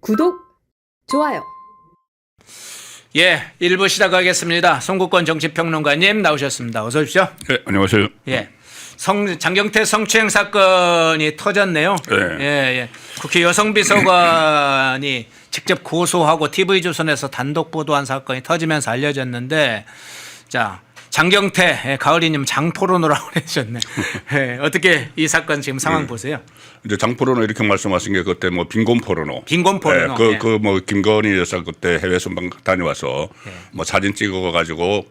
구독, 좋아요. 예, 1부 시작하겠습니다. 송국권 정치평론가님 나오셨습니다. 어서 오십시오. 네, 안녕하세요. 예, 장경태 성추행 사건이 터졌네요. 네. 예. 국회 여성비서관이 직접 고소하고 TV조선에서 단독 보도한 사건이 터지면서 알려졌는데, 자, 장경태 가을이님 장포론으라고 그러셨네. 예, 어떻게 이 사건 지금 상황 보세요? 이제 장포로노 이렇게 말씀하신 게 그때 뭐 빈곤포로노. 빈곤포로노. 네, 뭐 김건희 여사 그때 해외 순방 다녀와서 뭐 사진 찍어가지고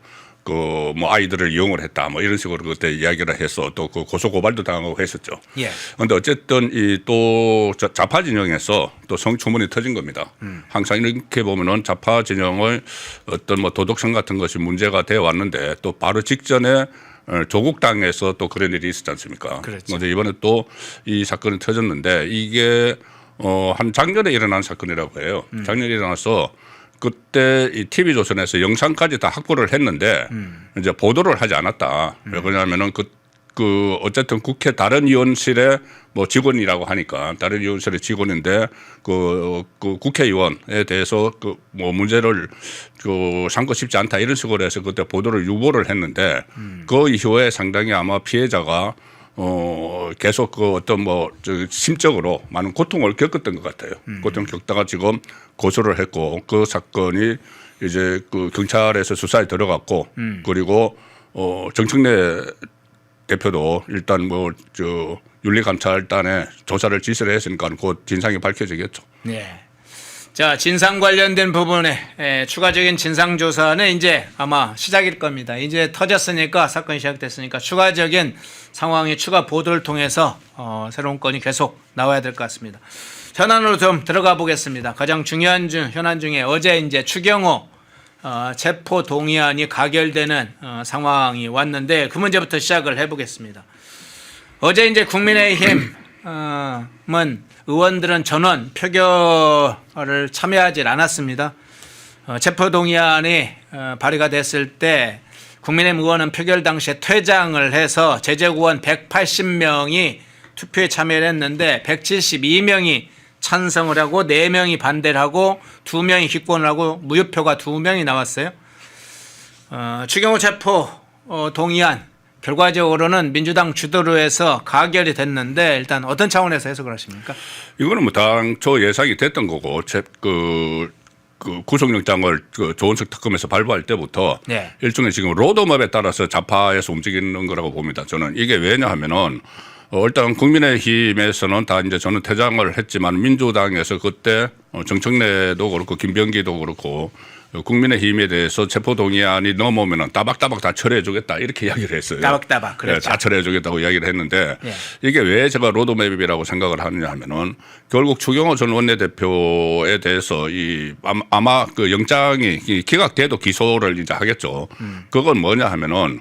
그 뭐 아이들을 이용을 했다 뭐 이런 식으로 그때 이야기를 해서 또 그 고소 고발도 당하고 했었죠. 예. 그런데 어쨌든 이 또 좌파 진영에서 또 성추문이 터진 겁니다. 항상 이렇게 보면은 좌파 진영의 어떤 뭐 도덕성 같은 것이 문제가 되어 왔는데 또 바로 직전에 조국 당에서 또 그런 일이 있었지 않습니까? 그렇죠. 먼저 이번에 또 이 사건이 터졌는데 이게 한 작년에 일어난 사건이라고 해요. 작년에 일어나서 그때 이 TV조선에서 영상까지 다 확보를 했는데 이제 보도를 하지 않았다. 왜 그러냐면은 그 어쨌든 국회 다른 의원실의 뭐 직원이라고 하니까 다른 의원실의 직원인데 그 국회의원에 대해서 그 뭐 문제를 그 삼고 싶지 않다 이런 식으로 해서 그때 보도를 유보를 했는데 그 이후에 상당히 아마 피해자가 계속 그 어떤 뭐 심적으로 많은 고통을 겪었던 것 같아요. 고통을 겪다가 지금 고소를 했고 그 사건이 이제 그 경찰에서 수사에 들어갔고 그리고 정청래 대표도 일단 뭐 윤리감찰단에 조사를 지시를 했으니까 곧 진상이 밝혀지겠죠. 네. 자, 진상 관련된 부분에 추가적인 진상 조사는 이제 아마 시작일 겁니다. 이제 터졌으니까 사건이 시작됐으니까 추가적인 상황의 추가 보도를 통해서 새로운 건이 계속 나와야 될 것 같습니다. 현안으로 좀 들어가 보겠습니다. 가장 중요한 현안 중에 어제 이제 추경호 체포 동의안이 가결되는 상황이 왔는데 그 문제부터 시작을 해보겠습니다. 어제 이제 국민의힘은 의원들은 전원 표결을 참여하지 않았습니다. 체포 동의안이 발의가 됐을 때 국민의힘 의원은 표결 당시에 퇴장을 해서 제적 의원 180명이 투표에 참여를 했는데 172명이 찬성을 하고 4명이 반대를 하고 2명이 기권을 하고 무효표가 2명이 나왔어요. 추경호 체포 동의안 결과적으로는 민주당 주도로 해서 가결이 됐는데 일단 어떤 차원에서 해석을 하십니까? 이거는 뭐 당초 예상이 됐던 거고 그 구속영장을 조은석 특검에서 발부할 때부터 네. 일종의 지금 로드맵에 따라서 좌파에서 움직이는 거라고 봅니다. 저는 이게 왜냐하면은 일단 국민의힘에서는 다 이제 저는 퇴장을 했지만 민주당에서 그때 정청래도 그렇고 김병기도 그렇고 국민의힘에 대해서 체포동의안이 넘어오면은 따박따박 다 처리해주겠다 이렇게 이야기를 했어요. 따박따박 그렇죠. 네, 다 처리해주겠다고 이야기를 했는데 네. 이게 왜 제가 로드맵이라고 생각을 하느냐 하면은 결국 추경호 전 원내대표에 대해서 아마 그 영장이 기각돼도 기소를 이제 하겠죠. 그건 뭐냐 하면은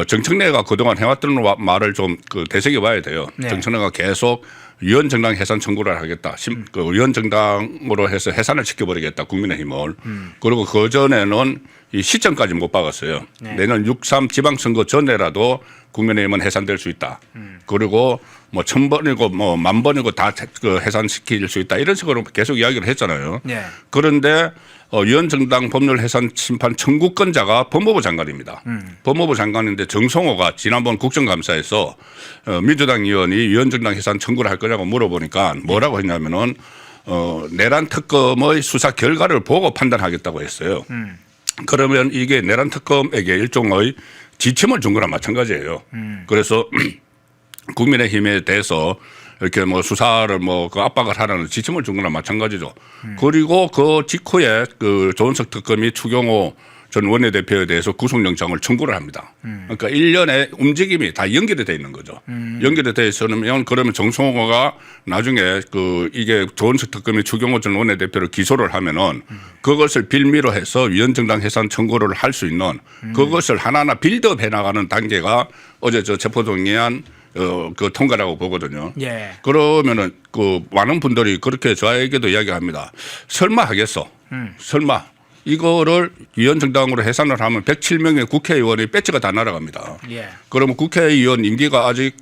정청래가 그동안 해왔던 말을 좀 되새겨 봐야 돼요. 네. 정청래가 계속 위원정당 해산 청구를 하겠다. 그 위원정당으로 해서 해산을 시켜버리겠다. 국민의힘을. 그리고 그전에는 이 시점까지 못 박았어요. 네. 내년 6.3 지방선거 전에라도 국민의힘은 해산될 수 있다. 그리고 뭐 1000번이고 뭐 10,000번이고 다 해산시킬 수 있다. 이런 식으로 계속 이야기를 했잖아요. 네. 그런데 위원정당 법률 해산 심판 청구권자가 법무부 장관입니다. 법무부 장관인데 정성호가 지난번 국정감사에서 민주당 의원이 위원정당 해산 청구를 할 거냐고 물어보니까 뭐라고 했냐면은 내란 특검의 수사 결과를 보고 판단하겠다고 했어요. 그러면 이게 내란 특검에게 일종의 지침을 준 거랑 마찬가지예요. 그래서 국민의힘에 대해서 이렇게 뭐 수사를 뭐 그 압박을 하라는 지침을 준 거랑 마찬가지죠. 그리고 그 직후에 그 조은석 특검이 추경호 전 원내대표에 대해서 구속영장을 청구를 합니다. 그러니까 일련의 움직임이 다 연결이 돼 있는 거죠. 연결이 돼 있으면 그러면 정성호가 나중에 이게 조은석 특검이 추경호 전 원내대표를 기소를 하면은 그것을 빌미로 해서 위원정당 해산 청구를 할 수 있는 그것을 하나하나 빌드업 해 나가는 단계가 어제 저 체포동의안 그 통과라고 보거든요. 예. 그러면은 많은 분들이 그렇게 저에게도 이야기합니다. 설마 하겠어? 설마 이거를 위원정당으로 해산을 하면 107명의 국회의원이 배지가 다 날아갑니다. 예. 그러면 국회의원 임기가 아직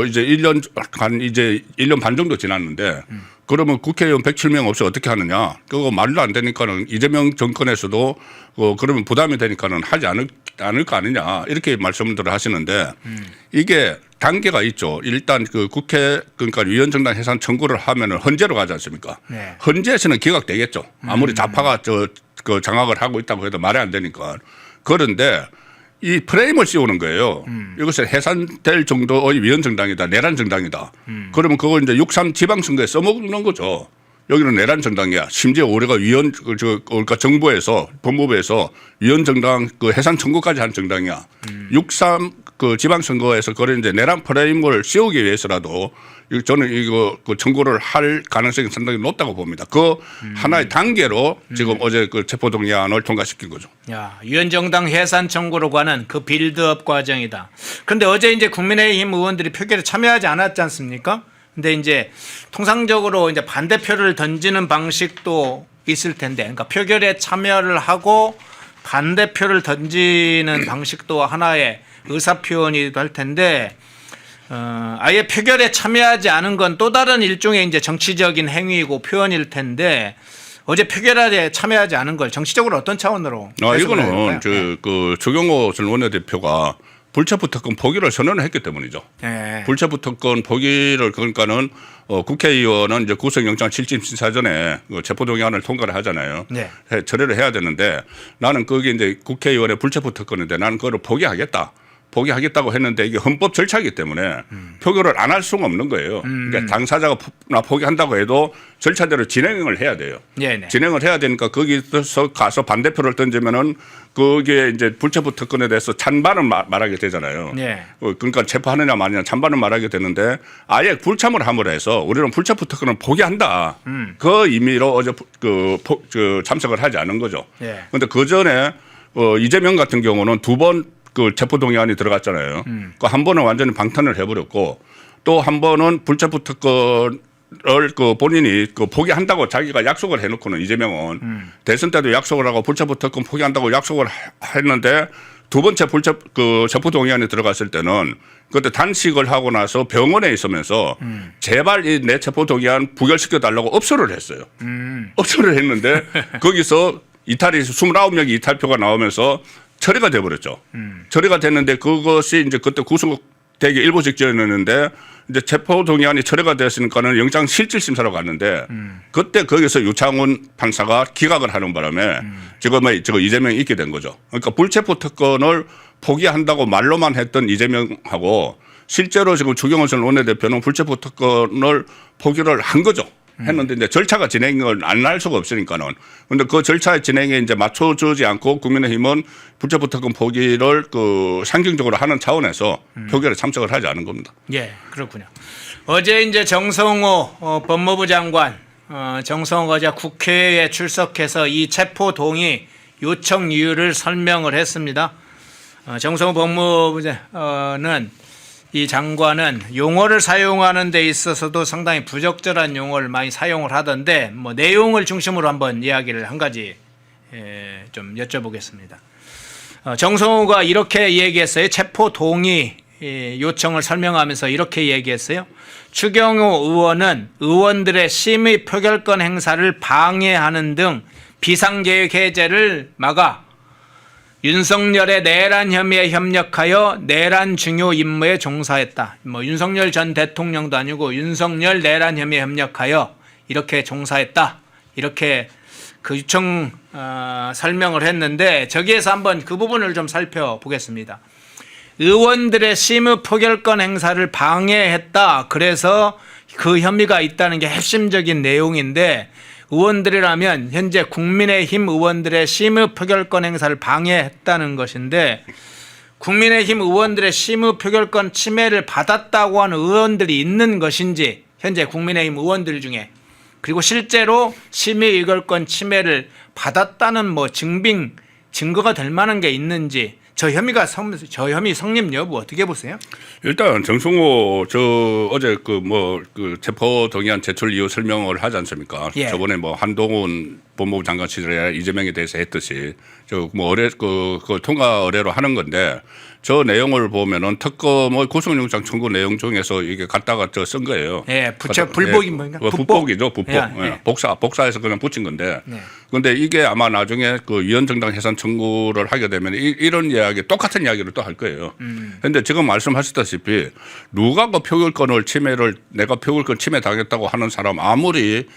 이제 1년 반 정도 지났는데 그러면 국회의원 107명 없이 어떻게 하느냐? 그거 말도 안 되니까는 이재명 정권에서도 그러면 부담이 되니까는 하지 않을 거 아니냐 이렇게 말씀들을 하시는데 이게 단계가 있죠. 일단 그 국회 그러니까 위원정당 해산 청구를 하면은 헌재로 가지 않습니까? 네. 헌재에서는 기각되겠죠. 아무리 좌파가 그 장악을 하고 있다고 해도 말이 안 되니까. 그런데 이 프레임을 씌우는 거예요. 이것을 해산될 정도의 위원정당이다, 내란 정당이다. 그러면 그걸 이제 6.3 지방선거에 써먹는 거죠. 여기는 내란 정당이야. 심지어 우리가 그러니까 정부에서 법무부에서 위원정당 그 해산 청구까지 한 정당이야. 6.3 그 지방선거에서 그런 이제 내란 프레임을 씌우기 위해서라도 저는 이거 그 청구를 할 가능성이 상당히 높다고 봅니다. 그 하나의 단계로 지금 어제 그 체포동의안을 통과시킨 거죠. 야, 위원정당 해산 청구로 가는 그 빌드업 과정이다. 그런데 어제 이제 국민의힘 의원들이 표결에 참여하지 않았지 않습니까? 근데 이제 통상적으로 이제 반대표를 던지는 방식도 있을 텐데, 그러니까 표결에 참여를 하고 반대표를 던지는 방식도 하나의 의사표현이기도 할 텐데, 아예 표결에 참여하지 않은 건 또 다른 일종의 이제 정치적인 행위이고 표현일 텐데, 어제 표결에 참여하지 않은 걸 정치적으로 어떤 차원으로? 이거는 그 조경호 전 원내대표가 불체포 특권 포기를 선언을 했기 때문이죠. 네. 불체포 특권 포기를 그러니까는 국회의원은 이제 구속영장 실질 심사 전에 체포동의안을 통과를 하잖아요. 네. 처리를 해야 되는데 나는 그게 이제 국회의원의 불체포 특권인데 나는 그거를 포기하겠다고 했는데 이게 헌법 절차이기 때문에 표결을 안 할 수가 없는 거예요. 그러니까 당사자가 포기한다고 해도 절차대로 진행을 해야 돼요. 네네. 진행을 해야 되니까 거기서 가서 반대표를 던지면은 그게 이제 불체포 특권에 대해서 찬반을 말하게 되잖아요. 네. 그러니까 체포하느냐 마느냐 찬반을 말하게 되는데 아예 불참을 함으로 해서 우리는 불체포 특권을 포기한다. 그 의미로 어제 참석을 하지 않은 거죠. 그런데 그 전에 이재명 같은 경우는 두 번 그 체포동의안이 들어갔잖아요. 그 한 번은 완전히 방탄을 해버렸고 또 한 번은 불체포 특권을 그 본인이 그 포기한다고 자기가 약속을 해놓고는 이재명은 대선 때도 약속을 하고 불체포 특권 포기한다고 약속을 했는데 두 번째 체포동의안이 들어갔을 때는 그때 단식을 하고 나서 병원에 있으면서 제발 이 내 체포동의안 부결시켜 달라고 업소를 했어요. 업소를 했는데 거기서 이탈이 29명이 이탈표가 나오면서 처리가 돼버렸죠. 처리가 됐는데 그것이 이제 그때 구속되기 일부 직전이었는데 이제 체포동의안이 처리가 됐으니까는 영장 실질 심사로 갔는데 그때 거기서 유창훈 판사가 기각을 하는 바람에 지금 이재명이 있게 된 거죠. 그러니까 불체포 특권을 포기한다고 말로만 했던 이재명하고 실제로 지금 주경호 전 원내대표는 불체포 특권을 포기를 한 거죠. 했는데 이제 절차가 진행을 안 할 수가 없으니까는. 근데 그 절차의 진행에 이제 맞춰주지 않고 국민의힘은 불체포 특권 포기를 그 상징적으로 하는 차원에서 표결에 참석을 하지 않은 겁니다. 예, 그렇군요. 어제 이제 정성호 법무부 장관, 정성호가 어제 국회에 출석해서 이 체포 동의 요청 이유를 설명을 했습니다. 정성호 법무부는 이 장관은 용어를 사용하는 데 있어서도 상당히 부적절한 용어를 많이 사용을 하던데 뭐 내용을 중심으로 한번 이야기를 한 가지 좀 여쭤보겠습니다. 정성호가 이렇게 얘기했어요. 체포 동의 요청을 설명하면서 이렇게 얘기했어요. 추경호 의원은 의원들의 심의 표결권 행사를 방해하는 등 비상계획 해제를 막아 윤석열의 내란 혐의에 협력하여 내란 중요 임무에 종사했다. 뭐 윤석열 전 대통령도 아니고 윤석열 내란 혐의에 협력하여 이렇게 종사했다. 이렇게 그 요청 설명을 했는데 저기에서 한번 그 부분을 좀 살펴보겠습니다. 의원들의 심의 표결권 행사를 방해했다. 그래서 그 혐의가 있다는 게 핵심적인 내용인데 의원들이라면 현재 국민의힘 의원들의 심의 표결권 행사를 방해했다는 것인데 국민의힘 의원들의 심의 표결권 침해를 받았다고 하는 의원들이 있는 것인지 현재 국민의힘 의원들 중에 그리고 실제로 심의 의결권 침해를 받았다는 뭐 증거가 될 만한 게 있는지 저 혐의 성립 여부 어떻게 보세요? 일단 정성호 어제 그 체포동의안 제출 이유 설명을 하지 않습니까? 예. 저번에 뭐 한동훈 법무부 장관 시절에 이재명에 대해서 했듯이 통과 의뢰로 하는 건데 저 내용을 보면은 특검의 구속영장 청구 내용 중에서 이게 갖다가 쓴 거예요. 예, 불복이 뭔가 북복이죠, 북복. 예, 예, 예. 복사해서 그냥 붙인 건데. 네. 그런데 이게 아마 나중에 그 위헌정당 해산 청구를 하게 되면 이런 이야기, 똑같은 이야기를 또 할 거예요. 그런데 지금 말씀하셨다시피 누가 그 표결권을 내가 표결권 침해 당했다고 하는 사람 아무리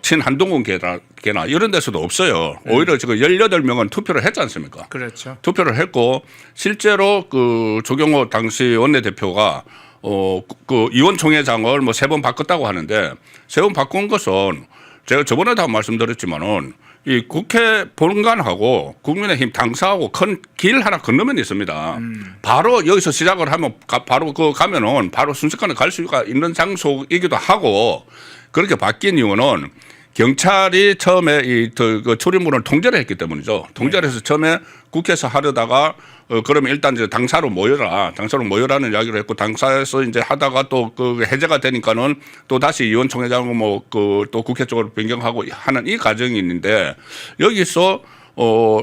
친한동훈 개나 이런 데서도 없어요. 오히려 지금 18명은 투표를 했지 않습니까? 그렇죠. 투표를 했고 실제로 그 조경호 당시 원내대표가 그 의원총회장을 뭐 3번 바꿨다고 하는데 3번 바꾼 것은 제가 저번에도 한번 말씀드렸지만은 이 국회 본관하고 국민의힘 당사하고 큰 길 하나 건너면 있습니다. 바로 여기서 시작을 하면 바로 가면은 바로 순식간에 갈 수가 있는 장소이기도 하고 그렇게 바뀐 이유는 경찰이 처음에 그 출입문을 통제를 했기 때문이죠. 통제를 해서 처음에 국회에서 하려다가 그러면 일단 이제 당사로 모여라는 이야기를 했고 당사에서 이제 하다가 또 그 해제가 되니까는 또 다시 의원총회장 또 국회 쪽으로 변경하고 하는 이 과정이 있는데 여기서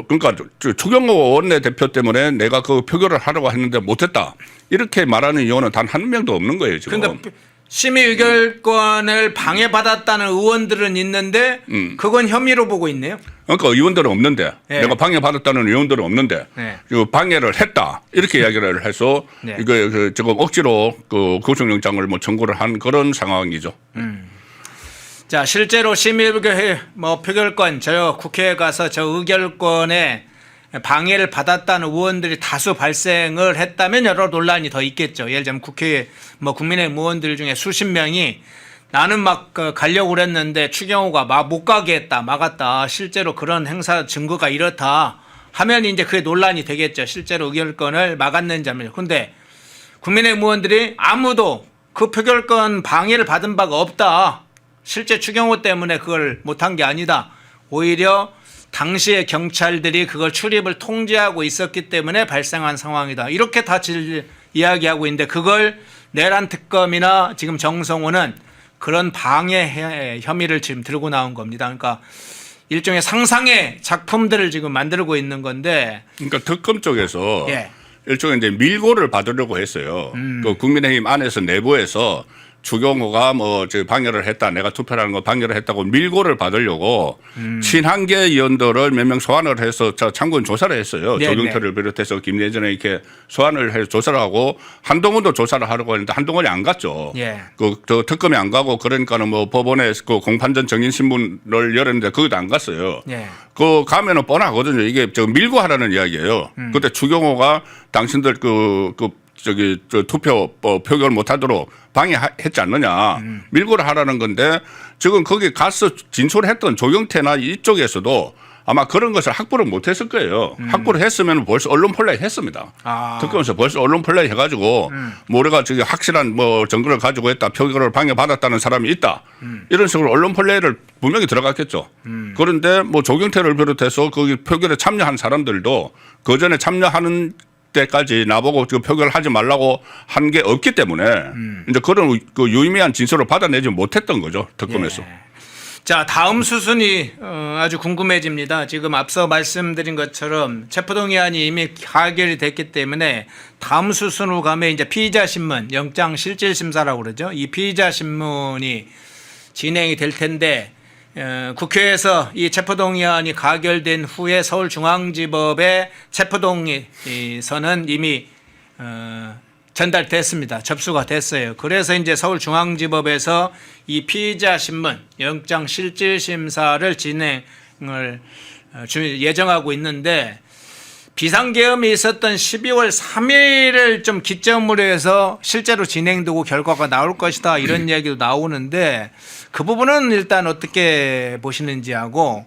그러니까 추경호 원내대표 때문에 내가 그 표결을 하려고 했는데 못했다 이렇게 말하는 이유는 단 한 명도 없는 거예요 지금. 그러니까 심의 의결권을 방해받았다는 의원들은 있는데 그건 혐의로 보고 있네요. 그러니까 의원들은 없는데 네. 내가 방해받았다는 의원들은 없는데 네. 방해를 했다 이렇게 이야기를 해서 네. 이거 지금 억지로 그 구속영장을 청구를 한 그런 상황이죠. 자, 실제로 심의 의결 표결권 저 국회에 가서 저 의결권에 방해를 받았다는 의원들이 다수 발생을 했다면 여러 논란이 더 있겠죠. 예를 들면 국회에 국민의힘 의원들 중에 수십 명이 나는 막 가려고 그랬는데 추경호가 못 가게 했다, 막았다. 실제로 그런 행사 증거가 이렇다 하면 이제 그게 논란이 되겠죠. 실제로 의결권을 막았는지 하면. 그런데 국민의힘 의원들이 아무도 그 표결권 방해를 받은 바가 없다. 실제 추경호 때문에 그걸 못한 게 아니다. 오히려 당시에 경찰들이 그걸 출입을 통제하고 있었기 때문에 발생한 상황이다. 이렇게 다 이야기하고 있는데 그걸 내란 특검이나 지금 정성호는 그런 방해 혐의를 지금 들고 나온 겁니다. 그러니까 일종의 상상의 작품들을 지금 만들고 있는 건데. 그러니까 특검 쪽에서 예. 일종의 이제 밀고를 받으려고 했어요. 그 국민의힘 안에서 내부에서 추경호가 방해를 했다. 내가 투표하는 거 방해를 했다고 밀고를 받으려고 친한계 의원들을 몇 명 소환을 해서 참고인 조사를 했어요. 네, 조경태를 비롯해서 김예전에 이렇게 소환을 해서 조사를 하고 한동훈도 조사를 하려고 했는데 한동훈이 안 갔죠. 예. 저 특검이 안 가고 그러니까는 법원에 그 공판전 정인신문을 열었는데 거기도 안 갔어요. 예. 그 가면은 뻔하거든요. 이게 밀고 하라는 이야기예요. 그때 추경호가 당신들 투표 표결 못하도록 방해했지 않느냐. 밀고를 하라는 건데 지금 거기 가서 진술했던 조경태나 이쪽에서도 아마 그런 것을 확보를 못했을 거예요. 확보를 했으면 벌써 언론 플레이 했습니다. 특검에서 벌써 언론 플레이 해가지고 우리가 저기 확실한 증거를 가지고 했다. 표결을 방해받았다는 사람이 있다. 이런 식으로 언론 플레이를 분명히 들어갔겠죠. 그런데 조경태를 비롯해서 거기 표결에 참여한 사람들도 그 전에 참여하는 때까지 나보고 지금 표결을 하지 말라고 한 게 없기 때문에 이제 그런 그 유의미한 진술을 받아내지 못했던 거죠. 특검에서. 예. 자, 다음 수순이 아주 궁금해집니다. 지금 앞서 말씀드린 것처럼 체포동의안이 이미 가결이 됐기 때문에 다음 수순으로 가면 이제 피의자 신문, 영장 실질 심사라고 그러죠. 이 피의자 신문이 진행이 될 텐데 국회에서 이 체포동의안이 가결된 후에 서울중앙지법에 체포동의서는 이미 전달됐습니다. 접수가 됐어요. 그래서 이제 서울중앙지법에서 이 피의자 신문 영장 실질 심사를 진행을 예정하고 있는데 비상계엄이 있었던 12월 3일을 좀 기점으로 해서 실제로 진행되고 결과가 나올 것이다 이런 얘기도 나오는데 그 부분은 일단 어떻게 보시는지 하고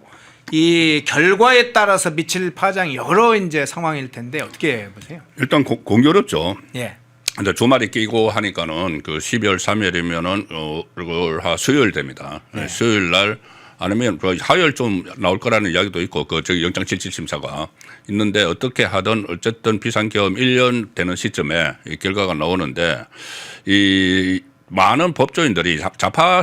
이 결과에 따라서 미칠 파장이 여러 이제 상황일 텐데 어떻게 보세요? 일단 공교롭죠. 예. 근데 주말이 끼고 하니까는 그 12월 3일이면은 수요일 됩니다. 네. 수요일 날 아니면 화요일 좀 나올 거라는 이야기도 있고 저기 영장 실질 심사가 있는데 어떻게 하든 어쨌든 비상계엄 1년 되는 시점에 이 결과가 나오는데 이 많은 법조인들이 좌파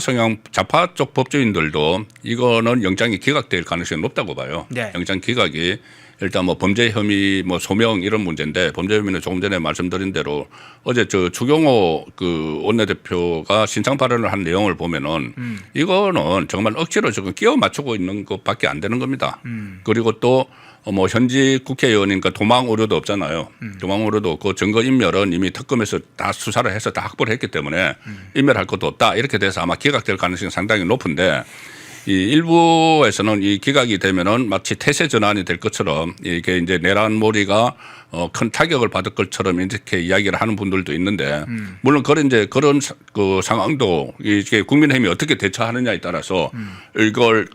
쪽 법조인들도 이거는 영장이 기각될 가능성이 높다고 봐요. 네. 영장 기각이 일단 뭐 범죄 혐의 뭐 소명 이런 문제인데 범죄 혐의는 조금 전에 말씀드린 대로 어제 저 추경호 그 원내대표가 신청 발언을 한 내용을 보면은 이거는 정말 억지로 지금 끼워 맞추고 있는 것밖에 안 되는 겁니다. 그리고 또 뭐 현직 국회의원이니까 도망 우려도 없잖아요. 도망 우려도 없고 증거 인멸은 이미 특검에서 다 수사를 해서 다 확보를 했기 때문에 인멸할 것도 없다. 이렇게 돼서 아마 기각될 가능성이 상당히 높은데 이 일부에서는 이 기각이 되면은 마치 태세 전환이 될 것처럼 이게 이제 내란몰이가 큰 타격을 받을 것처럼 이렇게 이야기를 하는 분들도 있는데 물론 그런 그 상황도 이게 국민의힘이 어떻게 대처하느냐에 따라서 이걸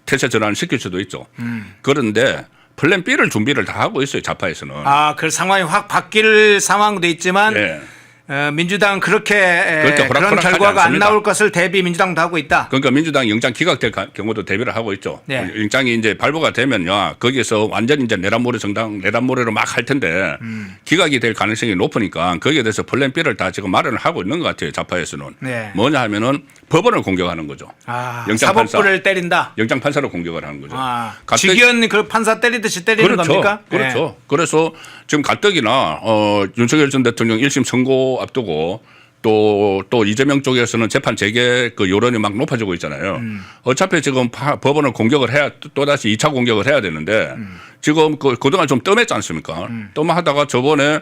태세 전환을 시킬 수도 있죠. 그런데 플랜 B를 준비를 다 하고 있어요. 좌파에서는. 그 상황이 확 바뀔 상황도 있지만 네. 민주당 그런 호락호락하지 결과가 안 않습니다. 나올 것을 대비 민주당도 하고 있다. 그러니까 민주당 영장 기각될 경우도 대비를 하고 있죠. 네. 영장이 이제 발부가 되면요, 거기에서 완전 이제 내란몰이로 막 할 텐데 기각이 될 가능성이 높으니까 거기에 대해서 플랜 B를 다 지금 마련을 하고 있는 것 같아요. 좌파에서는. 네. 뭐냐 하면은 법원을 공격하는 거죠. 사법부를 때린다. 영장 판사를 공격을 하는 거죠. 직위원 그 판사 때리듯이 때리는 그렇죠. 겁니까? 그렇죠. 네. 그래서 지금 가뜩이나 윤석열 전 대통령 1심 선고 앞두고 또 이재명 쪽에서는 재판 재개 그 여론이 막 높아지고 있잖아요. 어차피 지금 법원을 공격을 해야 또다시 2차 공격을 해야 되는데 지금 그동안 좀 뜸했지 않습니까? 뜸하다가 저번에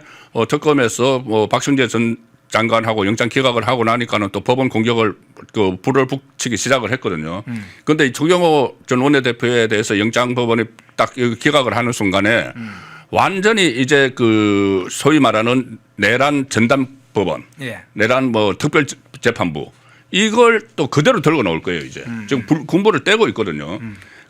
특검에서 박성재 전 장관하고 영장 기각을 하고 나니까는 또 법원 공격을 불을 붙이기 시작을 했거든요. 그런데 이 추경호 전 원내대표에 대해서 영장 법원이 딱 기각을 하는 순간에 완전히 이제 그 소위 말하는 내란 전담 법원, 내란 특별재판부 이걸 또 그대로 들고 나올 거예요 이제. 지금 군부를 떼고 있거든요.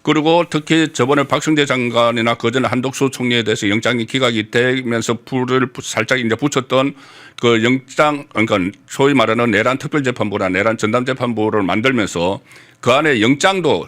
그리고 특히 저번에 박성재 장관이나 그전에 한덕수 총리에 대해서 영장이 기각이 되면서 불을 살짝 이제 붙였던 그 영장, 그러니까 소위 말하는 내란 특별재판부나 내란 전담재판부를 만들면서 그 안에 영장도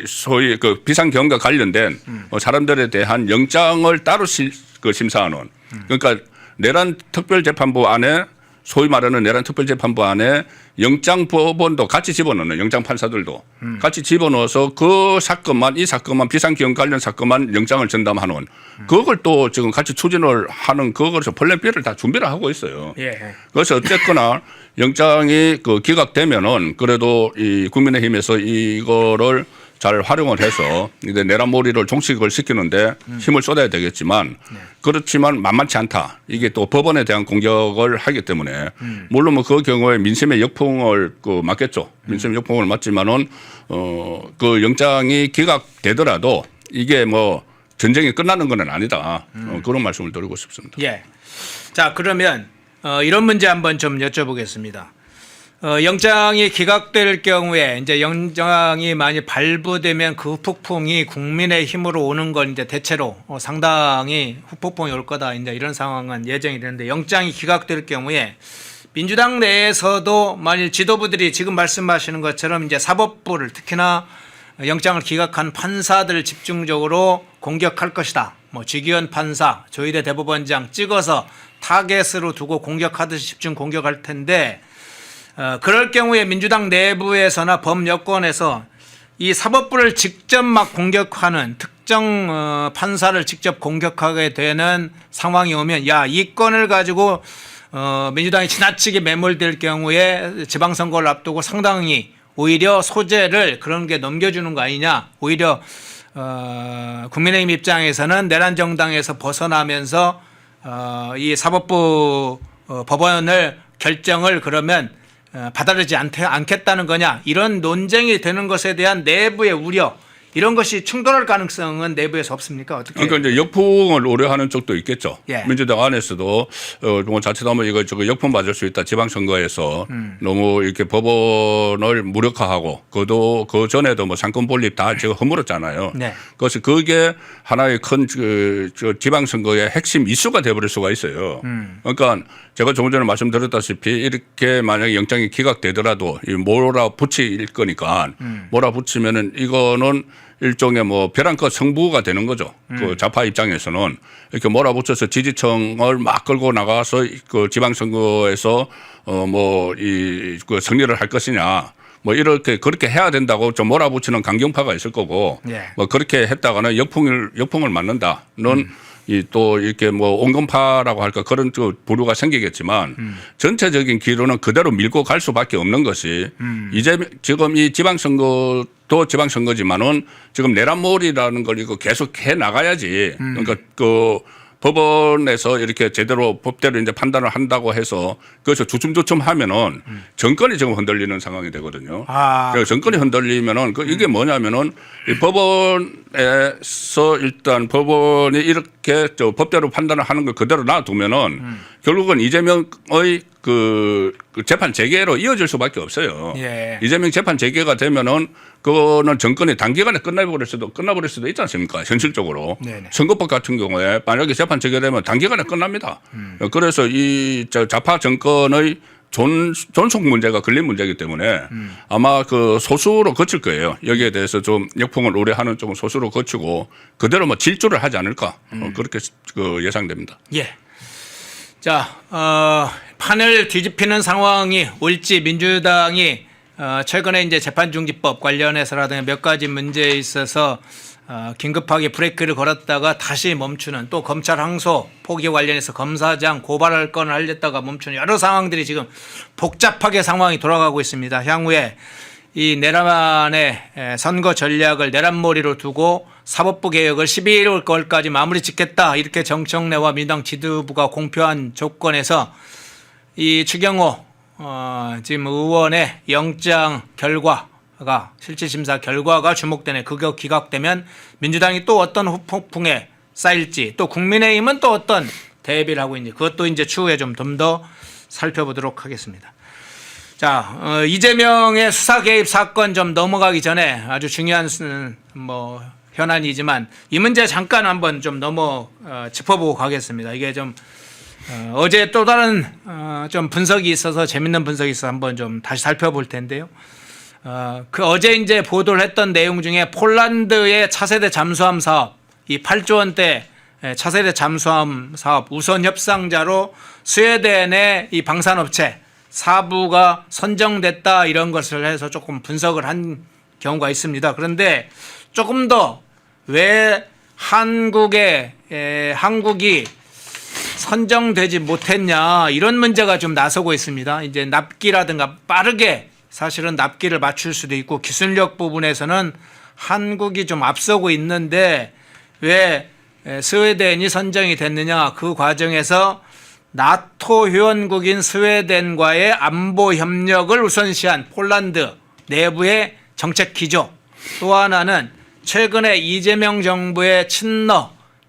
소위 비상경과 관련된 사람들에 대한 영장을 따로 심사하는 그러니까 내란 특별재판부 안에 소위 말하는 내란 특별재판부 안에 영장법원도 같이 집어넣는 영장 판사들도 같이 집어넣어서 그 사건만 이 사건만 비상기업 관련 사건만 영장을 전담하는 그걸 또 지금 같이 추진을 하는 그것을 플랜 B를 다 준비를 하고 있어요. 그래서 어쨌거나 영장이 기각되면은 그래도 이 국민의힘에서 이거를 잘 활용을 해서 이제 내란몰이를 종식을 시키는데 힘을 쏟아야 되겠지만 그렇지만 만만치 않다. 이게 또 법원에 대한 공격을 하기 때문에 물론 뭐 그 경우에 민심의 역풍을 맞겠죠. 민심의 역풍을 맞지만은 그 영장이 기각되더라도 이게 뭐 전쟁이 끝나는 건 아니다. 그런 말씀을 드리고 싶습니다. 예. 자 그러면 이런 문제 한번 좀 여쭤보겠습니다. 영장이 기각될 경우에 이제 영장이 많이 발부되면 그 후폭풍이 국민의 힘으로 오는 건 이제 대체로 상당히 후폭풍이 올 거다 이제 이런 상황은 예정이 되는데 영장이 기각될 경우에 민주당 내에서도 만일 지도부들이 지금 말씀하시는 것처럼 이제 사법부를 특히나 영장을 기각한 판사들을 집중적으로 공격할 것이다. 뭐 지기현 판사, 조희대 대법원장 찍어서 타겟으로 두고 공격하듯이 집중 공격할 텐데. 그럴 경우에 민주당 내부에서나 범여권에서 이 사법부를 직접 막 공격하는 특정 판사를 직접 공격하게 되는 상황이 오면 이 건을 가지고 민주당이 지나치게 매몰될 경우에 지방선거를 앞두고 상당히 오히려 소재를 그런 게 넘겨주는 거 아니냐. 오히려 국민의힘 입장에서는 내란 정당에서 벗어나면서 이 사법부 법원을 결정을 그러면 받아들이지 않겠다는 거냐 이런 논쟁이 되는 것에 대한 내부의 우려 이런 것이 충돌할 가능성은 내부에서 없습니까? 어떻게? 그러니까 이제 역풍을 우려하는 쪽도 있겠죠. 예. 민주당 안에서도 뭐 자칫하면 이거 역풍 맞을 수 있다. 지방선거에서 너무 이렇게 법원을 무력화하고 그 전에도 뭐 상권 분립 다 지금 허물었잖아요. 네. 그래서 그게 하나의 큰 지방선거의 핵심 이슈가 되어버릴 수가 있어요. 그러니까 제가 조금 전에 말씀드렸다시피 이렇게 만약에 영장이 기각되더라도 몰아붙일 거니까 몰아붙이면은 이거는 일종의 뭐 벼랑끝 승부가 되는 거죠. 그 좌파 입장에서는 이렇게 몰아붙여서 지지층을 막 끌고 나가서 그 지방선거에서 그 승리를 할 것이냐. 뭐 이렇게 그렇게 해야 된다고 좀 몰아붙이는 강경파가 있을 거고 예. 뭐 그렇게 했다가는 역풍을 맞는다는 이 또 이렇게 뭐 온건파라고 할까 그런 또 부류가 생기겠지만 전체적인 기류는 그대로 밀고 갈 수밖에 없는 것이 이제 지금 이 지방선거도 지방선거지만은 지금 내란몰이라는 걸 이거 계속 해 나가야지 그러니까 그 법원에서 이렇게 제대로 법대로 이제 판단을 한다고 해서 그래서 주춤주춤 하면은 정권이 지금 흔들리는 상황이 되거든요. 그래서 정권이 흔들리면은 이게 뭐냐면은 이 법원에서 일단 법원이 이렇게 법대로 판단을 하는 걸 그대로 놔두면은 결국은 이재명의 그 재판 재개로 이어질 수밖에 없어요. 예. 이재명 재판 재개가 되면은 그거는 정권이 단기간에 끝나버릴 수도 있지 않습니까? 현실적으로. 네네. 선거법 같은 경우에 만약에 재판 재개되면 단기간에 끝납니다. 그래서 이 좌파 정권의 존속 문제가 걸린 문제이기 때문에 아마 그 소수로 거칠 거예요. 여기에 대해서 좀 역풍을 우려하는 쪽은 소수로 거치고 그대로 뭐 질주를 하지 않을까 그렇게 그 예상됩니다. 예. 자, 판을 뒤집히는 상황이 올지 민주당이 최근에 이제 재판중지법 관련해서라든가 몇 가지 문제에 있어서 긴급하게 브레이크를 걸었다가 다시 멈추는 또 검찰 항소 포기 관련해서 검사장 고발할 건을 하려다가 멈추는 여러 상황들이 지금 복잡하게 상황이 돌아가고 있습니다. 향후에 이 내란의 선거 전략을 내란몰이로 두고 사법부 개혁을 12월까지 마무리 짓겠다 이렇게 정청래와 민주당 지도부가 공표한 조건에서 이 추경호 지금 의원의 영장 결과가 실질심사 결과가 주목되네. 그거 기각되면 민주당이 또 어떤 후폭풍에 쌓일지 또 국민의힘은 또 어떤 대비를 하고 있는지 그것도 이제 추후에 좀 더 살펴보도록 하겠습니다. 자, 이재명의 수사 개입 사건 좀 넘어가기 전에 아주 중요한 뭐 현안이지만 이 문제 잠깐 한번 좀 짚어보고 가겠습니다. 이게 좀 어제 또 다른 좀 분석이 있어서 재밌는 분석이 있어서 한번 좀 다시 살펴볼 텐데요. 그 어제 이제 보도를 했던 내용 중에 폴란드의 차세대 잠수함 사업, 이 8조 원대 차세대 잠수함 사업 우선 협상자로 스웨덴의 이 방산업체 사부가 선정됐다 이런 것을 해서 조금 분석을 한 경우가 있습니다. 그런데 조금 더 왜 한국이 선정되지 못했냐 이런 문제가 좀 나서고 있습니다. 이제 납기라든가 빠르게 사실은 납기를 맞출 수도 있고 기술력 부분에서는 한국이 좀 앞서고 있는데 왜 스웨덴이 선정이 됐느냐 그 과정에서 나토 회원국인 스웨덴과의 안보 협력을 우선시한 폴란드 내부의 정책 기조 또 하나는 최근에 이재명 정부의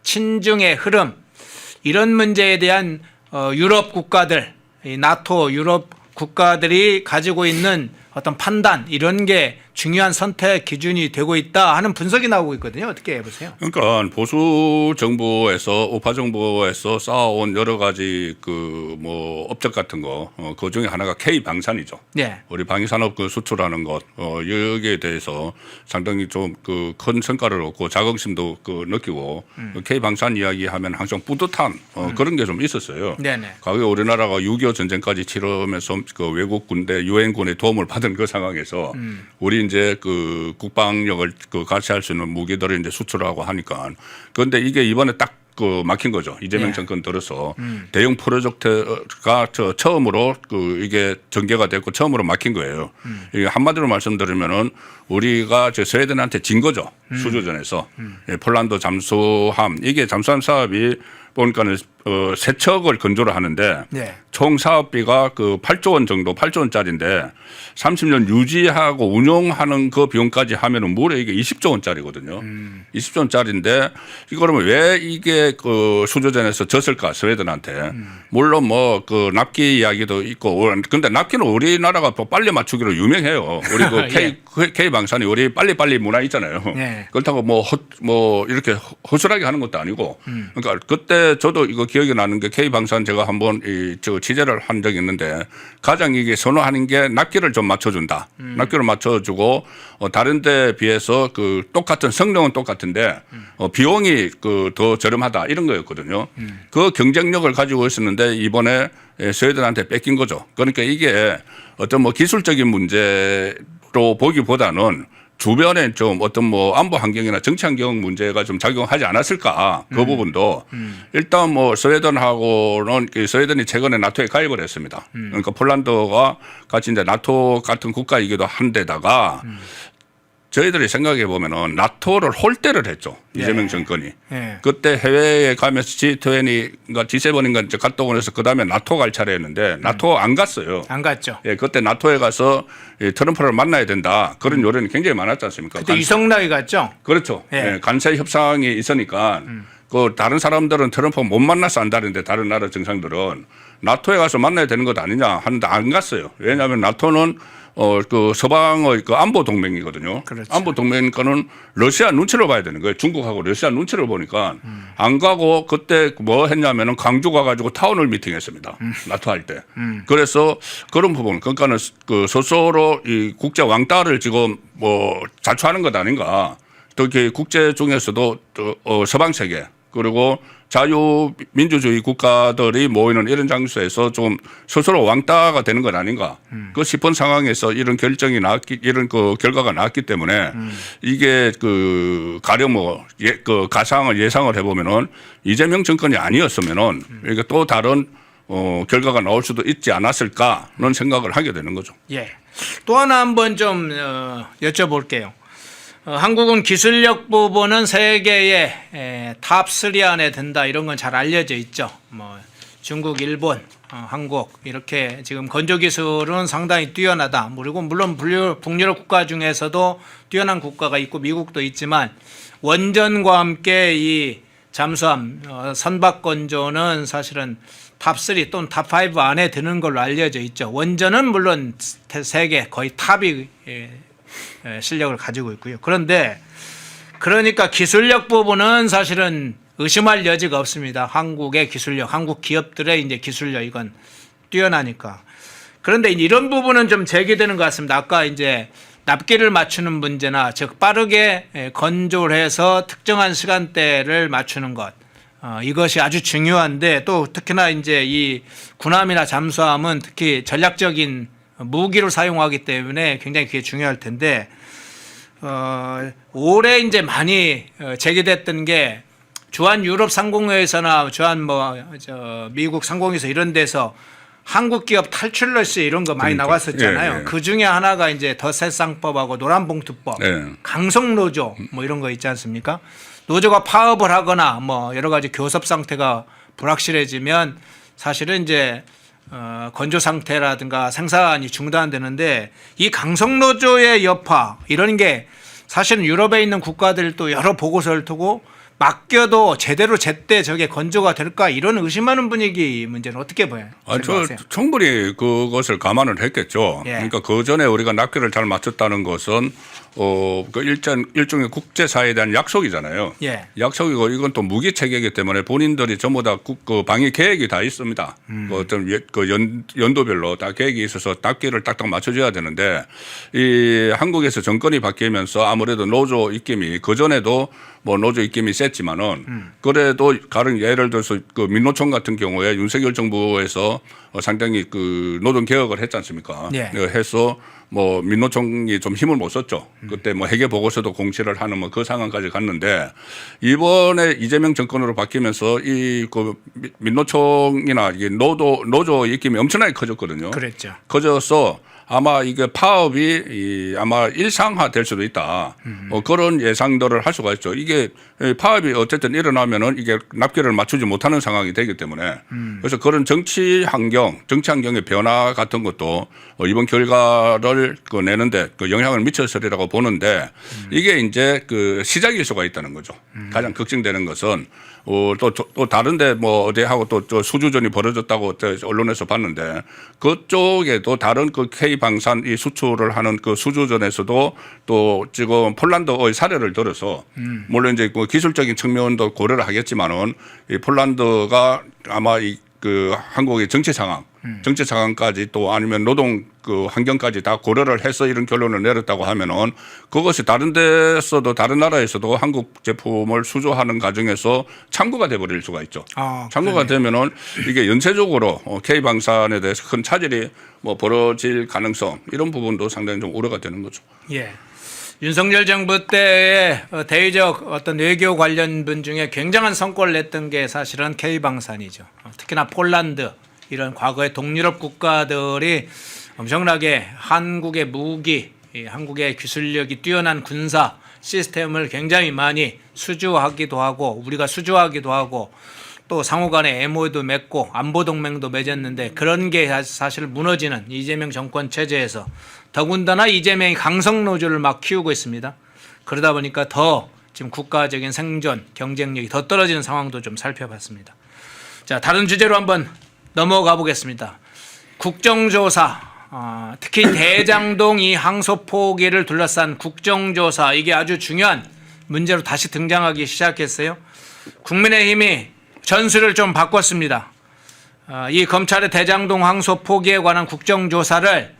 친중의 흐름 이런 문제에 대한 유럽 국가들 나토 유럽 국가들이 가지고 있는 어떤 판단 이런 게 중요한 선택 기준이 되고 있다 하는 분석이 나오고 있거든요. 어떻게 해보세요? 그러니까 보수 정부에서 우파 정부에서 쌓아온 여러 가지 그 뭐 업적 같은 거 그 중에 하나가 K 방산이죠. 네. 우리 방위산업 그 수출하는 것 여기에 대해서 상당히 좀 그 큰 성과를 얻고 자긍심도 그 느끼고 K 방산 이야기하면 항상 뿌듯한 그런 게 좀 있었어요. 네네. 과거에 우리나라가 6.25 전쟁까지 치르면서 그 외국 군대 유엔군의 도움을 받은 그 상황에서 우리 이제 그 국방력을 그 가시할 수 있는 무기들을 이제 수출하고 하니까 그런데 이게 이번에 딱 그 막힌 거죠. 이재명 네. 정권 들어서 대형 프로젝트가 처음으로 그 이게 전개가 됐고 처음으로 막힌 거예요. 이게 한마디로 말씀드리면은 우리가 저 스웨덴한테 진 거죠. 수조전에서 폴란드 잠수함 이게 잠수함 사업이 보니까는 세척을 건조를 하는데 네. 총 사업비가 그 8조 원 정도 8조 원짜리인데 30년 유지하고 운영하는 그 비용까지 하면은 무려 이게 20조 원짜리거든요. 20조 원짜리인데 이거는 왜 이게 그 수조전에서 졌을까 스웨덴한테 물론 뭐 그 납기 이야기도 있고 근데 납기는 우리나라가 빨리 맞추기로 유명해요. 우리 그 K 방산이 우리 빨리빨리 문화 있잖아요. 네. 그렇다고 뭐 이렇게 허술하게 하는 것도 아니고 그러니까 그때 저도 이거 기억이 나는 게 K 방산 제가 한번 저 취재를 한 적이 있는데 가장 이게 선호하는 게 납기를 좀 맞춰준다. 납기를 맞춰주고 다른 데 비해서 그 똑같은 성능은 똑같은데 비용이 그 더 저렴하다 이런 거였거든요. 그 경쟁력을 가지고 있었는데 이번에 스웨덴한테 뺏긴 거죠. 그러니까 이게 어떤 뭐 기술적인 문제로 보기보다는 주변에 좀 어떤 뭐 안보 환경이나 정치 환경 문제가 좀 작용하지 않았을까 그 부분도 일단 뭐 스웨덴하고는 스웨덴이 최근에 나토에 가입을 했습니다. 그러니까 폴란드가 같이 이제 나토 같은 국가이기도 한데다가 저희들이 생각해 보면은 나토를 홀대를 했죠. 이재명 정권이. 그때 해외에 가면서 G20인가 G7인가 이제 갔다 오고 나서 그다음에 나토 갈 차례였는데 나토 안 갔어요. 안 갔죠. 예, 그때 나토에 가서 트럼프를 만나야 된다. 그런 요령이 굉장히 많았지 않습니까? 그때 이성락이 갔죠. 그렇죠. 예, 간세 협상이 있으니까 그 다른 사람들은 트럼프 못 만나서 안다는데 다른 나라 정상들은 나토에 가서 만나야 되는 것 아니냐 하는데 안 갔어요. 왜냐하면 나토는 그 서방의 그 안보 동맹이거든요. 그렇죠. 안보 동맹이니까는 러시아 눈치를 봐야 되는 거예요. 중국하고 러시아 눈치를 보니까 안 가고 그때 뭐 했냐면은 광주 가가지고 타운홀 미팅했습니다. 나토 할 때. 그래서 그런 부분, 그러니까는 그 스스로 이 국제 왕따를 지금 뭐 자초하는 것 아닌가. 특히 국제 중에서도 또 서방 세계 그리고 자유민주주의 국가들이 모이는 이런 장소에서 좀 스스로 왕따가 되는 것 아닌가. 그 싶은 상황에서 이런 결정이 나왔기, 이런 그 결과가 나왔기 때문에 이게 그 가령 뭐 그 가상을 예상을 해보면은 이재명 정권이 아니었으면은 이게 또 다른 결과가 나올 수도 있지 않았을까는 생각을 하게 되는 거죠. 예. 또 하나 한번 좀 여쭤볼게요. 한국은 기술력 부분은 세계의 탑3 안에 든다 이런 건 잘 알려져 있죠. 뭐 중국, 일본, 한국 이렇게 지금 건조 기술은 상당히 뛰어나다. 그리고 물론 북유럽 국가 중에서도 뛰어난 국가가 있고 미국도 있지만 원전과 함께 이 잠수함 선박 건조는 사실은 탑3 또는 탑5 안에 드는 걸로 알려져 있죠. 원전은 물론 세계 거의 탑이 실력을 가지고 있고요. 그런데 그러니까 기술력 부분은 사실은 의심할 여지가 없습니다. 한국의 기술력, 한국 기업들의 이제 기술력 이건 뛰어나니까. 그런데 이런 부분은 좀 제기되는 것 같습니다. 아까 이제 납기를 맞추는 문제나 즉 빠르게 건조를 해서 특정한 시간대를 맞추는 것. 이것이 아주 중요한데 또 특히나 이제 이 군함이나 잠수함은 특히 전략적인 무기를 사용하기 때문에 굉장히 그게 중요할 텐데 올해 이제 많이 제기됐던 게 주한 유럽 상공회에서나 주한 미국 상공회에서 이런 데서 한국 기업 탈출 러시 이런 거 많이 나왔었잖아요. 그 중에 하나가 이제 덧세쌍법하고 노란봉투법, 강성노조 뭐 이런 거 있지 않습니까? 노조가 파업을 하거나 뭐 여러 가지 교섭 상태가 불확실해지면 사실은 이제 건조 상태라든가 생산이 중단되는데 이 강성노조의 여파 이런 게 사실은 유럽에 있는 국가들도 여러 보고서를 두고 맡겨도 제대로 제때 저게 건조가 될까 이런 의심하는 분위기 문제는 어떻게 보여요? 충분히 그것을 감안을 했겠죠. 그러니까 그 전에 우리가 납기를 잘 맞췄다는 것은 그 일종의 국제사회에 대한 약속이잖아요. 약속이고 이건 또 무기 체계이기 때문에 본인들이 전부 다 그 방위 계획이 다 있습니다. 어떤 그 연도별로 다 계획이 있어서 납기를 딱딱 맞춰줘야 되는데 이 한국에서 정권이 바뀌면서 아무래도 노조 입김이 그 전에도 뭐 노조 입김이 셌지만은 그래도 가령 예를 들어서 그 민노총 같은 경우에 윤석열 정부에서 상당히 그 노동 개혁을 했지 않습니까? 해서 뭐 민노총이 좀 힘을 못 썼죠. 그때 뭐 회계 보고서도 공시를 하는 뭐 그 상황까지 갔는데 이번에 이재명 정권으로 바뀌면서 이 그 민노총이나 이게 노조 입김이 엄청나게 커졌거든요. 그랬죠. 커져서 아마 이게 파업이 아마 일상화 될 수도 있다. 그런 예상들을 할 수가 있죠. 이게 파업이 어쨌든 일어나면은 이게 납기를 맞추지 못하는 상황이 되기 때문에 그래서 그런 정치 환경의 변화 같은 것도 이번 결과를 내는데 그 영향을 미쳤으리라고 보는데 이게 이제 그 시작일 수가 있다는 거죠. 가장 걱정되는 것은 또 다른데 뭐 어디 하고 또 수주전이 벌어졌다고 언론에서 봤는데 그쪽에도 다른 그 K 방산 이 수출을 하는 그 수주전에서도 또 지금 폴란드의 사례를 들어서 물론 이제 그 기술적인 측면도 고려를 하겠지만은 이 폴란드가 아마 이 그 한국의 정치 상황 정치 상황까지 또 아니면 노동 그 환경까지 다 고려를 해서 이런 결론을 내렸다고 하면은 그것이 다른 데서도 다른 나라에서도 한국 제품을 수주하는 과정에서 참고가 돼버릴 수가 있죠. 참고가 되면은 이게 연쇄적으로 K방산에 대해서 큰 차질이 뭐 벌어질 가능성 이런 부분도 상당히 좀 우려가 되는 거죠. 예. 윤석열 정부 때의 대외적 어떤 외교 관련 분 중에 굉장한 성과를 냈던 게 사실은 K방산이죠. 특히나 폴란드 이런 과거의 동유럽 국가들이 엄청나게 한국의 무기, 한국의 기술력이 뛰어난 군사 시스템을 굉장히 많이 수주하기도 하고 우리가 수주하기도 하고 또 상호간에 MOU도 맺고 안보동맹도 맺었는데 그런 게 사실 무너지는 이재명 정권 체제에서 더군다나 이재명이 강성노조를 막 키우고 있습니다. 그러다 보니까 더 지금 국가적인 생존, 경쟁력이 더 떨어지는 상황도 좀 살펴봤습니다. 자, 다른 주제로 한번 넘어가 보겠습니다. 국정조사, 특히 대장동 이 항소 포기를 둘러싼 국정조사 이게 아주 중요한 문제로 다시 등장하기 시작했어요. 국민의힘이 전술을 좀 바꿨습니다. 이 검찰의 대장동 항소 포기에 관한 국정조사를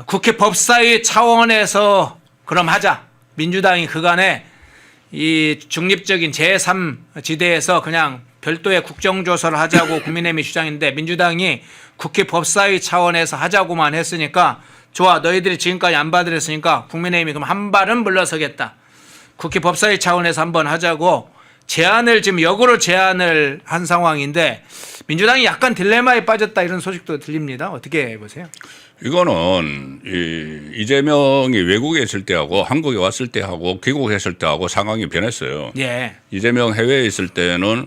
국회 법사위 차원에서 그럼 하자. 민주당이 그간에 이 중립적인 제3지대에서 그냥 별도의 국정조사를 하자고 국민의힘이 주장인데 민주당이 국회 법사위 차원에서 하자고만 했으니까 좋아 너희들이 지금까지 안 받으랬으니까 국민의힘이 그럼 한 발은 물러서겠다. 국회 법사위 차원에서 한번 하자고 제안을 지금 역으로 제안을 한 상황인데 민주당이 약간 딜레마에 빠졌다 이런 소식도 들립니다. 어떻게 보세요? 이거는 이재명이 외국에 있을 때하고 한국에 왔을 때하고 귀국했을 때하고 상황이 변했어요. 예. 이재명 해외에 있을 때는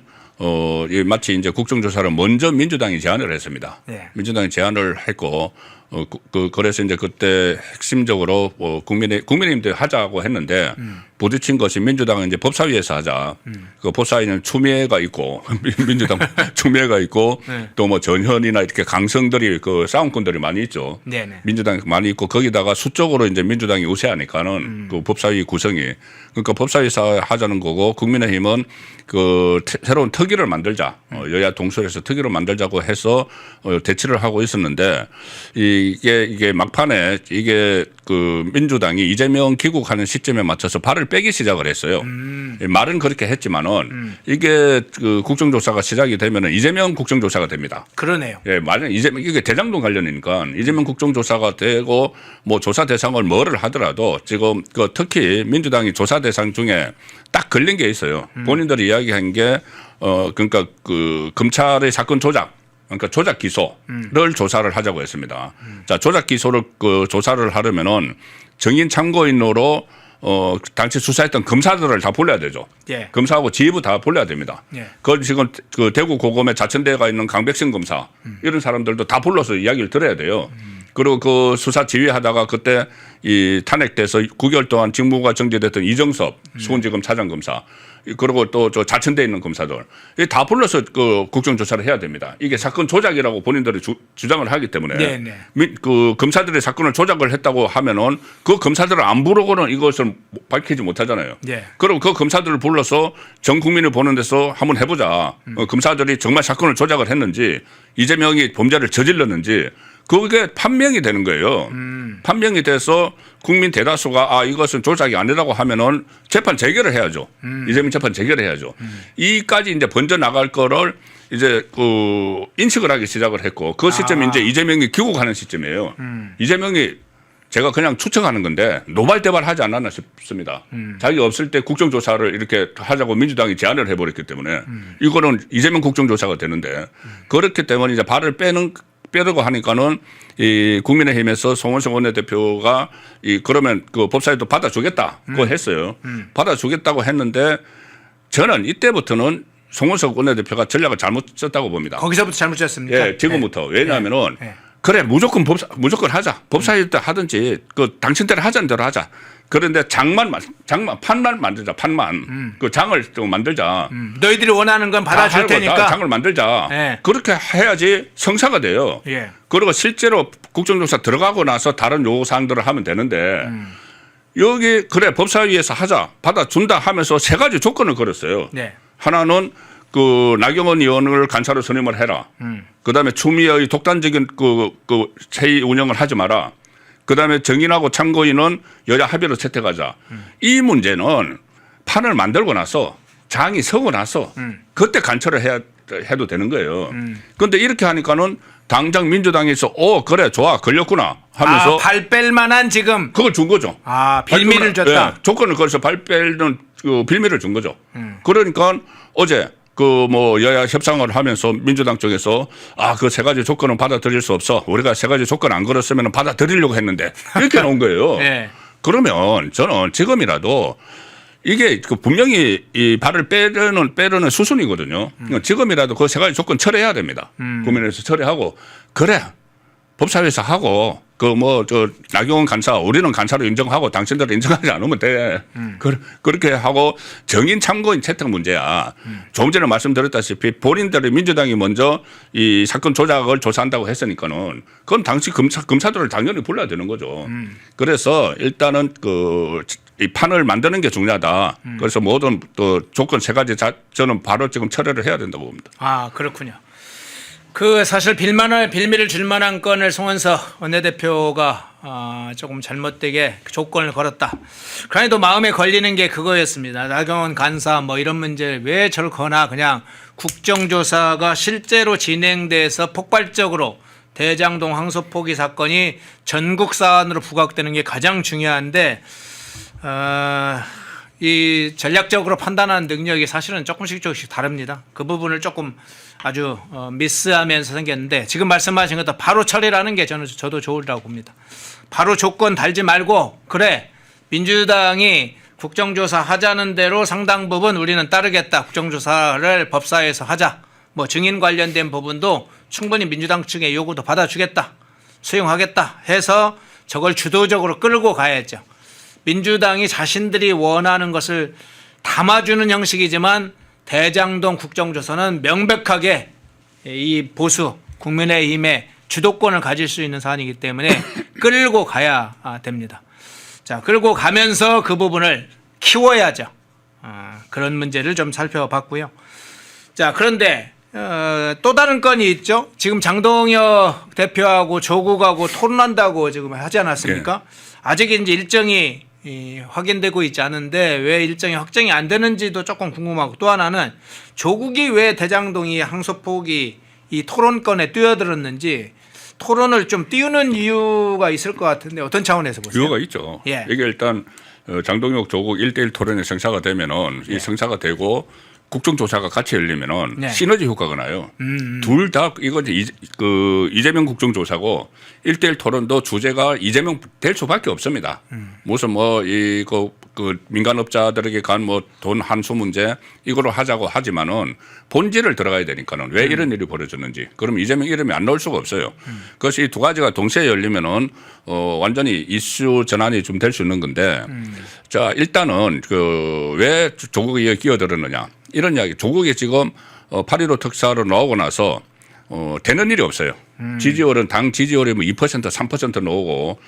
마치 이제 국정조사를 먼저 민주당이 제안을 했습니다. 네. 민주당이 제안을 했고 그래서 이제 그때 핵심적으로 국민의힘도 하자고 했는데 부딪힌 것이 민주당은 이제 법사위에서 하자. 그 법사위는 추미애가 있고 민주당 추미애가 있고 네. 또 뭐 전현이나 이렇게 강성들이 그 싸움꾼들이 많이 있죠. 네네. 민주당이 많이 있고 거기다가 수적으로 이제 민주당이 우세하니까는 그 법사위 구성이 그러니까 법사위에서 하자는 거고 국민의힘은 그 새로운 특위를 만들자 여야 동sol해서 특위를 만들자고 해서 대치를 하고 있었는데 이게 막판에 이게 그 민주당이 이재명 귀국하는 시점에 맞춰서 발을 빼기 시작을 했어요. 말은 그렇게 했지만은 이게 그 국정조사가 시작이 되면은 이재명 국정조사가 됩니다. 그러네요. 예, 말은 이재명 이게 대장동 관련이니까 이재명 국정조사가 되고 뭐 조사 대상을 뭐를 하더라도 지금 그 특히 민주당이 조사 대상 중에 딱 걸린 게 있어요. 본인들이 이야기한 게 그러니까 그 검찰의 사건 조작. 그러니까 조작 기소를 조사를 하자고 했습니다. 자, 조작 기소를 그 조사를 하려면은 정인 참고인으로 당시 수사했던 검사들을 다 불러야 되죠. 예. 검사하고 지휘부 다 불러야 됩니다. 예. 그 지금 그 대구 고검에 자천대가 있는 강백신 검사 이런 사람들도 다 불러서 이야기를 들어야 돼요. 그리고 그 수사 지휘하다가 그때 이 탄핵돼서 9개월 동안 직무가 정지됐던 이정섭 수원지검 차장검사 그리고 또 저 자천돼 있는 검사들 다 불러서 그 국정조사를 해야 됩니다. 이게 사건 조작이라고 본인들이 주장을 하기 때문에 네네. 그 검사들이 사건을 조작을 했다고 하면은 그 검사들을 안 부르고는 이것을 밝히지 못하잖아요. 예. 그럼 그 검사들을 불러서 전 국민을 보는 데서 한번 해보자. 검사들이 정말 사건을 조작을 했는지 이재명이 범죄를 저질렀는지 그게 판명이 되는 거예요. 판명이 돼서 국민 대다수가 이것은 조작이 아니라고 하면은 재판 재결을 해야죠. 이재명 재판 재결을 해야죠. 이까지 이제 번져 나갈 거를 이제 그 인식을 하기 시작을 했고 그 시점이 이제 이재명이 귀국하는 시점이에요. 이재명이 제가 그냥 추측하는 건데 노발대발하지 않았나 싶습니다. 자기 없을 때 국정조사를 이렇게 하자고 민주당이 제안을 해버렸기 때문에 이거는 이재명 국정조사가 되는데 그렇기 때문에 이제 발을 빼려고 하니까는 이 국민의힘에서 송원석 원내대표가 그러면 그 법사위도 받아주겠다 그거 했어요. 받아주겠다고 했는데 저는 이때부터는 송원석 원내대표가 전략을 잘못 짰다고 봅니다. 거기서부터 잘못 짰습니까? 예, 지금부터. 네. 왜냐하면은 네. 그래 무조건 하자. 법사위 때 하든지 그 당신대로 하자는 대로 하자. 그런데 판만 만들자. 판만 그 장을 좀 만들자. 너희들이 원하는 건 받아줄 테니까 장을 만들자. 네. 그렇게 해야지 성사가 돼요. 예. 그리고 실제로 국정조사 들어가고 나서 다른 요구사항들을 하면 되는데 여기 그래 법사위에서 하자 받아준다 하면서 세 가지 조건을 걸었어요. 네. 하나는 그 나경원 의원을 간사로 선임을 해라. 그다음에 추미애의 독단적인 그 체의 운영을 하지 마라. 그다음에 정인하고 참고인은 여야 합의로 채택하자. 이 문제는 판을 만들고 나서 장이 서고 나서 그때 간처를 해도 되는 거예요. 그런데 이렇게 하니까는 당장 민주당에서 그래 좋아 걸렸구나 하면서 발 뺄 만한 지금 그걸 준 거죠. 빌미를 줬다. 예, 조건을 걸어서 발 빼는 그 빌미를 준 거죠. 그러니까 어제 그 뭐 여야 협상을 하면서 민주당 쪽에서 그 세 가지 조건은 받아들일 수 없어. 우리가 세 가지 조건 안 걸었으면 받아들이려고 했는데 이렇게 나온 거예요. 네. 그러면 저는 지금이라도 이게 그 분명히 이 발을 빼려는 수순이거든요. 지금이라도 그 세 가지 조건 철회해야 됩니다. 국민의힘에서 철회하고 그래 법사위에서 하고 그 뭐 저 나경원 간사 우리는 간사로 인정하고 당신들은 인정하지 않으면 돼. 그렇게 하고 정인 참고인 채택 문제야. 조금 전에 말씀드렸다시피 본인들이 민주당이 먼저 이 사건 조작을 조사한다고 했으니까는 그건 당시 검사들을 당연히 불러야 되는 거죠. 그래서 일단은 이 판을 만드는 게 중요하다. 그래서 모든 또 조건 세 가지 저는 바로 지금 철회를 해야 된다고 봅니다. 그렇군요. 사실 빌미를 줄 만한 건을 송원석 원내대표가 조금 잘못되게 조건을 걸었다. 그러나도 마음에 걸리는 게 그거였습니다. 나경원 간사 뭐 이런 문제 왜 저렇거나 그냥 국정조사가 실제로 진행돼서 폭발적으로 대장동 항소 포기 사건이 전국 사안으로 부각되는 게 가장 중요한데 이 전략적으로 판단하는 능력이 사실은 조금씩 다릅니다. 그 부분을 조금 아주 미스하면서 생겼는데 지금 말씀하신 것도 바로 처리라는 게 저도 좋으라고 봅니다. 바로 조건 달지 말고 그래 민주당이 국정조사 하자는 대로 상당 부분 우리는 따르겠다. 국정조사를 법사위에서 하자. 뭐 증인 관련된 부분도 충분히 민주당 측의 요구도 받아주겠다. 수용하겠다 해서 저걸 주도적으로 끌고 가야죠. 민주당이 자신들이 원하는 것을 담아주는 형식이지만 대장동 국정조사는 명백하게 이 보수 국민의힘의 주도권을 가질 수 있는 사안이기 때문에 끌고 가야 됩니다. 자, 끌고 가면서 그 부분을 키워야죠. 그런 문제를 좀 살펴봤고요. 자, 그런데 또 다른 건이 있죠. 지금 장동혁 대표하고 조국하고 토론한다고 지금 하지 않았습니까? 예. 아직 이제 일정이 확인되고 있지 않은데 왜 일정이 확정이 안 되는지도 조금 궁금하고 또 하나는 조국이 왜 대장동이 항소 포기 이 토론권에 뛰어들었는지 토론을 좀 띄우는 이유가 있을 것 같은데 어떤 차원에서 보세요? 이유가 있죠. 예. 이게 일단 장동혁 조국 1대1 토론이 성사가 되면은 이 성사가 되고 국정조사가 같이 열리면은 네. 시너지 효과가 나요. 둘 다 이거 이재명 국정조사고 1대1 토론도 주제가 이재명 될 수밖에 없습니다. 무슨 뭐 그 민간업자들에게 간 뭐 돈 한수 문제 이거로 하자고 하지만은 본질을 들어가야 되니까는 왜 이런 일이 벌어졌는지 그럼 이재명 이름이 안 나올 수가 없어요. 그래서 이 두 가지가 동시에 열리면은 완전히 이슈 전환이 좀 될 수 있는 건데 자 일단은 왜 조국이 끼어들었느냐 이런 이야기. 조국이 지금 8.15 특사로 나오고 나서 되는 일이 없어요. 지지율은 당 지지율이 뭐 2% 3% 나오고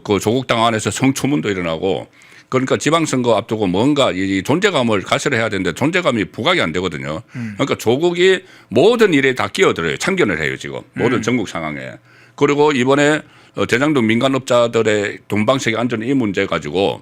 그 조국 당 안에서 성추문도 일어나고 그러니까 지방선거 앞두고 뭔가 이 존재감을 가설해야 되는데 존재감이 부각이 안 되거든요. 그러니까 조국이 모든 일에 다 끼어들어요. 참견을 해요 지금 모든 전국 상황에. 그리고 이번에 대장동 민간업자들의 돈방석에 앉은 이 문제 가지고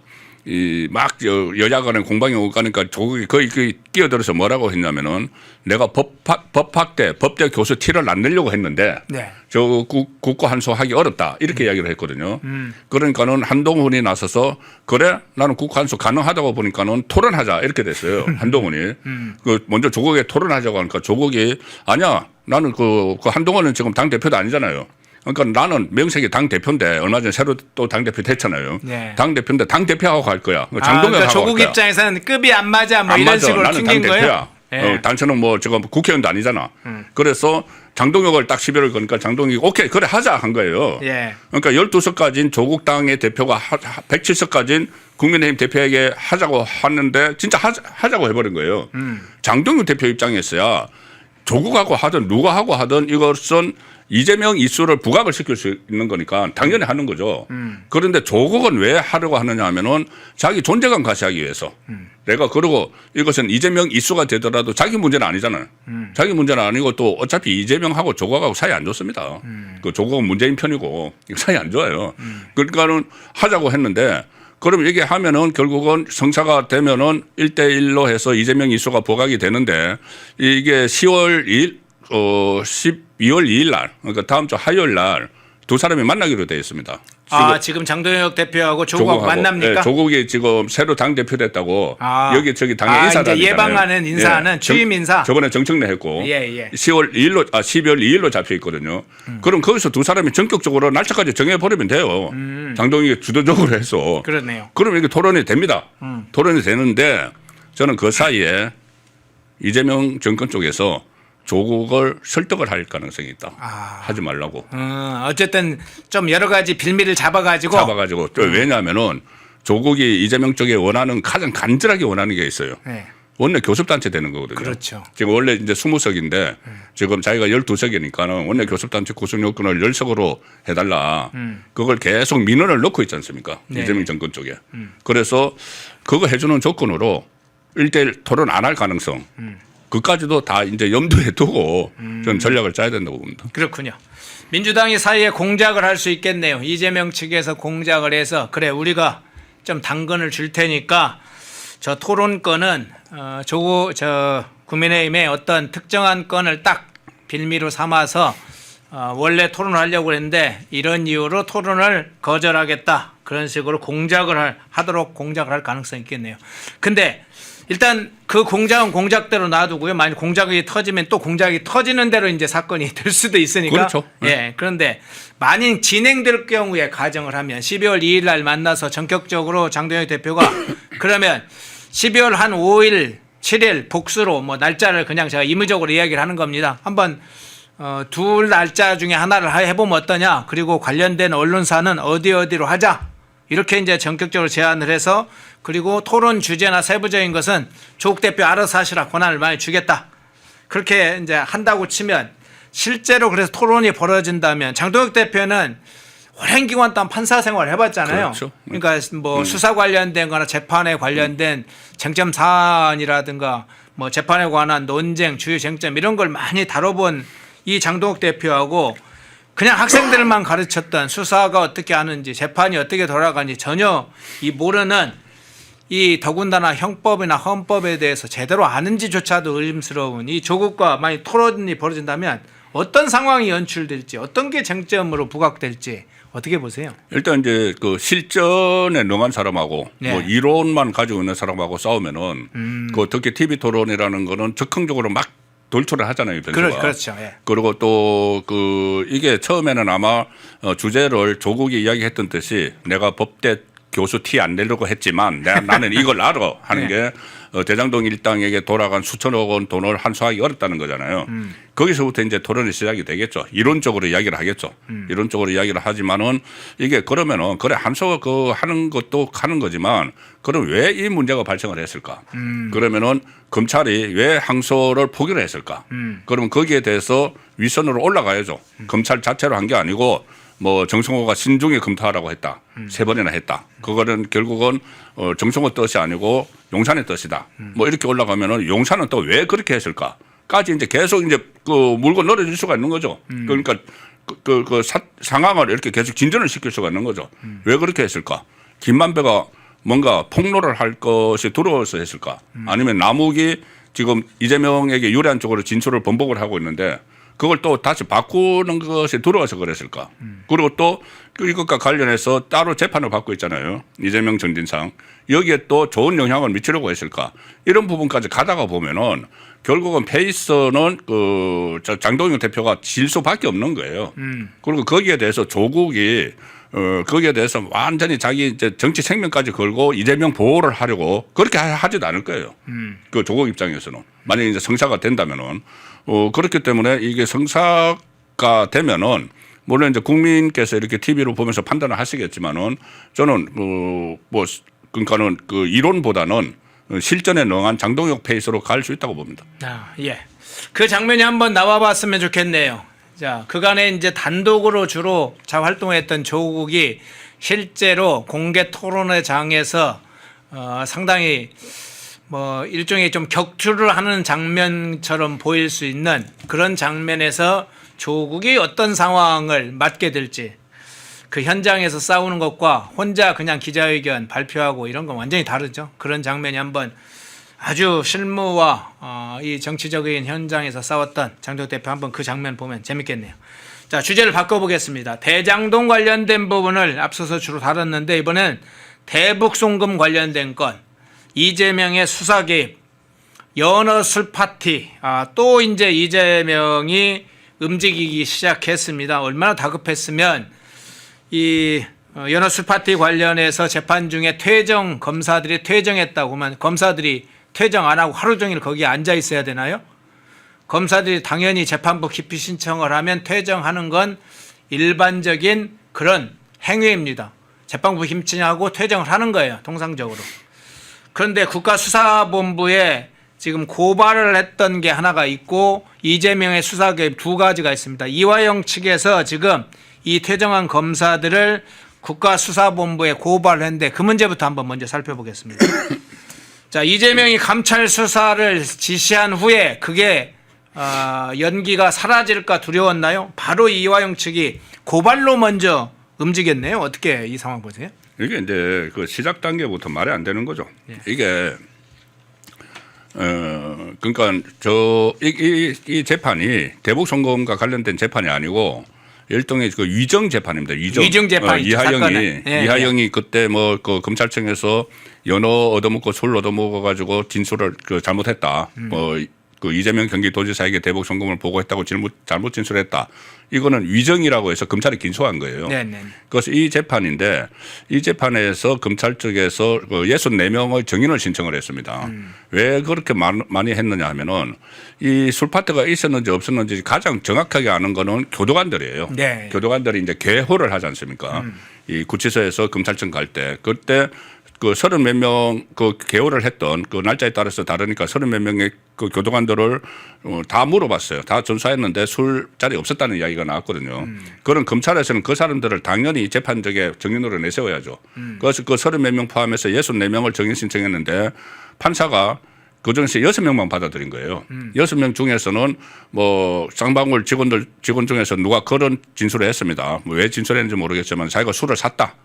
막 여야 간에 공방이 오고 가니까 조국이 거의 끼어들어서 뭐라고 했냐면은 내가 법대 교수 티를 안 내려고 했는데 네. 저 국고 한수하기 어렵다 이렇게 이야기를 했거든요. 그러니까는 한동훈이 나서서 그래 나는 국고 한수 가능하다고 보니까는 토론하자 이렇게 됐어요. 한동훈이 먼저 조국에 토론하자고 하니까 조국이 아니야 나는 그 한동훈은 지금 당 대표도 아니잖아요. 그러니까 나는 명색이 당 대표인데 얼마 전에 새로 또 당 대표 됐잖아요. 네. 당 대표인데 당 대표하고 갈 거야. 장동혁하고 그러니까 조국 갈 거야. 입장에서는 급이 안 맞아 뭐 안 이런 맞아. 식으로 나는 당 튕긴 거예요. 대표야. 네. 당신은 뭐 지금 국회의원도 아니잖아. 그래서 장동혁을 딱 시비를 거니까 장동혁이 오케이 그래 하자 한 거예요. 예. 그러니까 12석 가진 조국 당의 대표가 107석 가진 국민의힘 대표에게 하자고 하는데 진짜 하자고 해버린 거예요. 장동혁 대표 입장에서야 조국하고 하든 누가 하고 하든 이것은 이재명 이슈를 부각을 시킬 수 있는 거니까 당연히 하는 거죠. 그런데 조국은 왜 하려고 하느냐 하면은 자기 존재감 과시하기 위해서. 내가 그러고 이것은 이재명 이슈가 되더라도 자기 문제는 아니잖아요. 자기 문제는 아니고 또 어차피 이재명하고 조국하고 사이 안 좋습니다. 그 조국은 문재인 편이고 사이 안 좋아요. 그러니까는 하자고 했는데 그럼 이게 하면은 결국은 성사가 되면은 1대1로 해서 이재명 이슈가 부각이 되는데 이게 10월 2일, 12월 2일 날, 그러니까 다음 주 화요일 날 두 사람이 만나기로 되어 있습니다. 지금 장동혁 대표하고 조국하고 만납니까? 네, 조국이 지금 새로 당 대표 됐다고 여기 저기 당에 인사를 이제 예방하는 인사는 예, 취임 인사. 저번에 정청래 했고 예. 12월 2일로 잡혀 있거든요. 그럼 거기서 두 사람이 전격적으로 날짜까지 정해 버리면 돼요. 장동혁이 주도적으로 해서. 그러네요. 그러면 이게 토론이 됩니다. 토론이 되는데 저는 그 사이에 이재명 정권 쪽에서 조국을 설득을 할 가능성이 있다. 하지 말라고. 어쨌든 좀 여러 가지 빌미를 잡아가지고. 또 왜냐하면은 조국이 이재명 쪽에 원하는 가장 간절하게 원하는 게 있어요. 네. 원내 교섭단체 되는 거거든요. 그렇죠. 지금 원래 이제 20석인데 지금 자기가 12석이니까는 원내 교섭단체 구성 요건을 10석으로 해달라. 그걸 계속 민원을 넣고 있지 않습니까? 네. 이재명 정권 쪽에. 그래서 그거 해주는 조건으로 1대1 토론 안 할 가능성. 그까지도 다 이제 염두에 두고 저는 전략을 짜야 된다고 봅니다. 그렇군요. 민주당이 사이에 공작을 할 수 있겠네요. 이재명 측에서 공작을 해서 그래 우리가 좀 당근을 줄 테니까 저 토론권은 국민의힘의 어떤 특정한 건을 딱 빌미로 삼아서 원래 토론을 하려고 했는데 이런 이유로 토론을 거절하겠다. 그런 식으로 공작을 하도록 공작을 할 가능성이 있겠네요. 근데 일단 그 공작은 공작대로 놔두고요. 만약 공작이 터지면 또 공작이 터지는 대로 이제 사건이 될 수도 있으니까. 그렇죠. 예. 그런데 만약 진행될 경우에 가정을 하면 12월 2일 날 만나서 전격적으로 장동혁 대표가 그러면 12월 한 5일, 7일 복수로 뭐 날짜를 그냥 제가 임의적으로 이야기를 하는 겁니다. 한번 둘 날짜 중에 하나를 해보면 어떠냐. 그리고 관련된 언론사는 어디로 하자. 이렇게 이제 전격적으로 제안을 해서 그리고 토론 주제나 세부적인 것은 조국 대표 알아서 하시라 권한을 많이 주겠다. 그렇게 이제 한다고 치면 실제로 그래서 토론이 벌어진다면 장동혁 대표는 오랜 기간 동안 판사 생활을 해봤잖아요. 그렇죠. 그러니까 뭐 수사 관련된 거나 재판에 관련된 쟁점 사안이라든가 뭐 재판에 관한 논쟁, 주요 쟁점 이런 걸 많이 다뤄본 이 장동혁 대표하고 그냥 학생들만 가르쳤던 수사가 어떻게 하는지 재판이 어떻게 돌아가는지 전혀 이 모르는 이 더군다나 형법이나 헌법에 대해서 제대로 아는지조차도 의심스러운 이 조국과 만약 토론이 벌어진다면 어떤 상황이 연출될지 어떤 게 쟁점으로 부각될지 어떻게 보세요? 일단 이제 그 실전에 능한 사람하고 네. 뭐 이론만 가지고 있는 사람하고 싸우면은 그 특히 TV 토론이라는 거는 적극적으로 막 돌출을 하잖아요. 변수가. 그렇죠. 예. 그리고 또 그 이게 처음에는 아마 주제를 조국이 이야기했던 듯이 내가 법대 교수 티 안 내려고 했지만 나는 이걸 알아 하는 네. 게 대장동 일당에게 돌아간 수천억 원 돈을 환수하기 어렵다는 거잖아요. 거기서부터 이제 토론이 시작이 되겠죠. 이론적으로 이야기를 하겠죠. 이론적으로 이야기를 하지만은 이게 그러면은 그래 한소 그 하는 것도 하는 거지만 그럼 왜 이 문제가 발생을 했을까? 그러면은 검찰이 왜 항소를 포기를 했을까? 그러면 거기에 대해서 윗선으로 올라가야죠. 검찰 자체로 한 게 아니고 뭐 정성호가 신중히 검토하라고 했다. 3번이나 했다. 그거는 결국은 정성호 뜻이 아니고 용산의 뜻이다. 뭐 이렇게 올라가면은 용산은 또 왜 그렇게 했을까?까지 이제 계속 이제 그 물고 늘어질 수가 있는 거죠. 그러니까 상황을 이렇게 계속 진전을 시킬 수가 있는 거죠. 왜 그렇게 했을까? 김만배가 뭔가 폭로를 할 것이 두려워서 했을까? 아니면 남욱이 지금 이재명에게 유리한 쪽으로 진술을 번복을 하고 있는데 그걸 또 다시 바꾸는 것이 두려워서 그랬을까? 그리고 또 이것과 관련해서 따로 재판을 받고 있잖아요. 이재명 전진상. 여기에 또 좋은 영향을 미치려고 했을까? 이런 부분까지 가다가 보면은 결국은 페이스는 그 장동영 대표가 질 수밖에 없는 거예요. 그리고 거기에 대해서 조국이 거기에 대해서 완전히 자기 이제 정치 생명까지 걸고 이재명 보호를 하려고 그렇게 하지도 않을 거예요. 그 조국 입장에서는. 만약에 이제 성사가 된다면은 그렇기 때문에 이게 성사가 되면은 물론 이제 국민께서 이렇게 TV로 보면서 판단을 하시겠지만은 저는 뭐 그러니까는 그 이론보다는 실전에 능한 장동혁 페이스로 갈 수 있다고 봅니다. 아, 예. 그 장면이 한번 나와봤으면 좋겠네요. 자, 그간에 이제 단독으로 주로 활동했던 조국이 실제로 공개 토론회장에서 상당히 뭐 일종의 좀 격투를 하는 장면처럼 보일 수 있는 그런 장면에서 조국이 어떤 상황을 맞게 될지, 그 현장에서 싸우는 것과 혼자 그냥 기자회견 발표하고 이런 건 완전히 다르죠. 그런 장면이 한번 아주 실무와 이 정치적인 현장에서 싸웠던 장동혁 대표 한번 그 장면 보면 재밌겠네요. 자, 주제를 바꿔보겠습니다. 대장동 관련된 부분을 앞서서 주로 다뤘는데 이번엔 대북 송금 관련된 건, 이재명의 수사 개입, 연어 술 파티, 또 이제 이재명이 움직이기 시작했습니다. 얼마나 다급했으면 이 연어 술 파티 관련해서 재판 중에 퇴정, 검사들이 퇴정했다고 하면 검사들이 퇴정 안 하고 하루 종일 거기에 앉아 있어야 되나요? 검사들이 당연히 재판부 기피 신청을 하면 퇴정하는 건 일반적인 그런 행위입니다. 재판부 힘치냐고 퇴정을 하는 거예요, 통상적으로. 그런데 국가수사본부에 지금 고발을 했던 게 하나가 있고 이재명의 수사 개입 두 가지가 있습니다. 이화영 측에서 지금 이 퇴정한 검사들을 국가수사본부에 고발을 했는데 그 문제부터 한번 먼저 살펴보겠습니다. 자, 이재명이 감찰 수사를 지시한 후에 그게 연기가 사라질까 두려웠나요? 바로 이화영 측이 고발로 먼저 움직였네요. 어떻게 이 상황 보세요? 이게 이제 그 시작 단계부터 말이 안 되는 거죠. 예. 이게 그러니까 이 재판이 대북 송금과 관련된 재판이 아니고 일종의 그 위정 재판입니다. 위정 재판. 이하영이 그때 뭐 그 검찰청에서 연어 얻어먹고 술 얻어먹어 가지고 진술을 잘못했다. 뭐 그 이재명 경기도지사에게 대북 송금을 보고했다고 잘못 진술했다. 이거는 위정이라고 해서 검찰이 긴소한 거예요. 네네. 그래서 이 재판인데 이 재판에서 검찰 쪽에서 64명의 정인을 신청을 했습니다. 왜 그렇게 많이 했느냐 하면은 이 술파티가 있었는지 없었는지 가장 정확하게 아는 거는 교도관들이에요. 네. 교도관들이 이제 개호를 하지 않습니까? 이 구치소에서 검찰청 갈 때 그때 그 30몇 명 그 개호를 했던 그 날짜에 따라서 다르니까 30몇 명의 그 교도관들을 다 물어봤어요. 다 전수했는데 술자리 없었다는 이야기가 나왔거든요. 그런 검찰에서는 그 사람들을 당연히 재판적에 정인으로 내세워야죠. 그래서 그 30몇 명 포함해서 64명을 정인 신청했는데 판사가 그중에서 6명만 받아들인 거예요. 6명 중에서는 뭐 쌍방울 직원 중에서 누가 그런 진술을 했습니다. 뭐 왜 진술했는지 모르겠지만 자기가 술을 샀다.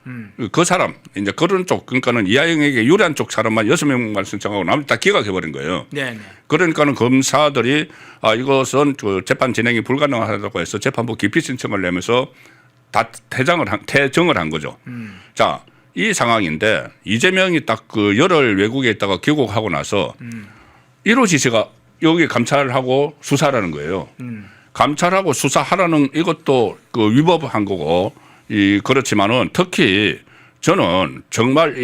그 사람 이제 그런 쪽 그러니까는 이하영에게 유리한 쪽 사람만 6명만 신청하고 나머지 다 기각해버린 거예요. 네네. 그러니까는 검사들이 이것은 그 재판 진행이 불가능하다고 해서 재판부 기피 신청을 내면서 다 퇴정을 한 거죠. 자. 이 상황인데 이재명이 딱 그 열흘 외국에 있다가 귀국하고 나서 1호 지시가 여기 감찰하고 수사라는 거예요. 감찰하고 수사하라는 이것도 그 위법한 거고 그렇지만은 특히 저는 정말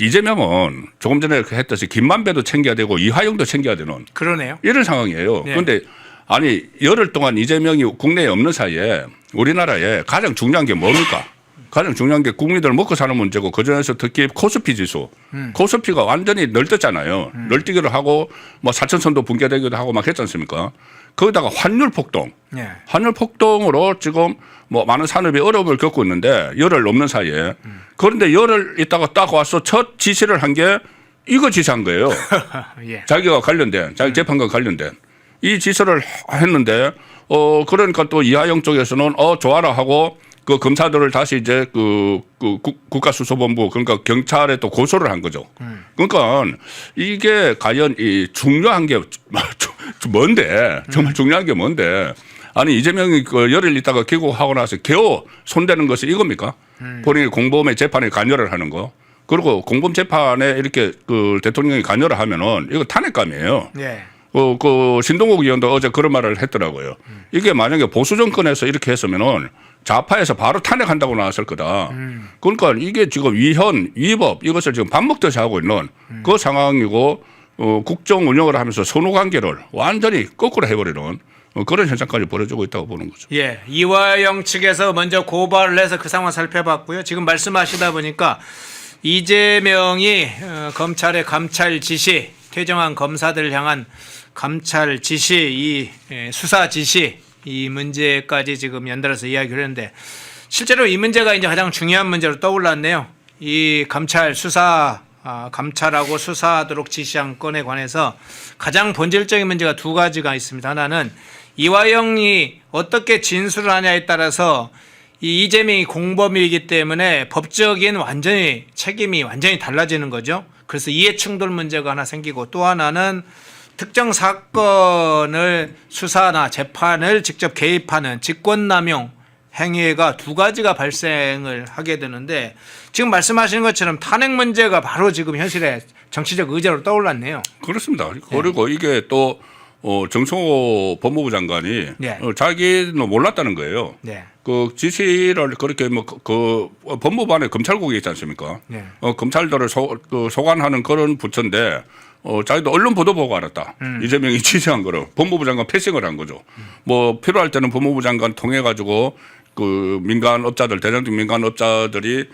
이재명은 조금 전에 했듯이 김만배도 챙겨야 되고 이화영도 챙겨야 되는 그러네요. 이런 상황이에요. 그런데 네. 아니 열흘 동안 이재명이 국내에 없는 사이에 우리나라에 가장 중요한 게 뭡니까? 가장 중요한 게 국민들 먹고 사는 문제고 그중에서 특히 코스피 지수. 코스피가 완전히 널뛰잖아요. 널뛰기를 하고 뭐 사천선도 붕괴되기도 하고 막 했지 않습니까? 거기다가 환율 폭동. 네. 환율 폭동으로 지금 뭐 많은 산업이 어려움을 겪고 있는데 열흘 넘는 사이에. 그런데 열흘 있다가 딱 와서 첫 지시를 한 게 이거 지시한 거예요. 예. 자기가 관련된, 자기 재판과 관련된 이 지시를 했는데 그러니까 또 이하영 쪽에서는 좋아라 하고 그 검사들을 다시 이제 그 국가수사본부 그러니까 경찰에 또 고소를 한 거죠. 그러니까 이게 과연 이 중요한 게 뭔데 정말 중요한 게 뭔데 아니 이재명이 그 열흘 있다가 귀국하고 나서 겨우 손대는 것이 이겁니까? 본인이 공범의 재판에 관여를 하는 거. 그리고 공범 재판에 이렇게 그 대통령이 관여를 하면은 이거 탄핵감이에요. 네. 그 신동국 의원도 어제 그런 말을 했더라고요. 이게 만약에 보수 정권에서 이렇게 했으면은 좌파에서 바로 탄핵한다고 나왔을 거다. 그러니까 이게 지금 위법 이것을 지금 밥 먹듯이 하고 있는 그 상황이고 국정 운영을 하면서 선후 관계를 완전히 거꾸로 해버리는 그런 현상까지 벌어지고 있다고 보는 거죠. 예, 이화영 측에서 먼저 고발을 해서 그 상황 살펴봤고요. 지금 말씀하시다 보니까 이재명이 검찰의 감찰 지시, 퇴정한 검사들을 향한 감찰 지시, 이 수사 지시, 이 문제까지 지금 연달아서 이야기를 했는데 실제로 이 문제가 이제 가장 중요한 문제로 떠올랐네요. 이 감찰 수사, 감찰하고 수사하도록 지시한 건에 관해서 가장 본질적인 문제가 두 가지가 있습니다. 하나는 이화영이 어떻게 진술을 하냐에 따라서 이 이재명이 공범이기 때문에 법적인 책임이 완전히 달라지는 거죠. 그래서 이해충돌 문제가 하나 생기고 또 하나는 특정 사건을 수사나 재판을 직접 개입하는 직권남용 행위가 두 가지가 발생을 하게 되는데 지금 말씀하시는 것처럼 탄핵 문제가 바로 지금 현실의 정치적 의제로 떠올랐네요. 그렇습니다. 그리고 이게 또 정성호 법무부 장관이 네. 자기는 몰랐다는 거예요. 네. 그 지시를 그렇게 그 법무부 안에 검찰국이 있지 않습니까? 네. 검찰들을 소관하는 그런 부처인데 자기도 언론 보도 보고 알았다. 이재명이 지시한 거를 법무부 장관 패싱을 한 거죠. 뭐 필요할 때는 법무부 장관 통해 가지고 그 민간업자들 대장동 민간업자들이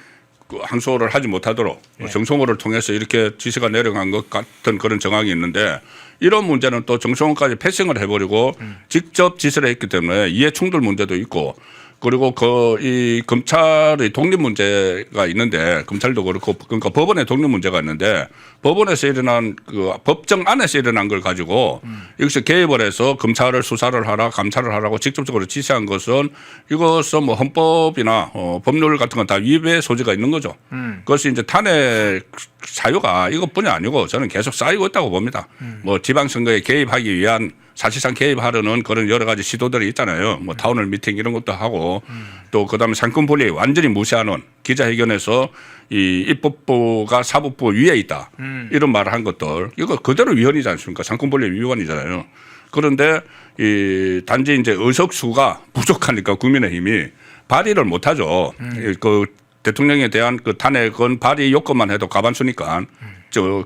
그 항소를 하지 못하도록 정성호를 통해서 이렇게 지시가 내려간 것 같은 그런 정황이 있는데 이런 문제는 또 정성호까지 패싱을 해버리고 직접 지시를 했기 때문에 이해 충돌 문제도 있고 그리고 이 검찰의 독립 문제가 있는데 검찰도 그렇고 그러니까 법원의 독립 문제가 있는데 법원에서 일어난 그 법정 안에서 일어난 걸 가지고 여기서 개입을 해서 검찰을 수사를 하라 감찰을 하라고 직접적으로 지시한 것은 이것은 뭐 헌법이나 법률 같은 건 다 위배의 소지가 있는 거죠. 그것이 이제 탄핵 사유가 이것뿐이 아니고 저는 계속 쌓이고 있다고 봅니다. 뭐 지방선거에 개입하기 위한 사실상 개입하려는 그런 여러 가지 시도들이 있잖아요. 뭐 타운홀 미팅 이런 것도 하고 또 그다음에 상권 분리 완전히 무시하는 기자회견에서 이 입법부가 사법부 위에 있다 이런 말을 한 것들 이거 그대로 위헌이지 않습니까? 상권 분리 위헌이잖아요. 그런데 이 단지 이제 의석수가 부족하니까 국민의힘이 발의를 못하죠. 그 대통령에 대한 그 탄핵은 발의 요건만 해도 과반수니까.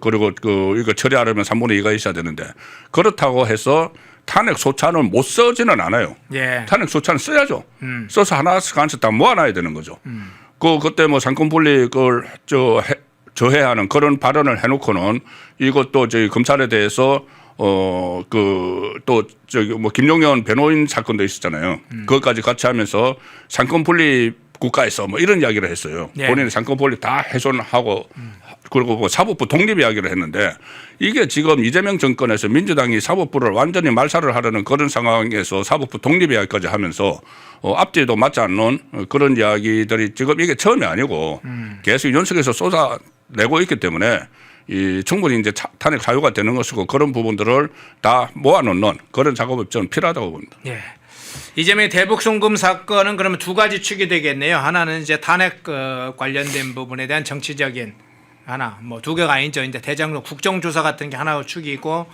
그리고 이거 처리하려면 3분의 2가 있어야 되는데 그렇다고 해서 탄핵 소찬을 못 써지는 않아요. 예. 탄핵 소찬을 써야죠. 써서 하나씩 다 모아놔야 되는 거죠. 그때 뭐 상권 분리 그걸 저해하는 그런 발언을 해놓고는 이것도 저희 검찰에 대해서 김용현 변호인 사건도 있었잖아요. 그것까지 같이 하면서 상권 분리 국가에서 뭐 이런 이야기를 했어요. 네. 본인의 상권 분리 다 훼손하고 그리고 뭐 사법부 독립 이야기를 했는데 이게 지금 이재명 정권에서 민주당이 사법부를 완전히 말살을 하려는 그런 상황에서 사법부 독립 이야기까지 하면서 앞뒤도 맞지 않는 그런 이야기들이 지금 이게 처음이 아니고 계속 연속해서 쏟아내고 있기 때문에 충분히 이제 탄핵 사유가 되는 것이고 그런 부분들을 다 모아놓는 그런 작업이 좀 필요하다고 봅니다. 예. 이재명의 대북 송금 사건은 그러면 두 가지 축이 되겠네요. 하나는 이제 탄핵 관련된 부분에 대한 정치적인 하나, 뭐 두 개가 아니죠. 이제 대장로 국정조사 같은 게 하나 축이 있고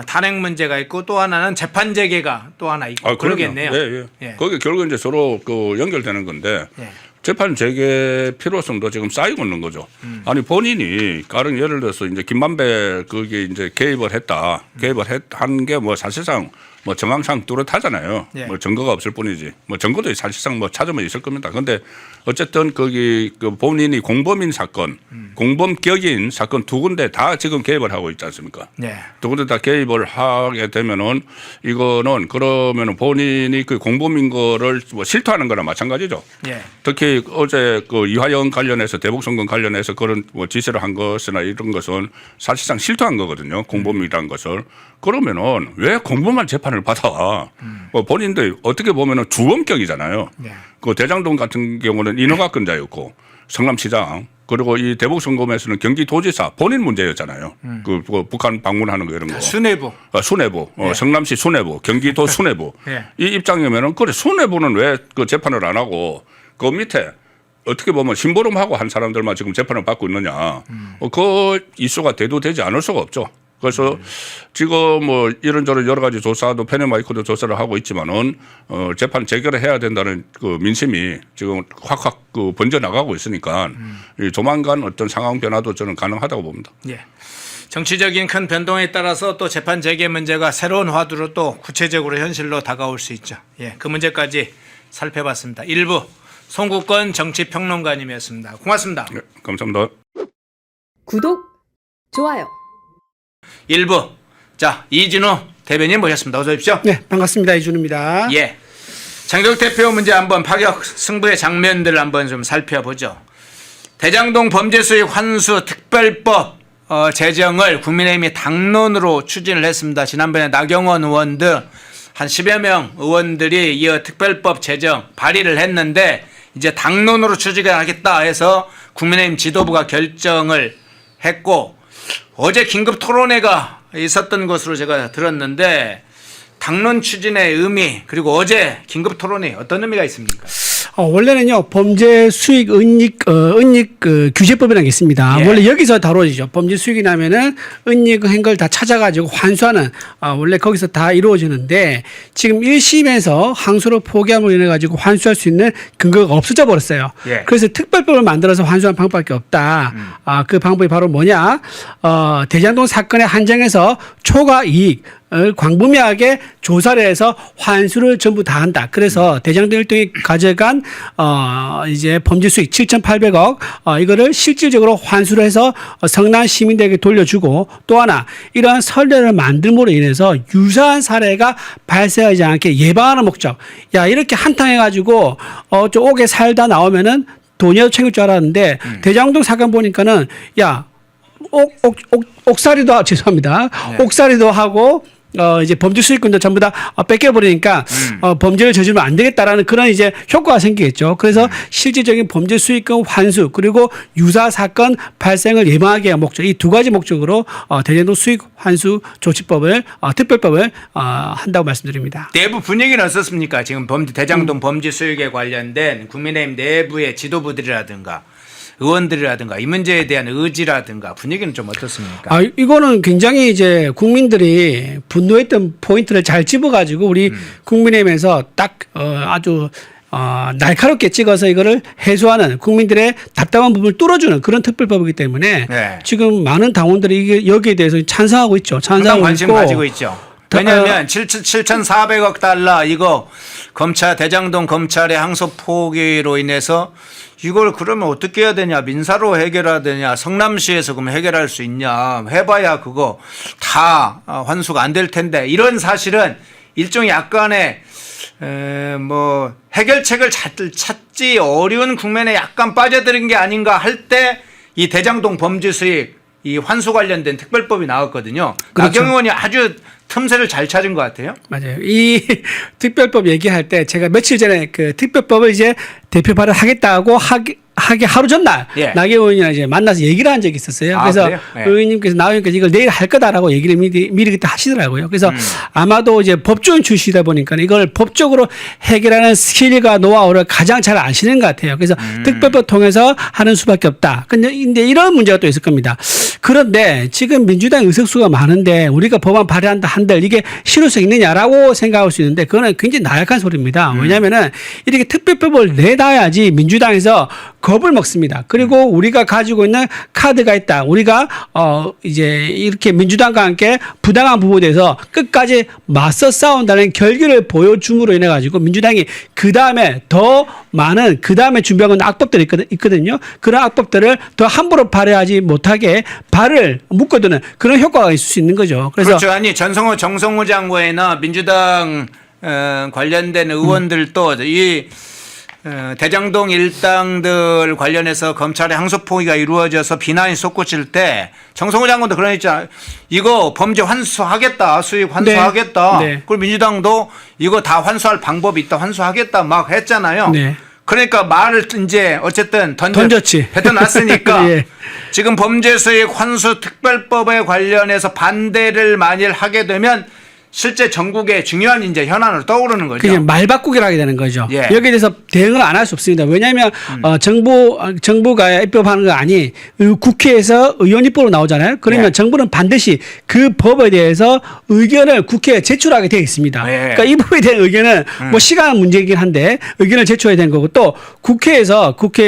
탄핵 문제가 있고 또 하나는 재판 재개가 또 하나 있고 그러겠네요. 예. 거기 결국 이제 서로 연결되는 건데 예. 재판 재개 필요성도 지금 쌓이고 있는 거죠. 아니 본인이 가령 예를 들어서 이제 김만배 그게 이제 개입을 한 게 뭐 사실상 뭐 정황상 뚜렷하잖아요. 예. 뭐 증거가 없을 뿐이지. 뭐 증거도 사실상 뭐 찾으면 있을 겁니다. 그런데 어쨌든 거기 본인이 공범인 사건, 공범격인 사건 두 군데 다 지금 개입을 하고 있지 않습니까? 네. 두 군데 다 개입을 하게 되면은 이거는 그러면은 본인이 그 공범인 거를 뭐 실토하는 거나 마찬가지죠. 예. 특히 어제 그 이화영 관련해서 대북송금 관련해서 그런 뭐 지시를 한 것이나 이런 것은 사실상 실토한 거거든요. 공범이라는 것을. 그러면은 왜 공범한 재판을 받아? 본인들 어떻게 보면은 주범격이잖아요. 네. 그 대장동 같은 경우는 인허가권자였고 성남시장 그리고 이 대북송금에서는 경기도지사 본인 문제였잖아요. 그 북한 방문하는 거 이런 거. 수뇌부. 수뇌부. 성남시 수뇌부, 경기도 수뇌부. 예. 이 입장이면은 그래 수뇌부는 왜 그 재판을 안 하고 그 밑에 어떻게 보면 심부름하고 한 사람들만 지금 재판을 받고 있느냐. 그 이슈가 대두되지 않을 수가 없죠. 그래서 지금 뭐 이런저런 여러 가지 조사도 페네마이크도 조사를 하고 있지만은 재판 재결을 해야 된다는 그 민심이 지금 확 그 번져 나가고 있으니까 조만간 어떤 상황 변화도 저는 가능하다고 봅니다. 예. 정치적인 큰 변동에 따라서 또 재판 재개 문제가 새로운 화두로 또 구체적으로 현실로 다가올 수 있죠. 예. 그 문제까지 살펴봤습니다. 일부 송국건 정치평론가님이었습니다. 고맙습니다. 네, 감사합니다. 구독, 좋아요. 1부. 자, 이진우 대변인 모셨습니다. 어서 오십시오. 네, 반갑습니다. 이준우입니다. 예. 장경 대표 문제 한번 파격 승부의 장면들을 한번 좀 살펴보죠. 대장동 범죄 수익 환수 특별법 제정을 국민의힘이 당론으로 추진을 했습니다. 지난번에 나경원 의원 등 한 10여 명 의원들이 이 특별법 제정 발의를 했는데 이제 당론으로 추진하겠다 해서 국민의힘 지도부가 결정을 했고 어제 긴급 토론회가 있었던 것으로 제가 들었는데 당론 추진의 의미 그리고 어제 긴급 토론회 어떤 의미가 있습니까? 원래는요 범죄 수익 은닉 규제법이라는 게 있습니다. 예. 원래 여기서 다뤄지죠. 범죄 수익이 나면은 은닉한 걸 다 찾아가지고 환수하는 원래 거기서 다 이루어지는데 지금 1심에서 항소를 포기함으로 인해 가지고 환수할 수 있는 근거가 없어져 버렸어요. 예. 그래서 특별법을 만들어서 환수하는 방법밖에 없다. 그 방법이 바로 뭐냐? 대장동 사건에 한정해서 초과 이익 을 광범위하게 조사를 해서 환수를 전부 다 한다. 그래서 대장동 1등이 가져간 이제 범죄 수익 7,800억 이거를 실질적으로 환수를 해서 성난 시민들에게 돌려주고 또 하나 이러한 선례를 만듦으로 인해서 유사한 사례가 발생하지 않게 예방하는 목적. 야 이렇게 한탕해가지고 좀 옥에 살다 나오면은 돈이라도 챙길 줄 알았는데 대장동 사건 보니까는 야 옥살이도 죄송합니다. 네. 옥살이도 하고 이제 범죄 수익금도 전부 다 뺏겨버리니까 범죄를 저지르면 안 되겠다라는 그런 이제 효과가 생기겠죠. 그래서 실질적인 범죄 수익금 환수 그리고 유사 사건 발생을 예방하기 위한 목적 이 두 가지 목적으로 대장동 수익 환수 조치법을 특별법을 한다고 말씀드립니다. 내부 분위기는 어떻습니까? 지금 대장동 범죄 수익에 관련된 국민의힘 내부의 지도부들이라든가 의원들이라든가 이 문제에 대한 의지라든가 분위기는 좀 어떻습니까? 이거는 굉장히 이제 국민들이 분노했던 포인트를 잘 집어가지고 우리 국민의힘에서 딱 아주 날카롭게 찍어서 이거를 해소하는 국민들의 답답한 부분을 뚫어주는 그런 특별법이기 때문에 네. 지금 많은 당원들이 이게 여기에 대해서 찬성하고 있죠. 상당 찬성하고 관심 있고. 가지고 있죠. 왜냐하면 7,400억 달러 이거 대장동 검찰의 항소 포기로 인해서 이걸 그러면 어떻게 해야 되냐 민사로 해결해야 되냐 성남시에서 그럼 해결할 수 있냐 해봐야 그거 다 환수가 안 될 텐데 이런 사실은 일종의 약간의 뭐 해결책을 찾지 어려운 국면에 약간 빠져드는 게 아닌가 할 때 이 대장동 범죄 수익 이 환수 관련된 특별법이 나왔거든요. 그렇죠. 나경원 의원이 아주 틈새를 잘 찾은 것 같아요. 맞아요. 이 특별법 얘기할 때 제가 며칠 전에 그 특별법을 이제 대표 발의하겠다고 하기 하루 전날 예. 나경원 의원이랑 이제 만나서 얘기를 한 적이 있었어요. 그래서 그래요? 예. 의원님께서 나오니까 이걸 내일 할 거다라고 얘기를 미리 그때 하시더라고요. 그래서 아마도 이제 법조인 출신이다 보니까 이걸 법적으로 해결하는 스킬과 노하우를 가장 잘 아시는 것 같아요. 그래서 특별법 통해서 하는 수밖에 없다. 근데 이런 문제가 또 있을 겁니다. 그런데 지금 민주당 의석수가 많은데 우리가 법안 발의한다 한들 이게 실효성 있느냐라고 생각할 수 있는데 그거는 굉장히 나약한 소리입니다. 왜냐하면은 이렇게 특별법을 내놔야지 민주당에서 겁을 먹습니다. 그리고 우리가 가지고 있는 카드가 있다. 우리가 이제 이렇게 민주당과 함께 부당한 부분에 대해서 끝까지 맞서 싸운다는 결기를 보여줌으로 인해 가지고 민주당이 그 다음에 더 많은 그 다음에 준비한 악법들이 있거든요. 그런 악법들을 더 함부로 발의하지 못하게 발을 묶어두는 그런 효과가 있을 수 있는 거죠. 그래서 그렇죠. 아니 정성호 장관이나 민주당 관련된 의원들도 이 대장동 일당들 관련해서 검찰의 항소 포기가 이루어져서 비난이 솟구칠 때 정성호 장관도 그런 있잖아요. 이거 범죄 환수하겠다. 수익 환수하겠다. 네. 그리고 민주당도 이거 다 환수할 방법이 있다. 환수하겠다 막 했잖아요. 네. 그러니까 말을 이제 어쨌든 던졌지. 뱉어놨으니까 예. 지금 범죄 수익 환수 특별법에 관련해서 반대를 만일 하게 되면 실제 전국의 중요한 이제 현안으로 떠오르는 거죠. 그냥 말 바꾸기를 하게 되는 거죠. 예. 여기에 대해서 대응을 안 할 수 없습니다. 왜냐하면 정부가 입법하는 거 아니 국회에서 의원 입법으로 나오잖아요. 그러면 예. 정부는 반드시 그 법에 대해서 의견을 국회에 제출하게 되어 있습니다. 예. 그러니까 이 법에 대한 의견은 뭐 시간 문제이긴 한데 의견을 제출해야 되는 거고 또 국회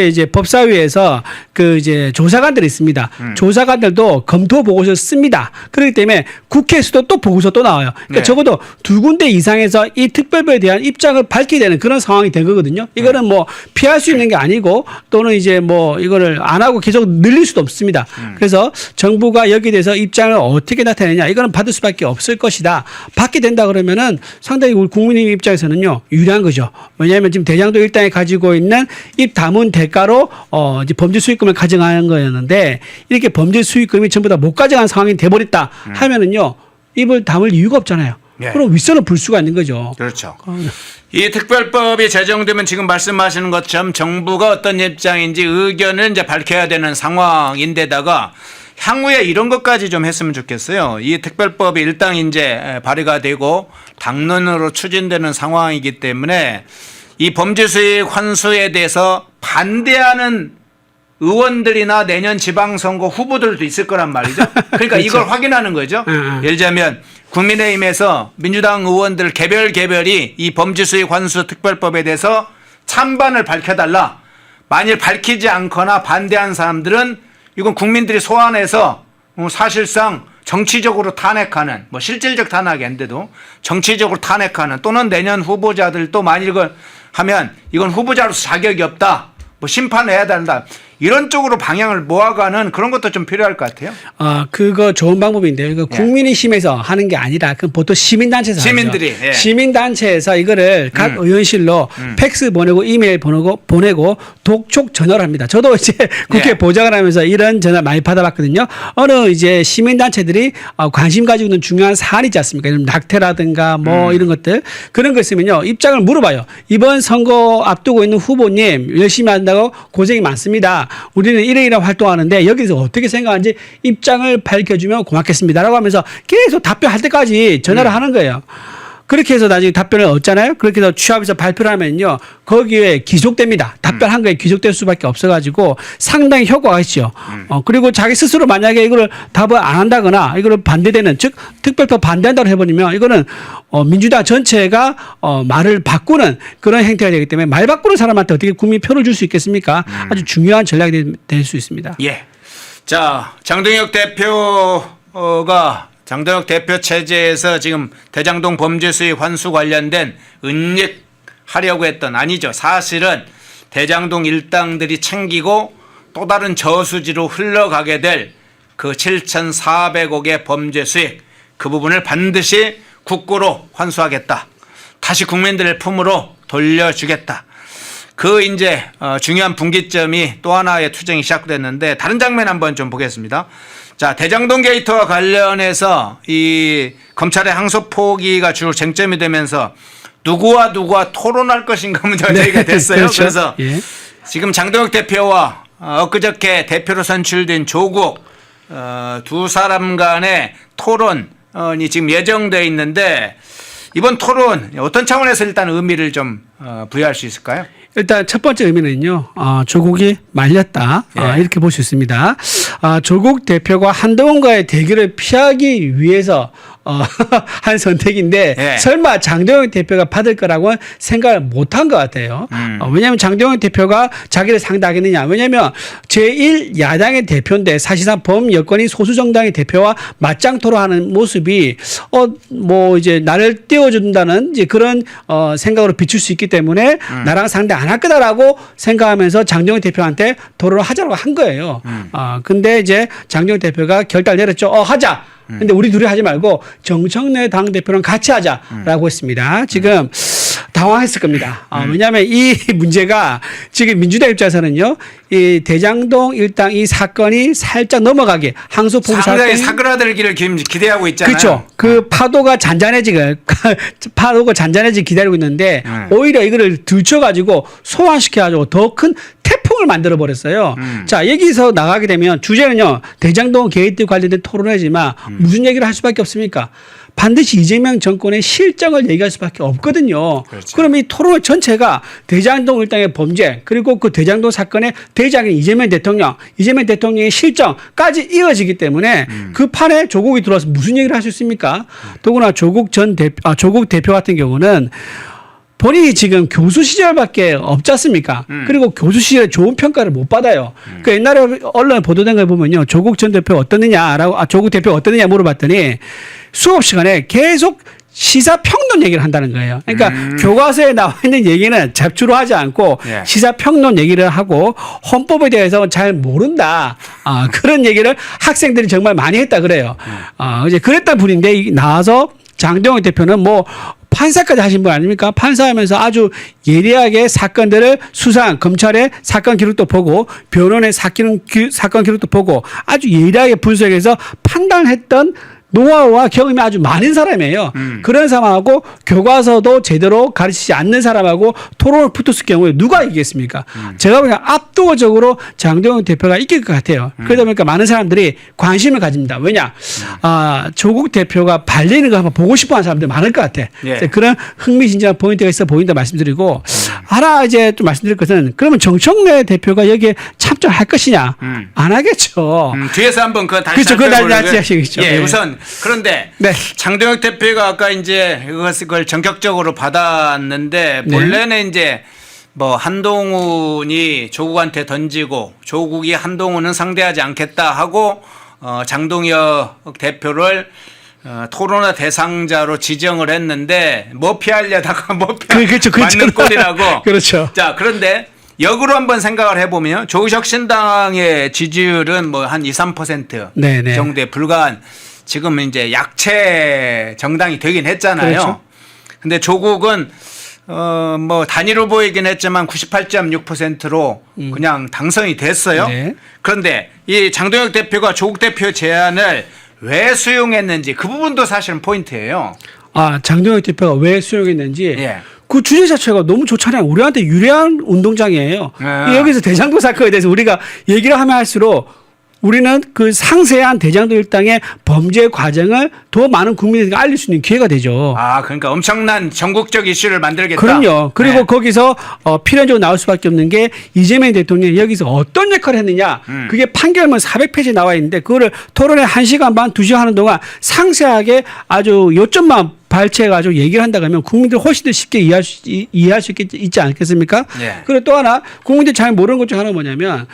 이제 법사위에서 그 이제 조사관들이 있습니다. 조사관들도 검토 보고서를 씁니다. 그렇기 때문에 국회에서도 또 보고서 또 나와요. 그러니까 그러니까 네. 적어도 두 군데 이상에서 이 특별법에 대한 입장을 밝히게 되는 그런 상황이 된 거거든요. 이거는 뭐 피할 수 있는 게 아니고 또는 이제 뭐 이거를 안 하고 계속 늘릴 수도 없습니다. 그래서 정부가 여기에 대해서 입장을 어떻게 나타내냐 이거는 받을 수밖에 없을 것이다. 받게 된다 그러면은 상당히 우리 국민의 입장에서는요 유리한 거죠. 왜냐하면 지금 대장동 일당이 가지고 있는 입 다문 대가로 이제 범죄 수익금을 가져가는 거였는데 이렇게 범죄 수익금이 전부 다 못 가져간 상황이 돼버렸다 하면은요 입을 다물 이유가 없잖아요. 예. 그럼 윗선을 불 수가 있는 거죠. 그렇죠. 이 특별법이 제정되면 지금 말씀하시는 것처럼 정부가 어떤 입장인지 의견을 이제 밝혀야 되는 상황인데다가 향후에 이런 것까지 좀 했으면 좋겠어요. 이 특별법이 일단 이제 발의가 되고 당론으로 추진되는 상황이기 때문에 이 범죄 수익 환수에 대해서 반대하는 의원들이나 내년 지방선거 후보들도 있을 거란 말이죠. 그러니까 이걸 확인하는 거죠. 예를 들자면 국민의힘에서 민주당 의원들 개별이 이 범죄 수익 환수 특별법에 대해서 찬반을 밝혀달라. 만일 밝히지 않거나 반대한 사람들은 이건 국민들이 소환해서 사실상 정치적으로 탄핵하는 뭐 실질적 탄핵이 아닌데도 정치적으로 탄핵하는 또는 내년 후보자들도 만일 이걸 하면 이건 후보자로서 자격이 없다. 뭐 심판해야 된다. 이런 쪽으로 방향을 모아가는 그런 것도 좀 필요할 것 같아요. 그거 좋은 방법인데요. 이거 국민의힘에서 하는 게 아니라 그 보통 시민단체에서 시민들이 하죠. 시민단체에서 이거를 각 의원실로 팩스 보내고 이메일 보내고 독촉 전화를 합니다. 저도 이제 국회 보좌관 하면서 이런 전화 많이 받아봤거든요. 어느 이제 시민단체들이 관심 가지고 있는 중요한 사안이 있지 않습니까? 낙태라든가 뭐 이런 것들 그런 거 있으면요 입장을 물어봐요. 이번 선거 앞두고 있는 후보님 열심히 한다고 고생이 많습니다. 우리는 이런 활동하는데 여기서 어떻게 생각하는지 입장을 밝혀주면 고맙겠습니다라고 하면서 계속 답변할 때까지 전화를 하는 거예요. 그렇게 해서 나중에 답변을 얻잖아요. 그렇게 해서 취합해서 발표를 하면요. 거기에 기속됩니다. 답변한 거에 기속될 수밖에 없어가지고 상당히 효과가 있죠. 그리고 자기 스스로 만약에 이걸 답을 안 한다거나 이거를 반대되는 즉 특별법 반대한다고 해버리면 이거는 민주당 전체가 말을 바꾸는 그런 행태가 되기 때문에 말 바꾸는 사람한테 어떻게 국민 표를 줄 수 있겠습니까? 아주 중요한 전략이 될 수 있습니다. 예. 자, 장동혁 대표 체제에서 지금 대장동 범죄 수익 환수 관련된 은닉하려고 했던 아니죠. 사실은 대장동 일당들이 챙기고 또 다른 저수지로 흘러가게 될 그 7,400억의 범죄 수익 그 부분을 반드시 국고로 환수하겠다. 다시 국민들의 품으로 돌려주겠다. 그 이제 중요한 분기점이 또 하나의 투쟁이 시작됐는데 다른 장면 한번 좀 보겠습니다. 자, 대장동 게이트와 관련해서 이 검찰의 항소 포기가 주로 쟁점이 되면서 누구와 토론할 것인가 문제가 제기가 됐어요. 그렇죠. 그래서 예. 지금 장동혁 대표와 엊그저께 대표로 선출된 조국 두 사람 간의 토론이 지금 예정되어 있는데 이번 토론 어떤 차원에서 일단 의미를 좀 부여할 수 있을까요? 일단 첫 번째 의미는요, 조국이 말렸다. 이렇게 볼 수 있습니다. 조국 대표가 한동훈과의 대결을 피하기 위해서 한 선택인데 설마 장동혁 대표가 받을 거라고는 생각을 못한 것 같아요. 왜냐하면 장동혁 대표가 자기를 상대하겠느냐. 왜냐하면 제1야당의 대표인데 사실상 범여권인 소수정당의 대표와 맞짱토로 하는 모습이 뭐 이제 나를 띄워준다는 이제 그런 생각으로 비출 수 있기 때문에 나랑 상대 안 할 거다라고 생각하면서 장동혁 대표한테 토론을 하자고 한 거예요. 근데 이제 장동혁 대표가 결단을 내렸죠. 하자. 근데 우리 둘이 하지 말고 정청래 당대표랑 같이 하자라고 했습니다. 지금 당황했을 겁니다. 왜냐하면 이 문제가 지금 민주당 입장에서는요, 이 대장동 일당 이 사건이 살짝 넘어가게 항소 포기 상당히 사그라들기를 기대하고 있잖아요. 그렇죠. 그 파도가 잔잔해지길 기다리고 있는데 오히려 이거를 들춰가지고 소환시켜가지고 더 큰 태풍을 만들어 버렸어요. 자, 여기서 나가게 되면 주제는요, 대장동 게이트 관련된 토론회지만 무슨 얘기를 할 수밖에 없습니까? 반드시 이재명 정권의 실정을 얘기할 수밖에 없거든요. 그렇죠. 그럼 이 토론 전체가 대장동 일당의 범죄 그리고 그 대장동 사건의 대장인 이재명 대통령의 실정까지 이어지기 때문에 그 판에 조국이 들어와서 무슨 얘기를 할 수 있습니까? 더구나 조국 대표 같은 경우는 본인이 지금 교수 시절밖에 없지 않습니까? 그리고 교수 시절에 좋은 평가를 못 받아요. 그 옛날에 언론에 보도된 걸 보면요. 조국 대표 어떠느냐 물어봤더니 수업 시간에 계속 시사평론 얘기를 한다는 거예요. 그러니까 교과서에 나와 있는 얘기는 잡주로 하지 않고 예. 시사평론 얘기를 하고 헌법에 대해서 잘 모른다. 그런 얘기를 학생들이 정말 많이 했다 그래요. 이제 그랬던 분인데 나와서 장동혁 대표는 뭐 판사까지 하신 분 아닙니까? 판사하면서 아주 예리하게 사건들을 수사한 검찰의 사건 기록도 보고 변호인의 사건 기록도 보고 아주 예리하게 분석해서 판단했던 노하우와 경험이 아주 많은 사람이에요. 그런 사람하고 교과서도 제대로 가르치지 않는 사람하고 토론을 붙었을 경우에 누가 이기겠습니까? 제가 보기엔 압도적으로 장동혁 대표가 이길 것 같아요. 그러다 보니까 많은 사람들이 관심을 가집니다. 왜냐? 조국 대표가 발리는 거 한번 보고 싶어 하는 사람들이 많을 것 같아. 예. 그런 흥미진진한 포인트가 있어 보인다 말씀드리고 하나 이제 좀 말씀드릴 것은 그러면 정청래 대표가 여기에 참전할 것이냐? 안 하겠죠. 뒤에서 한번 그 다시 그렇죠. 그거 살펴보는 다시 하시겠죠. 예, 예. 우선 그런데 네. 장동혁 대표가 아까 이제 그걸 전격적으로 받았는데 본래는 이제 뭐 한동훈이 조국한테 던지고 조국이 한동훈은 상대하지 않겠다 하고 장동혁 대표를 토론회 대상자로 지정을 했는데 뭐 피하려다가 뭐 그렇죠. 맞는 꼴이라고. 그렇죠. 자, 그런데 역으로 한번 생각을 해보면 조국혁신당의 지지율은 뭐 한 2, 3% 네네. 정도에 불과한 지금 이제 약체 정당이 되긴 했잖아요. 그렇죠. 근데 조국은 뭐 단일 후보이긴 했지만 98.6%로 그냥 당선이 됐어요. 네. 그런데 이 장동혁 대표가 조국 대표 제안을 왜 수용했는지 그 부분도 사실은 포인트예요. 장동혁 대표가 왜 수용했는지 예. 그 주제 자체가 너무 좋잖아요. 우리한테 유리한 운동장이에요. 여기서 대장동 사건에 대해서 우리가 얘기를 하면 할수록 우리는 그 상세한 대장동 일당의 범죄 과정을 더 많은 국민에게 알릴 수 있는 기회가 되죠. 그러니까 엄청난 전국적 이슈를 만들겠다. 그럼요. 그리고 네. 거기서 필연적으로 나올 수밖에 없는 게 이재명 대통령이 여기서 어떤 역할을 했느냐. 그게 판결문 400페이지 나와 있는데 그거를 토론회 1시간 반, 2시간 하는 동안 상세하게 아주 요점만 발췌해가지고 얘기를 한다 그러면 국민들 훨씬 더 쉽게 이해할 수 있지 않겠습니까? 예. 그리고 또 하나 국민들 잘 모르는 것 중 하나는 뭐냐면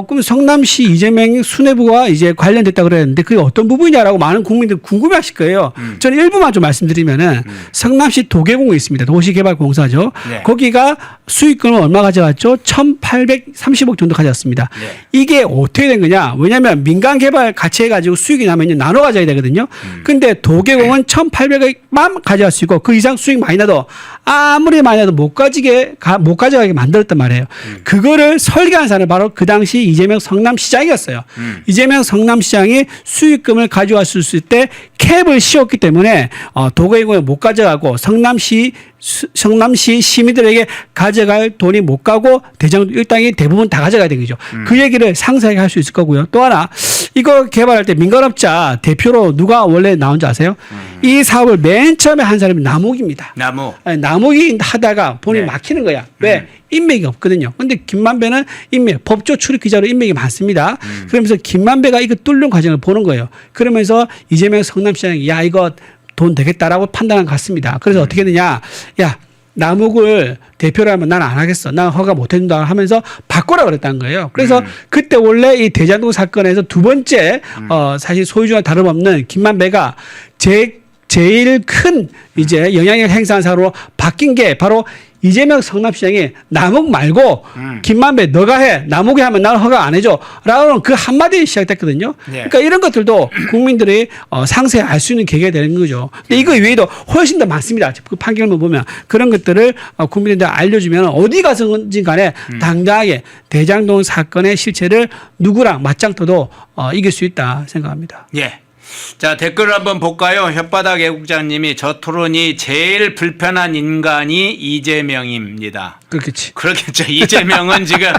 그럼 성남시 이재명 수뇌부와 이제 관련됐다 그랬는데 그게 어떤 부분이냐라고 많은 국민들 궁금해하실 거예요. 저는 일부만 좀 말씀드리면은 성남시 도계공이 있습니다. 도시개발공사죠. 예. 거기가 수익금을 얼마 가져갔죠? 1,830억 정도 가져갔습니다. 예. 이게 어떻게 된 거냐? 왜냐하면 민간 개발 같이 해가지고 수익이 나면 나눠 가져야 되거든요. 근데 도계공은 1,800억만 가져갈 수 있고 그 이상 수익 많이 나도 아무리 많이 나도 못 가져가게 만들었단 말이에요. 그거를 설계한 사람은 바로 그 당시 이재명 성남시장이었어요. 이재명 성남시장이 수익금을 가져왔을 때 캡을 씌웠기 때문에 도계공에 못 가져가고 성남시 시민들에게 가져갈 돈이 못 가고 대장동 일당이 대부분 다 가져가야 되는 거죠. 그 얘기를 상세하게 할 수 있을 거고요. 또 하나 이거 개발할 때 민간업자 대표로 누가 원래 나온지 아세요? 이 사업을 맨 처음에 한 사람이 남욱입니다. 남욱이 하다가 본인이 네. 막히는 거야. 왜? 인맥이 없거든요. 근데 김만배는 법조 출입 기자로 인맥이 많습니다. 그러면서 김만배가 이거 뚫는 과정을 보는 거예요. 그러면서 이재명 성남시장이 야 이거 돈 되겠다라고 판단한 것 같습니다. 그래서 어떻게 했느냐. 야 남욱을 대표로 하면 난 안 하겠어. 난 허가 못 해준다 하면서 바꾸라 그랬다는 거예요. 그래서 그때 원래 이 대장동 사건에서 두 번째 사실 소유주와 다름없는 김만배가 제일 큰 이제 영향력을 행사한 사람으로 바뀐 게 바로 이재명 성남시장이 남욱 말고 김만배 너가 해. 남욱이 하면 나는 허가 안 해줘. 라는 그 한마디 시작됐거든요. 네. 그러니까 이런 것들도 국민들이 상세히 알 수 있는 계기가 되는 거죠. 근데 이거 외에도 훨씬 더 많습니다. 그 판결문 보면 그런 것들을 국민들한테 알려주면 어디 가서든지 간에 당당하게 대장동 사건의 실체를 누구랑 맞짱 떠도 이길 수 있다 생각합니다. 예. 자, 댓글을 한번 볼까요? 혓바닥 애국자님이 저 토론이 제일 불편한 인간이 이재명입니다. 그렇겠지. 그렇겠죠. 이재명은 지금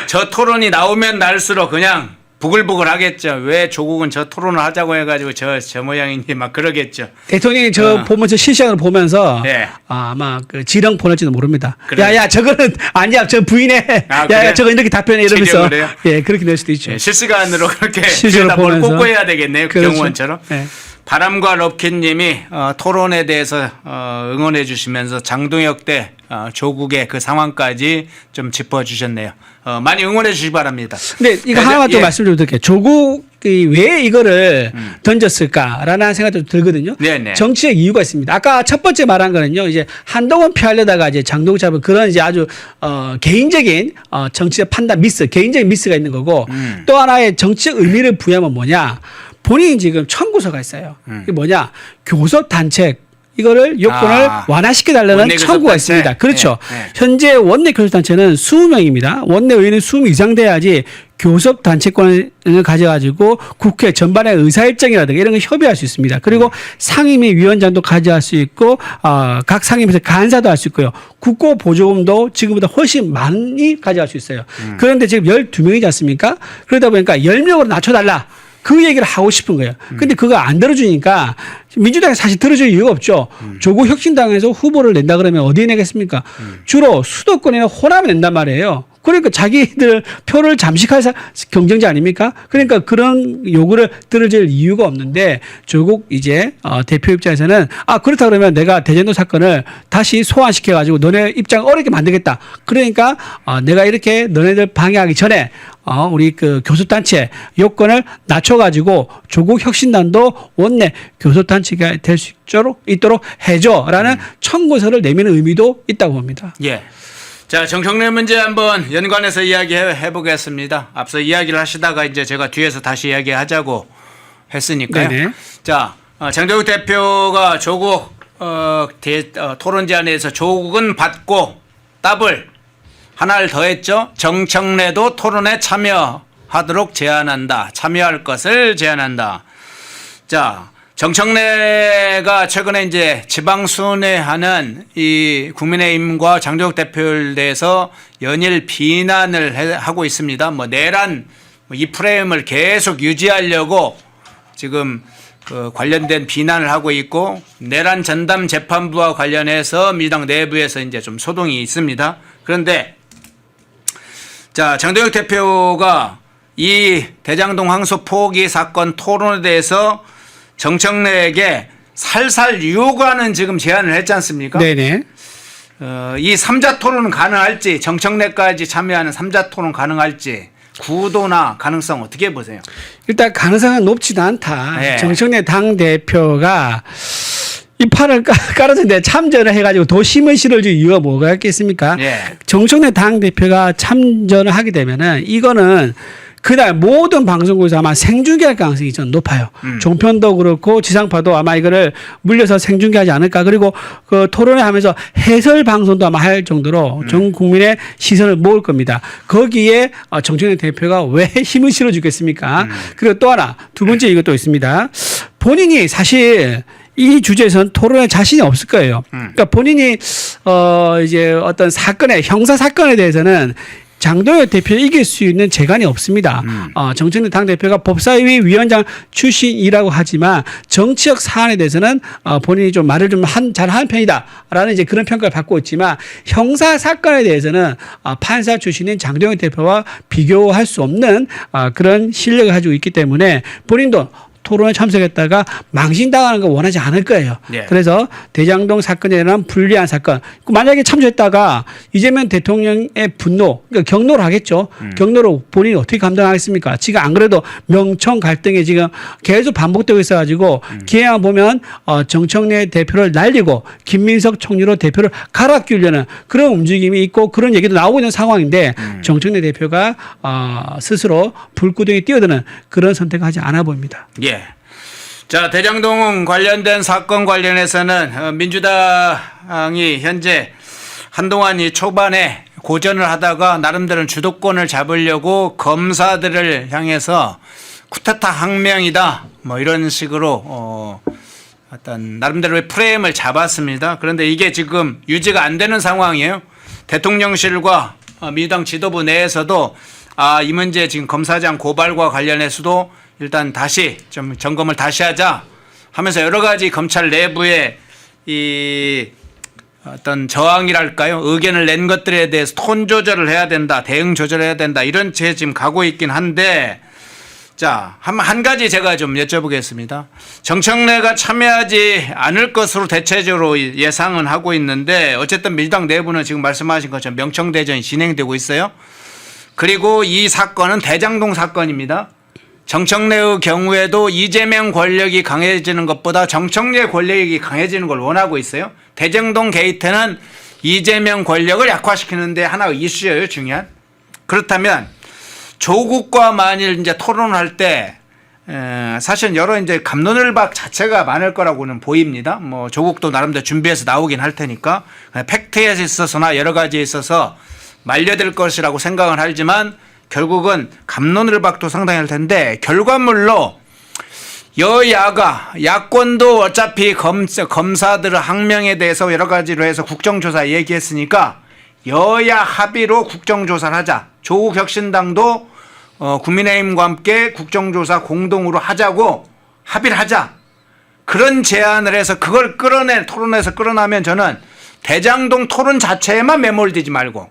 저 토론이 나오면 날수록 그냥 부글부글 하겠죠. 왜 조국은 저 토론을 하자고 해가지고 저 모양인지 막 그러겠죠. 대통령이 보면서 실시간으로 보면서 예. 아마 그 지령 보낼지도 모릅니다. 그래. 야야 저거는 아니야 저 부인해. 야야 그래? 저거 이렇게 답변해 이러면서 지령을 해요? 예 그렇게 될 수도 있죠. 예, 실시간으로 그렇게 실시간으로 뭘 보면서. 꽂고 해야 되겠네요. 그렇죠. 경호원처럼. 예. 바람과 럽킨님이 토론에 대해서 응원해 주시면서 장동혁 대 조국의 그 상황까지 좀 짚어주셨네요. 많이 응원해 주시기 바랍니다. 근데 이거 하나만 또 예. 말씀드릴게요. 조국 왜 이거를 던졌을까라는 생각도 들거든요. 네네. 정치적 이유가 있습니다. 아까 첫 번째 말한 거는요, 이제 한동훈 피하려다가 이제 장동 잡은 그런 이제 아주 개인적인 정치적 판단 미스, 개인적인 미스가 있는 거고 또 하나의 정치적 의미를 부여하면 뭐냐, 본인이 지금 청구서가 있어요. 이게 뭐냐, 교섭 단체 이거를 요건을 완화시켜달라는 원내 청구가 교섭단체. 있습니다. 그렇죠. 네. 현재 원내 교섭단체는 20명입니다. 원내 의원은 20명 이상 돼야지 교섭단체권을 가져가지고 국회 전반의 의사일정이라든가 이런 걸 협의할 수 있습니다. 그리고 상임위 위원장도 가져갈 수 있고 각 상임위에서 간사도 할 수 있고요. 국고보조금도 지금보다 훨씬 많이 가져갈 수 있어요. 그런데 지금 12명이지 않습니까? 그러다 보니까 10명으로 낮춰달라. 그 얘기를 하고 싶은 거예요. 근데 그거 안 들어주니까 민주당이 사실 들어줄 이유가 없죠. 조국 혁신당에서 후보를 낸다 그러면 어디에 내겠습니까? 주로 수도권이나 호남에 낸단 말이에요. 그러니까 자기들 표를 잠식할 경쟁자 아닙니까? 그러니까 그런 요구를 들어줄 이유가 없는데 조국 이제 대표 입장에서는 그렇다 그러면 내가 대전도 사건을 다시 소환시켜 가지고 너네 입장 어렵게 만들겠다. 그러니까 내가 이렇게 너네들 방해하기 전에 우리 그 교섭단체 요건을 낮춰가지고 조국 혁신단도 원내 교섭단체가 될 수 있도록 해줘라는 청구서를 내미는 의미도 있다고 봅니다. 예. 자, 정청래 문제 한번 연관해서 이야기해 보겠습니다. 앞서 이야기를 하시다가 이제 제가 뒤에서 다시 이야기하자고 했으니까요. 네네. 자, 장동혁 대표가 조국 토론 제안에서 조국은 받고 더블 하나를 더했죠. 정청래도 토론에 참여하도록 제안한다. 참여할 것을 제안한다. 자, 정청래가 최근에 이제 지방순회하는 이 국민의힘과 장동혁 대표에 대해서 연일 비난을 하고 있습니다. 뭐 내란 이 프레임을 계속 유지하려고 지금 그 관련된 비난을 하고 있고 내란 전담 재판부와 관련해서 민주당 내부에서 이제 좀 소동이 있습니다. 그런데 자, 장동혁 대표가 이 대장동 항소 포기 사건 토론에 대해서 정청래에게 살살 요구하는 지금 제안을 했지 않습니까? 네네. 이 3자 토론은 가능할지, 정청래까지 참여하는 3자 토론 가능할지, 구도나 가능성 어떻게 보세요? 일단 가능성은 높지도 않다. 네. 정청래 당대표가 이 판을 깔아서 참전을 해가지고 더 힘을 실어줄 이유가 뭐가 있겠습니까? 네. 정청래 당대표가 참전을 하게 되면은 이거는 그날 모든 방송국에서 아마 생중계할 가능성이 좀 높아요. 종편도 그렇고 지상파도 아마 이거를 물려서 생중계하지 않을까. 그리고 그 토론회 하면서 해설 방송도 아마 할 정도로 전 국민의 시선을 모을 겁니다. 거기에 정청래 대표가 왜 힘을 실어주겠습니까? 그리고 또 하나, 두 번째 이것도 있습니다. 본인이 사실 이 주제에서는 토론에 자신이 없을 거예요. 그러니까 본인이 이제 어떤 사건에 형사 사건에 대해서는 장동혁 대표를 이길 수 있는 재간이 없습니다. 정청래 당대표가 법사위 위원장 출신이라고 하지만 정치적 사안에 대해서는 본인이 좀 말을 좀 잘하는 편이다라는 이제 그런 평가를 받고 있지만 형사 사건에 대해서는 판사 출신인 장동혁 대표와 비교할 수 없는 그런 실력을 가지고 있기 때문에 본인도 토론에 참석했다가 망신당하는 거 원하지 않을 거예요. 네. 그래서 대장동 사건에 대한 불리한 사건. 만약에 참여했다가 이재명 대통령의 분노, 그러니까 경로를 하겠죠. 경로로 본인이 어떻게 감당하겠습니까? 지금 안 그래도 명청 갈등이 지금 계속 반복되고 있어가지고 기회만 보면 정청래 대표를 날리고 김민석 총리로 대표를 갈아 끼우려는 그런 움직임이 있고 그런 얘기도 나오고 있는 상황인데 정청래 대표가 스스로 불구덩이에 뛰어드는 그런 선택을 하지 않아 보입니다. 예. 자, 대장동 관련된 사건 관련해서는 민주당이 현재 한동안 이 초반에 고전을 하다가 나름대로 주도권을 잡으려고 검사들을 향해서 쿠데타 항명이다 뭐 이런 식으로 어떤 나름대로의 프레임을 잡았습니다. 그런데 이게 지금 유지가 안 되는 상황이에요. 대통령실과 민주당 지도부 내에서도 이 문제 지금 검사장 고발과 관련해서도 일단 다시 좀 점검을 다시 하자 하면서 여러 가지 검찰 내부에 이 어떤 저항이랄까요? 의견을 낸 것들에 대해서 톤 조절을 해야 된다. 대응 조절해야 된다. 이런 채 지금 가고 있긴 한데 자, 한 가지 제가 좀 여쭤보겠습니다. 정청래가 참여하지 않을 것으로 대체적으로 예상은 하고 있는데 어쨌든 민주당 내부는 지금 말씀하신 것처럼 명청대전이 진행되고 있어요. 그리고 이 사건은 대장동 사건입니다. 정청래의 경우에도 이재명 권력이 강해지는 것보다 정청래 권력이 강해지는 걸 원하고 있어요. 대정동 게이트는 이재명 권력을 약화시키는데 하나의 이슈예요, 중요한. 그렇다면 조국과 만일 이제 토론할 때 사실 여러 이제 갑론을박 자체가 많을 거라고는 보입니다. 뭐 조국도 나름대로 준비해서 나오긴 할 테니까 팩트에 있어서나 여러 가지에 있어서 말려들 것이라고 생각은 하지만 결국은 갑론을박도 상당히 할 텐데 결과물로 여야가 야권도 어차피 검사들의 항명에 대해서 여러 가지로 해서 국정조사 얘기했으니까 여야 합의로 국정조사를 하자. 조국 혁신당도 국민의힘과 함께 국정조사 공동으로 하자고 합의를 하자. 그런 제안을 해서 그걸 토론에서 끌어내면 저는 대장동 토론 자체에만 매몰되지 말고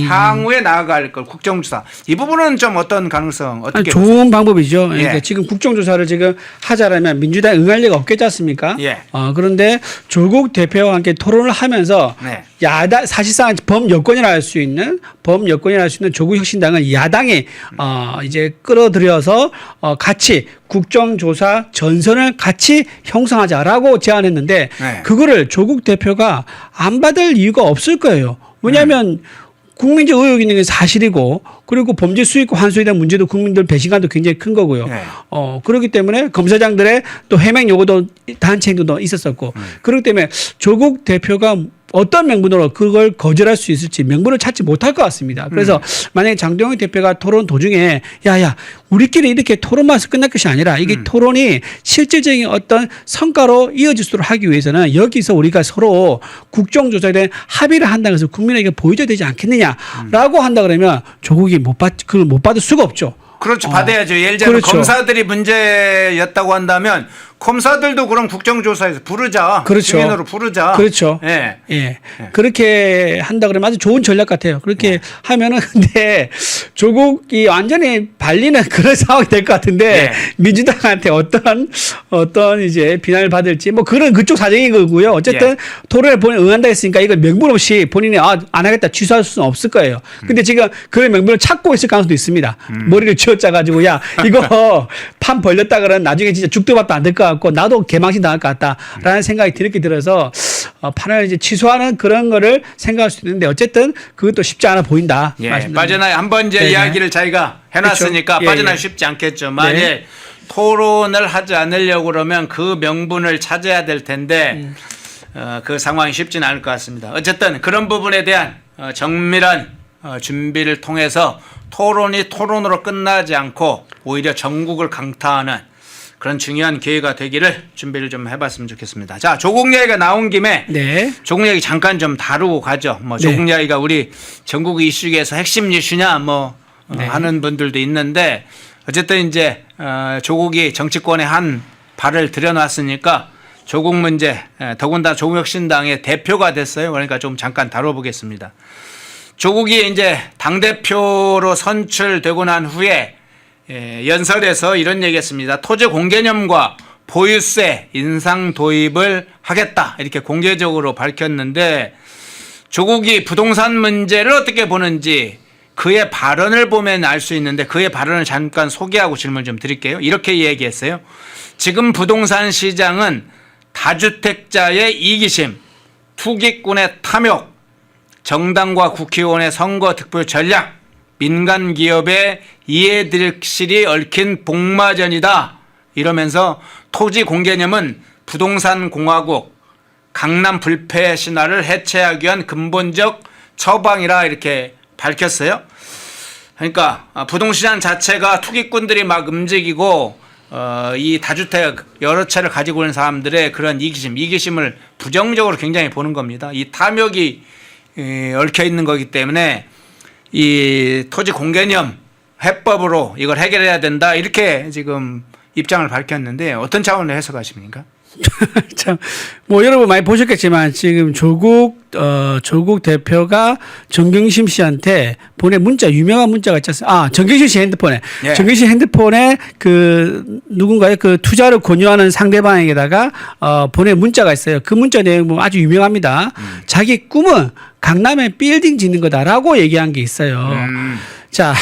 향후에 나아갈 걸 국정조사 이 부분은 좀 어떤 가능성 어떻게 좋은 방법이죠. 예. 그러니까 지금 국정조사를 지금 하자라면 민주당이 응할 리가 없겠지 않습니까? 예. 그런데 조국 대표와 함께 토론을 하면서 네. 야당 사실상 범여권이라 할 수 있는 조국 혁신당을 야당이 이제 끌어들여서 같이 국정조사 전선을 같이 형성하자라고 제안했는데 네. 그거를 조국 대표가 안 받을 이유가 없을 거예요. 왜냐하면 국민적 의혹이 있는 게 사실이고 그리고 범죄 수익과 환수에 대한 문제도 국민들 배신감도 굉장히 큰 거고요. 네. 그렇기 때문에 검사장들의 또 해명 요구도 단체 행동도 있었었고 그렇기 때문에 조국 대표가 어떤 명분으로 그걸 거절할 수 있을지 명분을 찾지 못할 것 같습니다. 그래서 만약에 장동영 대표가 토론 도중에 야야 우리끼리 이렇게 토론만 해서 끝날 것이 아니라 이게 토론이 실질적인 어떤 성과로 이어질 수 있도록 하기 위해서는 여기서 우리가 서로 국정조사에 대한 합의를 한다고 해서 국민에게 보여줘야 되지 않겠느냐라고 한다 그러면 조국이 그걸 못 받을 수가 없죠. 그렇죠. 받아야죠. 예를 들면 그렇죠. 검사들이 문제였다고 한다면 검사들도 그럼 국정조사에서 부르자. 그렇죠. 증인으로 부르자. 그렇죠. 예. 예. 그렇게 한다 그러면 아주 좋은 전략 같아요. 그렇게 하면은 근데 조국이 완전히 발리는 그런 상황이 될 것 같은데 민주당한테 어떤 이제 비난을 받을지 뭐 그런 그쪽 사정인 거고요. 어쨌든 토론에 본인이 응한다 했으니까 이걸 명분 없이 본인이 안 하겠다 취소할 수는 없을 거예요. 근데 지금 그런 명분을 찾고 있을 가능성도 있습니다. 머리를 쥐어짜가지고 야 이거 판 벌렸다 그러면 나중에 진짜 죽도 밥도 안 될 것 같고 나도 개망신 당할 것 같다라는 생각이 들게 들어서 판을 이제 취소하는 그런 거를 생각할 수 있는데 어쨌든 그것도 쉽지 않아 보인다. 빠져나야 한번 이제 이야기를 자기가 해놨으니까 그렇죠. 빠져나기 쉽지 않겠죠. 만일 토론을 하지 않으려고 그러면 그 명분을 찾아야 될 텐데 그 상황이 쉽지는 않을 것 같습니다. 어쨌든 그런 부분에 대한 정밀한 준비를 통해서 토론이 토론으로 끝나지 않고 오히려 전국을 강타하는 그런 중요한 기회가 되기를 준비를 좀 해봤으면 좋겠습니다. 자, 조국 얘기가 나온 김에 조국 얘기 잠깐 좀 다루고 가죠. 뭐 조국 얘기가 우리 전국 이슈에서 핵심 이슈냐 뭐 하는 분들도 있는데 어쨌든 이제 조국이 정치권에 한 발을 들여놨으니까 조국 문제 더군다나 조국혁신당의 대표가 됐어요. 그러니까 좀 잠깐 다뤄보겠습니다. 조국이 이제 당대표로 선출되고 난 후에 연설에서 이런 얘기했습니다. 토지 공개념과 보유세 인상 도입을 하겠다 이렇게 공개적으로 밝혔는데 조국이 부동산 문제를 어떻게 보는지 그의 발언을 보면 알 수 있는데 그의 발언을 잠깐 소개하고 질문 좀 드릴게요. 이렇게 얘기했어요. 지금 부동산 시장은 다주택자의 이기심, 투기꾼의 탐욕, 정당과 국회의원의 선거 득표 전략, 민간 기업의 이해득실이 얽힌 복마전이다. 이러면서 토지 공개념은 부동산 공화국, 강남 불패 신화를 해체하기 위한 근본적 처방이라 이렇게 밝혔어요. 그러니까 부동산 자체가 투기꾼들이 막 움직이고 이 다주택 여러 채를 가지고 있는 사람들의 그런 이기심을 부정적으로 굉장히 보는 겁니다. 이 탐욕이 얽혀 있는 거기 때문에 이 토지 공개념 해법으로 이걸 해결해야 된다 이렇게 지금 입장을 밝혔는데 어떤 차원으로 해석하십니까? 참, 뭐 여러분 많이 보셨겠지만 지금 조국 대표가 정경심 씨한테 보낸 문자 유명한 문자가 있지 않습니까? 정경심 씨 핸드폰에 정경심 핸드폰에 그 누군가의 그 투자를 권유하는 상대방에게다가 보낸 문자가 있어요. 그 문자 내용 아주 유명합니다. 자기 꿈은 강남에 빌딩 짓는 거다라고 얘기한 게 있어요. 자,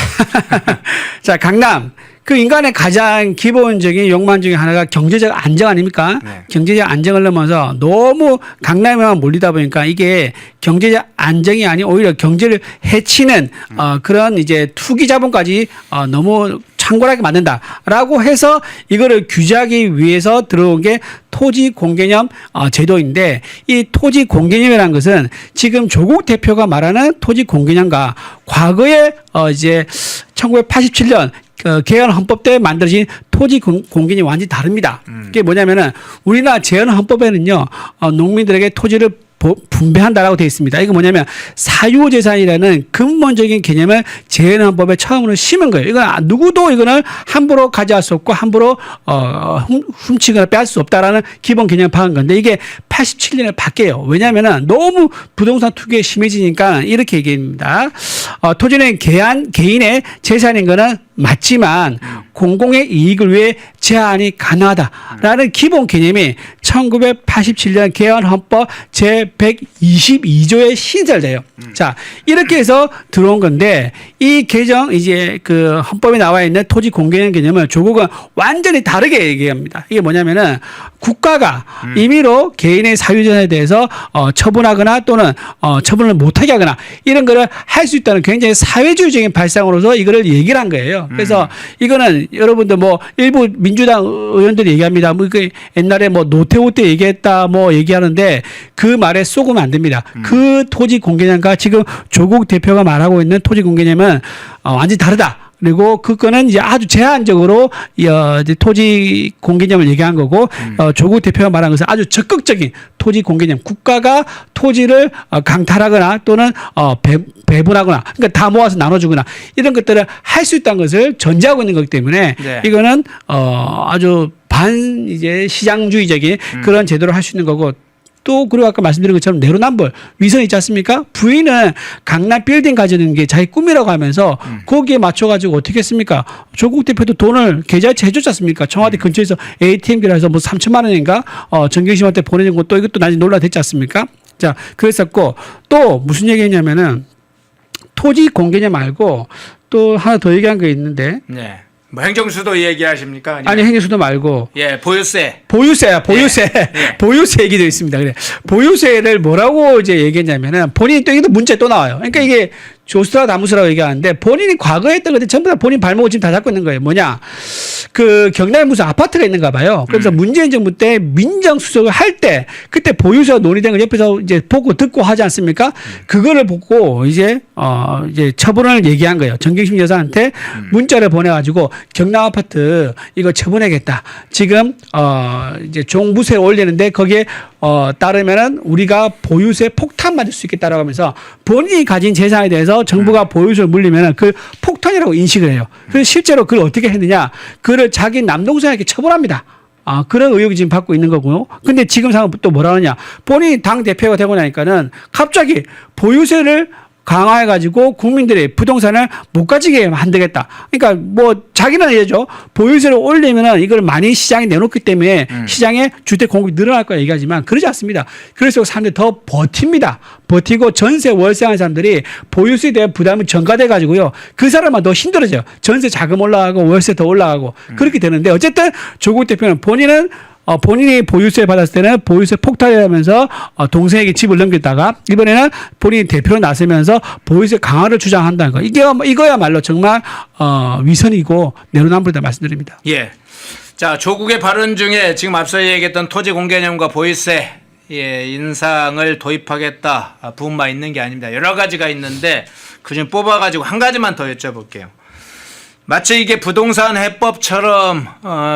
자 강남 그 인간의 가장 기본적인 욕망 중에 하나가 경제적 안정 아닙니까? 네. 경제적 안정을 넘어서 너무 강남에만 몰리다 보니까 이게 경제적 안정이 아닌 오히려 경제를 해치는 그런 이제 투기 자본까지 너무 창궐하게 만든다라고 해서 이거를 규제하기 위해서 들어온 게 토지 공개념 제도인데 이 토지 공개념이라는 것은 지금 조국 대표가 말하는 토지 공개념과 과거에 이제 1987년 개헌 헌법 때 만들어진 토지 공개념이 완전히 다릅니다. 그게 뭐냐면은 우리나라 제헌 헌법에는요 농민들에게 토지를 분배한다라고 되어 있습니다. 이거 뭐냐면 사유재산이라는 근본적인 개념을 제헌헌법에 처음으로 심은 거예요. 이건 누구도 이거는 함부로 가져갈 수 없고 함부로 훔치거나 빼앗을 수 없다라는 기본 개념을 박은 건데 이게 87년에 바뀌어요. 왜냐하면 너무 부동산 투기에 심해지니까 이렇게 얘기합니다. 토지는 개인의 재산인 거는 맞지만 공공의 이익을 위해 제한이 가능하다라는 기본 개념이 1987년 개헌 헌법 제122조에 신설돼요. 자, 이렇게 해서 들어온 건데 이 개정 이제 그 헌법에 나와 있는 토지 공개념 개념을 조국은 완전히 다르게 얘기합니다. 이게 뭐냐면은 국가가 임의로 개인의 사유재산에 대해서 처분하거나 또는 처분을 못하게 하거나 이런 거를 할 수 있다는 굉장히 사회주의적인 발상으로서 이거를 얘기를 한 거예요. 그래서 이거는 여러분들 뭐 일부 민주당 의원들이 얘기합니다. 뭐 그 옛날에 뭐 노태우 때 얘기했다 뭐 얘기하는데 그 말에 속으면 안 됩니다. 그 토지 공개념과 지금 조국 대표가 말하고 있는 토지 공개념은 완전히 다르다. 그리고 그거는 이제 아주 제한적으로 이제 토지 공개념을 얘기한 거고 조국 대표가 말한 것은 아주 적극적인 토지 공개념. 국가가 토지를 강탈하거나 또는 배분하거나 그러니까 다 모아서 나눠주거나 이런 것들을 할 수 있다는 것을 전제하고 있는 거기 때문에 네. 이거는 아주 반 이제 시장주의적인 그런 제도를 할 수 있는 거고. 또 그리고 아까 말씀드린 것처럼 내로남불 위선 있지 않습니까? 부인은 강남 빌딩 가지는 게 자기 꿈이라고 하면서 거기에 맞춰가지고 어떻게 했습니까? 조국 대표도 돈을 계좌이체 해줬지 않습니까? 청와대 근처에서 ATM기로 해서 뭐 3천만 원인가 정경심한테 보내는 것도 이것도 나중에 논란이 됐지 않습니까? 자, 그랬었고 또 무슨 얘기했냐면은 토지 공개념 말고 또 하나 더 얘기한 게 있는데 네. 뭐 행정수도 얘기하십니까? 아니면- 아니 행정수도 말고 예, 보유세. 보유세야, 보유세. 예. 보유세 얘기도 있습니다. 그래. 보유세를 뭐라고 이제 얘기했냐면은 본인이 또 이것도 문제 또 나와요. 그러니까 이게 조수라 다무스라고 얘기하는데 본인이 과거에 했던 것들 전부 다 본인 발목을 지금 다 잡고 있는 거예요. 뭐냐. 그 경남에 무슨 아파트가 있는가 봐요. 그래서 문재인 정부 때 민정수석을 할 때 그때 보유세가 논의된 걸 옆에서 이제 보고 듣고 하지 않습니까? 그거를 보고 이제 처분을 얘기한 거예요. 정경심 여사한테 문자를 보내가지고 경남 아파트 이거 처분하겠다. 지금 이제 종부세 올리는데 거기에 따르면은 우리가 보유세 폭탄 맞을 수 있겠다라고 하면서 본인이 가진 재산에 대해서 정부가 보유세를 물리면은 그 폭탄이라고 인식을 해요. 그래서 실제로 그걸 어떻게 했느냐? 그를 자기 남동생에게 처분합니다. 그런 의혹이 지금 받고 있는 거고요. 근데 지금 상황은 또 뭐라 하느냐? 본인이 당 대표가 되고 나니까는 갑자기 보유세를 강화해가지고 국민들의 부동산을 못 가지게 만들겠다. 그러니까 뭐 자기는 얘기죠. 보유세를 올리면은 이걸 많이 시장에 내놓기 때문에 시장에 주택 공급이 늘어날 거야 얘기하지만 그러지 않습니다. 그래서 사람들이 더 버팁니다. 버티고 전세 월세하는 사람들이 보유세에 대한 부담이 전가돼 가지고요. 그 사람은 더 힘들어져요. 전세 자금 올라가고 월세 더 올라가고 그렇게 되는데 어쨌든 조국 대표는 본인이 보유세 받았을 때는 보유세 폭탄이라면서 동생에게 집을 넘겼다가 이번에는 본인이 대표로 나서면서 보유세 강화를 주장한다는 거. 이거야말로 정말 위선이고 내로남불이다 말씀드립니다. 예. 자, 조국의 발언 중에 지금 앞서 얘기했던 토지 공개념과 보유세 인상을 도입하겠다 부분만 있는 게 아닙니다. 여러 가지가 있는데 그중 뽑아가지고 한 가지만 더 여쭤볼게요. 마치 이게 부동산 해법처럼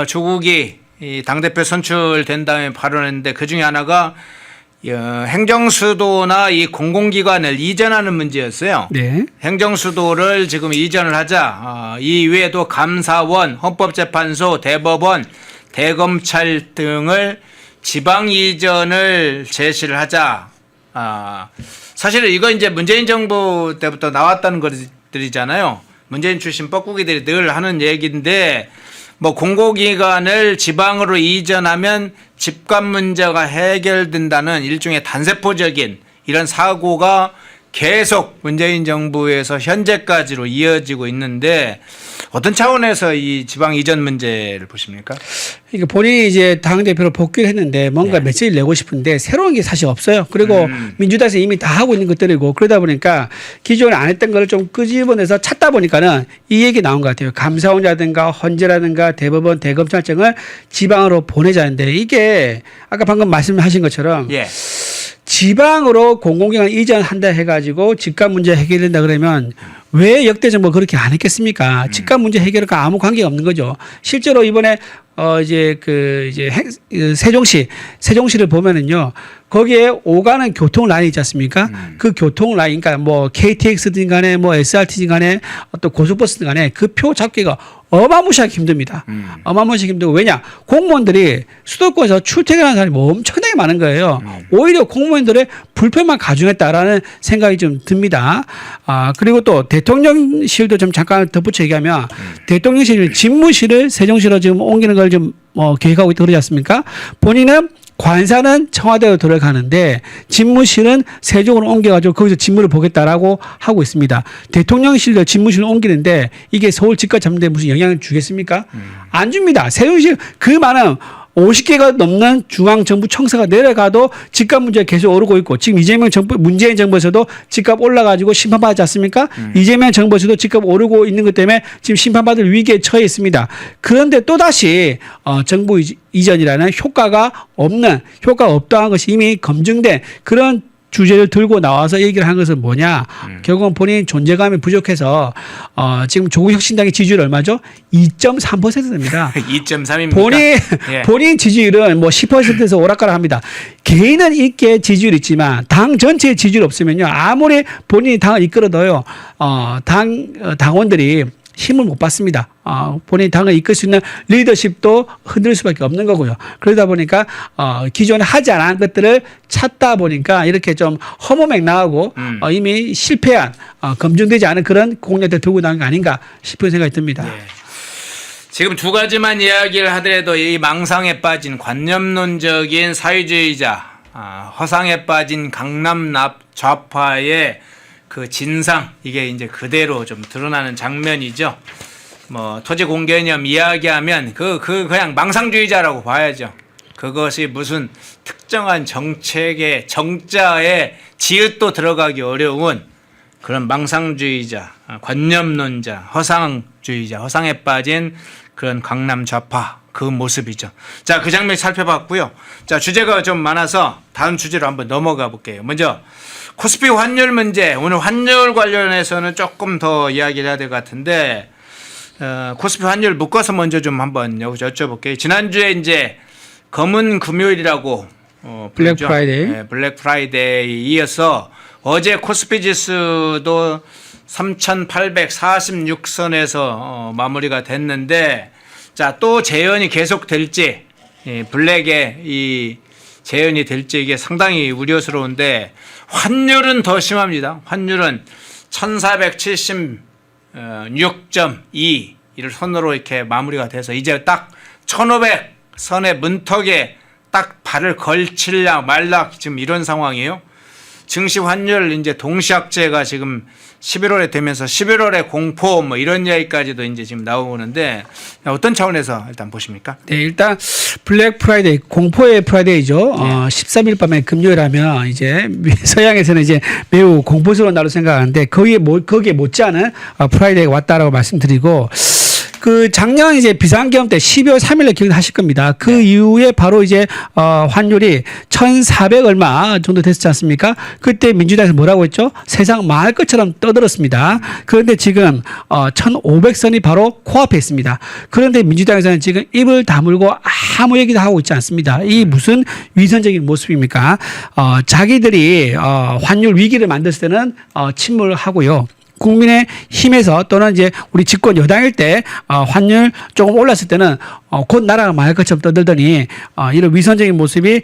조국이 이 당대표 선출된 다음에 발언했는데 그 중에 하나가 행정수도나 이 공공기관을 이전하는 문제였어요. 네. 행정수도를 지금 이전을 하자. 이 외에도 감사원, 헌법재판소, 대법원, 대검찰 등을 지방 이전을 제시를 하자. 사실은 이거 이제 문재인 정부 때부터 나왔다는 것들이잖아요. 문재인 출신 뻐꾸기들이 늘 하는 얘기인데 뭐 공공기관을 지방으로 이전하면 집값 문제가 해결된다는 일종의 단세포적인 이런 사고가 계속 문재인 정부에서 현재까지로 이어지고 있는데 어떤 차원에서 이 지방 이전 문제를 보십니까? 그러니까 본인이 이제 당대표로 복귀를 했는데 뭔가 네. 메시지를 내고 싶은데 새로운 게 사실 없어요. 그리고 민주당에서 이미 다 하고 있는 것들이고 그러다 보니까 기존에 안 했던 걸 좀 끄집어내서 찾다 보니까는 이 얘기 나온 것 같아요. 감사원이라든가 헌재라든가 대법원, 대검찰청을 지방으로 보내자는데 이게 아까 방금 말씀하신 것처럼 예. 지방으로 공공기관 이전한다 해가지고 집값 문제 해결된다 그러면 왜 역대 정부가 그렇게 안 했겠습니까? 집값 문제 해결과 아무 관계가 없는 거죠. 실제로 이번에 세종시를 보면은요. 거기에 오가는 교통 라인이 있지 않습니까? 그 교통 라인, 그러니까 뭐 KTX든 간에 뭐 SRT든 간에 또 고속버스든 간에 그 표 잡기가 어마무시하게 힘듭니다. 어마무시하게 힘들고 왜냐? 공무원들이 수도권에서 출퇴근하는 사람이 엄청나게 많은 거예요. 오히려 공무원들의 불편만 가중했다라는 생각이 좀 듭니다. 그리고 또 대통령실도 좀 잠깐 덧붙여 얘기하면 대통령실 집무실을 세종시로 지금 옮기는 걸 좀 계획하고 있다고 그러지 않습니까? 본인은 관사는 청와대로 들어가는데 집무실은 세종으로 옮겨가지고 거기서 집무를 보겠다라고 하고 있습니다. 대통령실도 집무실을 옮기는데 이게 서울 집값 잡는 데 무슨 영향을 주겠습니까? 안 줍니다. 세종시 그 많은 50개가 넘는 중앙정부 청사가 내려가도 집값 문제가 계속 오르고 있고 지금 문재인 정부에서도 집값 올라가지고 심판받지 않습니까? 이재명 정부에서도 집값 오르고 있는 것 때문에 지금 심판받을 위기에 처해 있습니다. 그런데 또다시 정부 이전이라는 효과가 없다는 것이 이미 검증된 그런 주제를 들고 나와서 얘기를 한 것은 뭐냐. 결국은 본인 존재감이 부족해서 지금 조국혁신당의 지지율 얼마죠? 2.3%입니다. 2.3입니까? 본인 지지율은 뭐 10%에서 오락가락합니다. 개인은 있게 지지율이 있지만 당 전체의 지지율 없으면요. 아무리 본인이 당을 이끌어도요. 당원들이 힘을 못 받습니다. 본인이 당을 이끌 수 있는 리더십도 흔들 수밖에 없는 거고요. 그러다 보니까 기존에 하지 않은 것들을 찾다 보니까 이렇게 좀 허무맹랑하고 이미 실패한 검증되지 않은 그런 공약들 들고 나온 게 아닌가 싶은 생각이 듭니다. 네. 지금 두 가지만 이야기를 하더라도 이 망상에 빠진 관념론적인 사회주의자, 허상에 빠진 강남 좌파의 그 진상 이게 이제 그대로 좀 드러나는 장면이죠. 뭐 토지 공개념 이야기하면 그냥 망상주의자라고 봐야죠. 그것이 무슨 특정한 정책의 정자에 지읒도 들어가기 어려운 그런 망상주의자, 관념론자, 허상주의자, 허상에 빠진 그런 강남 좌파 그 모습이죠. 자, 그 장면 살펴봤고요. 자, 주제가 좀 많아서 다음 주제로 한번 넘어가 볼게요. 먼저 코스피 환율 문제. 오늘 환율 관련해서는 조금 더 이야기를 해야 될 것 같은데 코스피 환율 묶어서 먼저 좀 한번 여쭤볼게요. 지난주에 이제 검은 금요일이라고 블랙 프라이데이. 네, 블랙 프라이데이 이어서 어제 코스피 지수도 3,846선에서 마무리가 됐는데 자, 또 재현이 계속 될지 블랙의 이 재현이 될지 이게 상당히 우려스러운데 환율은 더 심합니다. 환율은 1476.2를 선으로 이렇게 마무리가 돼서 이제 딱 1500선의 문턱에 딱 발을 걸칠라 말라 지금 이런 상황이에요. 증시 환율 이제 동시학제가 지금 11월에 되면서 11월에 공포 뭐 이런 이야기까지도 이제 지금 나오는데 어떤 차원에서 일단 보십니까? 네, 일단 블랙 프라이데이 공포의 프라이데이죠. 13일 밤에 금요일 하면 이제 서양에서는 이제 매우 공포스러운 날로 생각하는데 거기에 못지않은 프라이데이가 왔다라고 말씀드리고 그 작년 이제 비상계엄 때 12월 3일에 기억하실 겁니다. 그 이후에 바로 이제 환율이 1,400 얼마 정도 됐지 않습니까? 그때 민주당에서 뭐라고 했죠? 세상 망할 것처럼 떠들었습니다. 그런데 지금 1,500선이 바로 코앞에 있습니다. 그런데 민주당에서는 지금 입을 다물고 아무 얘기도 하고 있지 않습니다. 이 무슨 위선적인 모습입니까? 자기들이 환율 위기를 만들었을 때는 침몰하고요. 국민의힘에서 또는 이제 우리 집권 여당일 때 환율 조금 올랐을 때는 곧 나라가 망할 것처럼 떠들더니 이런 위선적인 모습이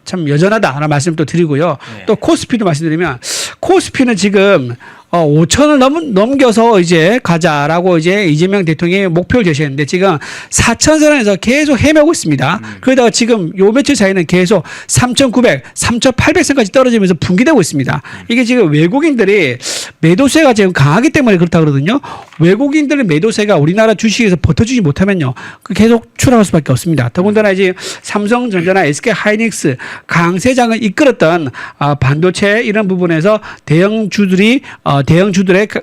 참 여전하다라는 말씀 또 드리고요. 또 코스피도 말씀드리면 코스피는 지금 5천을 넘겨서 이제 가자라고 이제 이재명 대통령이 목표를 제시했는데 지금 4,000선에서 계속 헤매고 있습니다. 그러다가 지금 요 며칠 사이는 계속 3,900, 3,800선까지 떨어지면서 붕괴되고 있습니다. 이게 지금 외국인들이 매도세가 지금 강하기 때문에 그렇다 그러거든요. 외국인들의 매도세가 우리나라 주식에서 버텨주지 못하면요. 계속 추락할 수밖에 없습니다. 더군다나 이제 삼성전자나 SK하이닉스 강세장을 이끌었던 반도체 이런 부분에서 대형주들의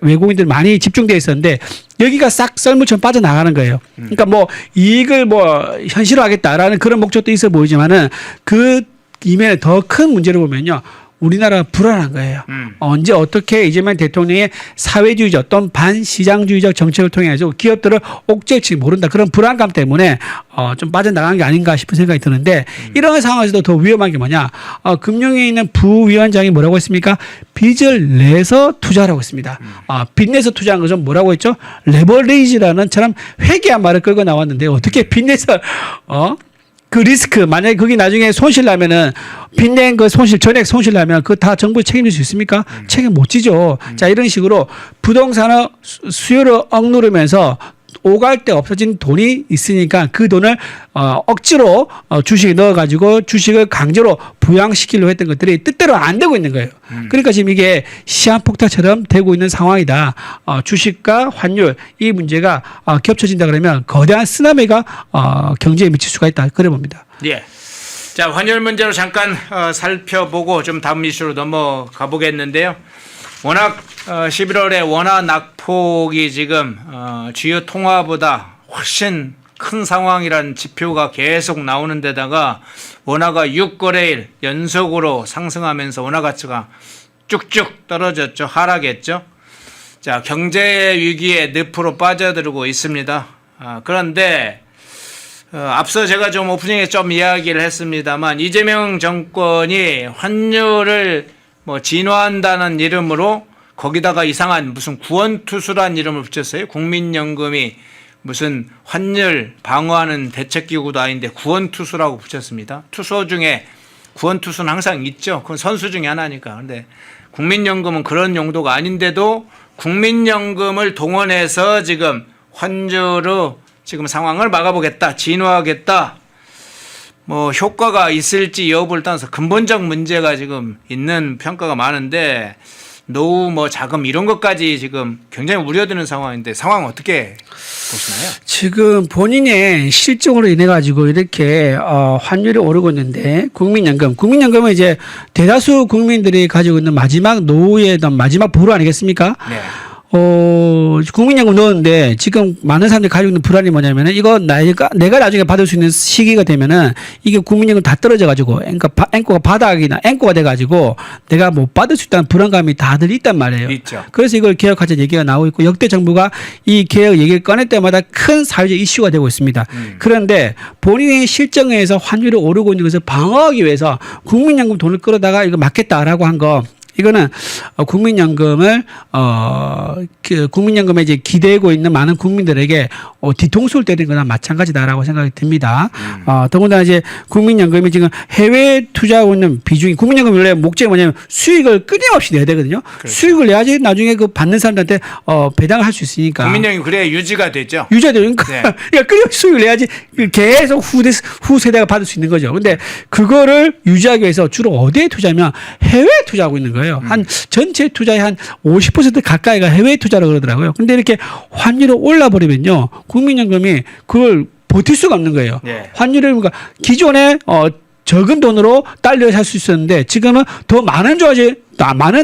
외국인들 많이 집중되어 있었는데 여기가 싹 썰물처럼 빠져나가는 거예요. 그러니까 뭐 이익을 뭐 현실화하겠다라는 그런 목적도 있어 보이지만은 그 이면에 더 큰 문제를 보면요. 우리나라가 불안한 거예요. 언제 어떻게 이재명 대통령의 사회주의적 또는 반시장주의적 정책을 통해서 기업들을 옥죄일지 모른다. 그런 불안감 때문에 좀 빠져나간 게 아닌가 싶은 생각이 드는데 이런 상황에서도 더 위험한 게 뭐냐. 금융위에 있는 부위원장이 뭐라고 했습니까? 빚을 내서 투자라고 했습니다. 빚 내서 투자한 것은 뭐라고 했죠? 레버리지라는 참 회개한 말을 끌고 나왔는데 어떻게 빚 내서 그 리스크 만약에 거기 나중에 손실 나면은 빚낸 그 손실 전액 손실 나면 그거 다 정부 책임질 수 있습니까? 책임 못 지죠. 자 이런 식으로 부동산의 수요를 억누르면서 오갈 데 없어진 돈이 있으니까 그 돈을 억지로 주식에 넣어가지고 주식을 강제로 부양시키려고 했던 것들이 뜻대로 안 되고 있는 거예요. 그러니까 지금 이게 시한폭탄처럼 되고 있는 상황이다. 주식과 환율 이 문제가 겹쳐진다 그러면 거대한 쓰나미가 경제에 미칠 수가 있다. 그래 봅니다. 예. 자, 환율 문제로 잠깐 살펴보고 좀 다음 이슈로 넘어가 보겠는데요. 워낙 11월에 원화 낙폭이 지금 주요 통화보다 훨씬 큰 상황이라는 지표가 계속 나오는 데다가 원화가 6거래일 연속으로 상승하면서 원화 가치가 쭉쭉 떨어졌죠. 하락했죠. 자, 경제 위기에 늪으로 빠져들고 있습니다. 그런데 앞서 제가 좀 오프닝에 좀 이야기를 했습니다만 이재명 정권이 환율을 뭐 진화한다는 이름으로 거기다가 이상한 무슨 구원투수란 이름을 붙였어요. 국민연금이 무슨 환율 방어하는 대책기구도 아닌데 구원투수라고 붙였습니다. 투수 중에 구원투수는 항상 있죠. 그건 선수 중에 하나니까. 그런데 국민연금은 그런 용도가 아닌데도 국민연금을 동원해서 지금 환율로 지금 상황을 막아보겠다. 진화하겠다. 뭐 효과가 있을지 여부를 떠나서 근본적 문제가 지금 있는 평가가 많은데 노후 뭐 자금 이런 것까지 지금 굉장히 우려되는 상황인데 상황 어떻게 보시나요? 지금 본인의 실적으로 인해 가지고 이렇게 환율이 오르고 있는데 국민연금은 이제 대다수 국민들이 가지고 있는 마지막 노후의 마지막 보루 아니겠습니까? 네. 국민연금 넣었는데 지금 많은 사람들이 가지고 있는 불안이 뭐냐면은 이거 내가 나중에 받을 수 있는 시기가 되면은 이게 국민연금 다 떨어져가지고 앵꼬가 바닥이나 앵꼬가 돼가지고 내가 못 받을 수 있다는 불안감이 다들 있단 말이에요. 있죠. 그래서 이걸 개혁하자는 얘기가 나오고 있고 역대 정부가 이 개혁 얘기를 꺼낼 때마다 큰 사회적 이슈가 되고 있습니다. 그런데 본인의 실정에 의해서 환율이 오르고 있는 것을 방어하기 위해서 국민연금 돈을 끌어다가 이거 막겠다라고 한 거. 이거는 국민연금을 국민연금에 이제 기대고 있는 많은 국민들에게 뒤통수를 때리는 거나 마찬가지다라고 생각이 듭니다. 더군다나 이제 국민연금이 지금 해외에 투자하고 있는 비중이 국민연금 원래 목적이 뭐냐면 수익을 끊임없이 내야 되거든요. 그렇죠. 수익을 내야지 나중에 그 받는 사람들한테 배당을 할 수 있으니까. 국민연금이 그래야 유지가 되죠. 유지가 되죠. 그러니까, 네. 그러니까 끊임없이 수익을 내야지 계속 후 세대가 받을 수 있는 거죠. 근데 그거를 유지하기 위해서 주로 어디에 투자하면 해외에 투자하고 있는 거예요. 한 전체 투자의 한 50% 가까이가 해외 투자라고 그러더라고요. 근데 이렇게 환율이 올라버리면요. 국민연금이 그걸 버틸 수가 없는 거예요. 네. 환율을 그러니까 기존에 적은 돈으로 달러를 살 수 있었는데 지금은 더 많은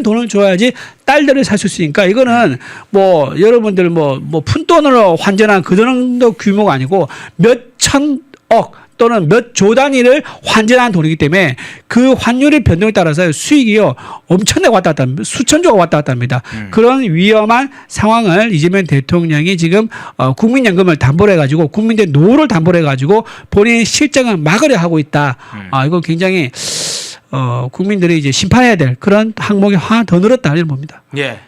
돈을 줘야지 달러를 살 수 있으니까 이거는 뭐 여러분들 뭐 푼돈으로 환전한 그 정도 규모가 아니고 몇 천억 또는 몇 조 단위를 환전한 돈이기 때문에 그 환율의 변동에 따라서 수익이요 엄청나게 왔다 갔다 합니다. 수천조가 왔다 갔다 합니다. 그런 위험한 상황을 이재명 대통령이 지금 국민연금을 담보로 해가지고 국민들 노후를 담보로 해가지고 본인의 실정을 막으려 하고 있다. 이거 굉장히 국민들이 이제 심판해야 될 그런 항목이 하나 더 늘었다 이런 겁니다. 예.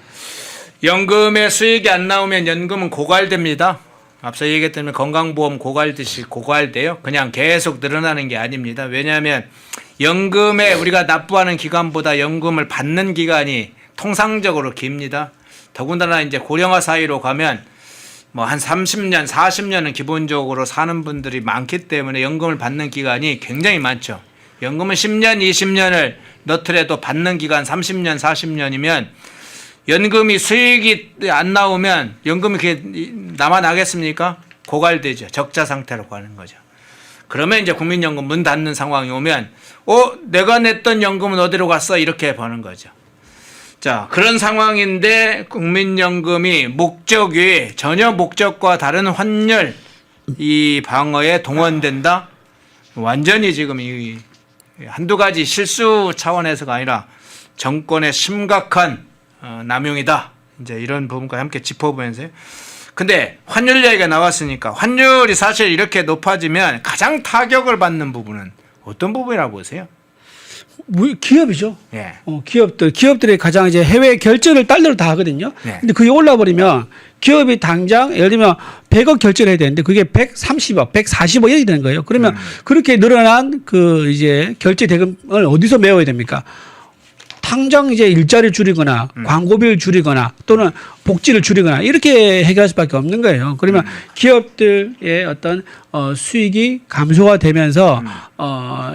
연금의 수익이 안 나오면 연금은 고갈됩니다. 앞서 얘기했던 건강보험 고갈듯이 고갈돼요. 그냥 계속 늘어나는 게 아닙니다. 왜냐하면 연금에 우리가 납부하는 기간보다 연금을 받는 기간이 통상적으로 깁니다. 더군다나 이제 고령화 사회로 가면 뭐 한 30년, 40년은 기본적으로 사는 분들이 많기 때문에 연금을 받는 기간이 굉장히 많죠. 연금은 10년, 20년을 넣더라도 받는 기간 30년, 40년이면 연금이 수익이 안 나오면 연금이 그게 남아나겠습니까? 고갈되죠. 적자 상태로 가는 거죠. 그러면 이제 국민연금 문 닫는 상황이 오면 내가 냈던 연금은 어디로 갔어? 이렇게 보는 거죠. 자, 그런 상황인데 국민연금이 목적이 전혀 목적과 다른 환율 이 방어에 동원된다? 완전히 지금 이 한두 가지 실수 차원에서가 아니라 정권의 심각한 남용이다. 이제 이런 부분과 함께 짚어보면서요. 근데 환율 얘기가 나왔으니까 환율이 사실 이렇게 높아지면 가장 타격을 받는 부분은 어떤 부분이라고 보세요? 기업이죠. 예. 기업들이 가장 이제 해외 결제를 달러로 다 하거든요. 네. 근데 그게 올라버리면 기업이 당장 예를 들면 100억 결제를 해야 되는데 그게 130억, 140억 이렇게 되는 거예요. 그러면 그렇게 늘어난 그 이제 결제 대금을 어디서 메워야 됩니까? 당장 이제 일자리를 줄이거나 광고비를 줄이거나 또는 복지를 줄이거나 이렇게 해결할 수밖에 없는 거예요. 그러면 기업들의 어떤 수익이 감소가 되면서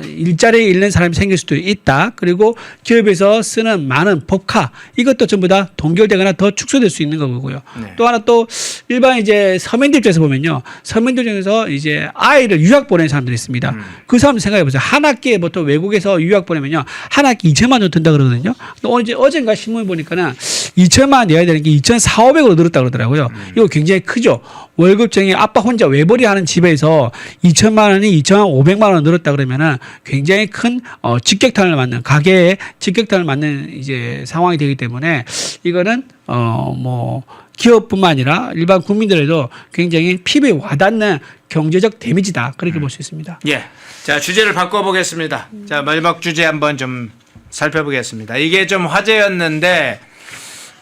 일자리에 잃는 사람이 생길 수도 있다. 그리고 기업에서 쓰는 많은 법카 이것도 전부 다 동결되거나 더 축소될 수 있는 거고요. 네. 또 하나 또 일반 이제 서민들 입장에서 보면요. 서민들 중에서 이제 아이를 유학 보내는 사람들이 있습니다. 그 사람들 생각해 보세요. 한 학기에 보통 외국에서 유학 보내면요. 한 학기 2천만 원 든다 그러거든요. 어젠가 신문 보니까는 2천만 원 내야 되는 게 2,400으로 늘었다 그러더라고요. 이거 굉장히 크죠. 월급쟁이 아빠 혼자 외벌이 하는 집에서 2천만 원이 2,500만 원 늘었다 그러면은 굉장히 큰 직격탄을 맞는 가계에 직격탄을 맞는 이제 상황이 되기 때문에 이거는 뭐 기업뿐만 아니라 일반 국민들에도 굉장히 피부에 와닿는 경제적 데미지다 그렇게 볼 수 있습니다. 예. 자, 주제를 바꿔보겠습니다. 자, 마지막 주제 한번 좀 살펴보겠습니다. 이게 좀 화제였는데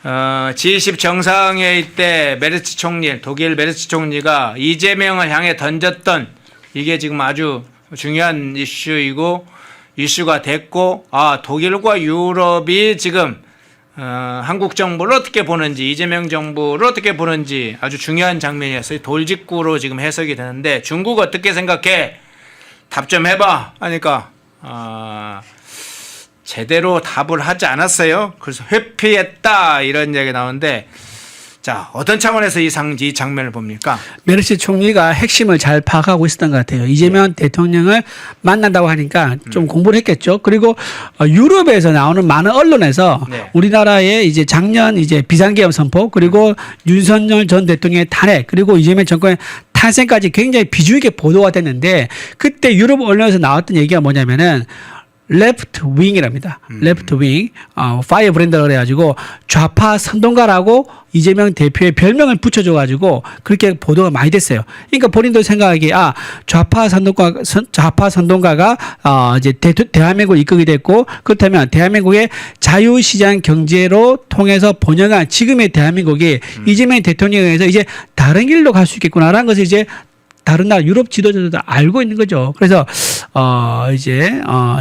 G20 정상회의 때 메르츠 총리, 독일 메르츠 총리가 이재명을 향해 던졌던 이게 지금 아주 중요한 이슈가 됐고, 독일과 유럽이 지금 한국 정부를 어떻게 보는지, 이재명 정부를 어떻게 보는지 아주 중요한 장면이었어요. 돌직구로 지금 해석이 되는데 중국 어떻게 생각해? 답 좀 해봐 하니까 제대로 답을 하지 않았어요. 그래서 회피했다 이런 얘기가 나오는데, 자, 어떤 차원에서 이 장면을 봅니까? 메르츠 총리가 핵심을 잘 파악하고 있었던 것 같아요. 이재명 대통령을 만난다고 하니까 좀 공부를 했겠죠. 그리고 유럽에서 나오는 많은 언론에서 네. 우리나라의 이제 작년 이제 비상계엄 선포 그리고 윤석열 전 대통령의 탄핵 그리고 이재명 정권의 탄생까지 굉장히 비중 있게 보도가 됐는데 그때 유럽 언론에서 나왔던 얘기가 뭐냐면은 레프트 윙이랍니다. 레프트 윙, 파이어 브랜드라 그래가지고 좌파 선동가라고 이재명 대표의 별명을 붙여줘가지고 그렇게 보도가 많이 됐어요. 그러니까 본인도 생각하기에 좌파 선동가가 이제 대한민국을 이끌게 됐고 그렇다면 대한민국의 자유시장 경제로 통해서 번영한 지금의 대한민국이 이재명 대통령에 의해서 이제 다른 길로 갈 수 있겠구나라는 것을 이제 다른 나라 유럽 지도자들도 알고 있는 거죠. 그래서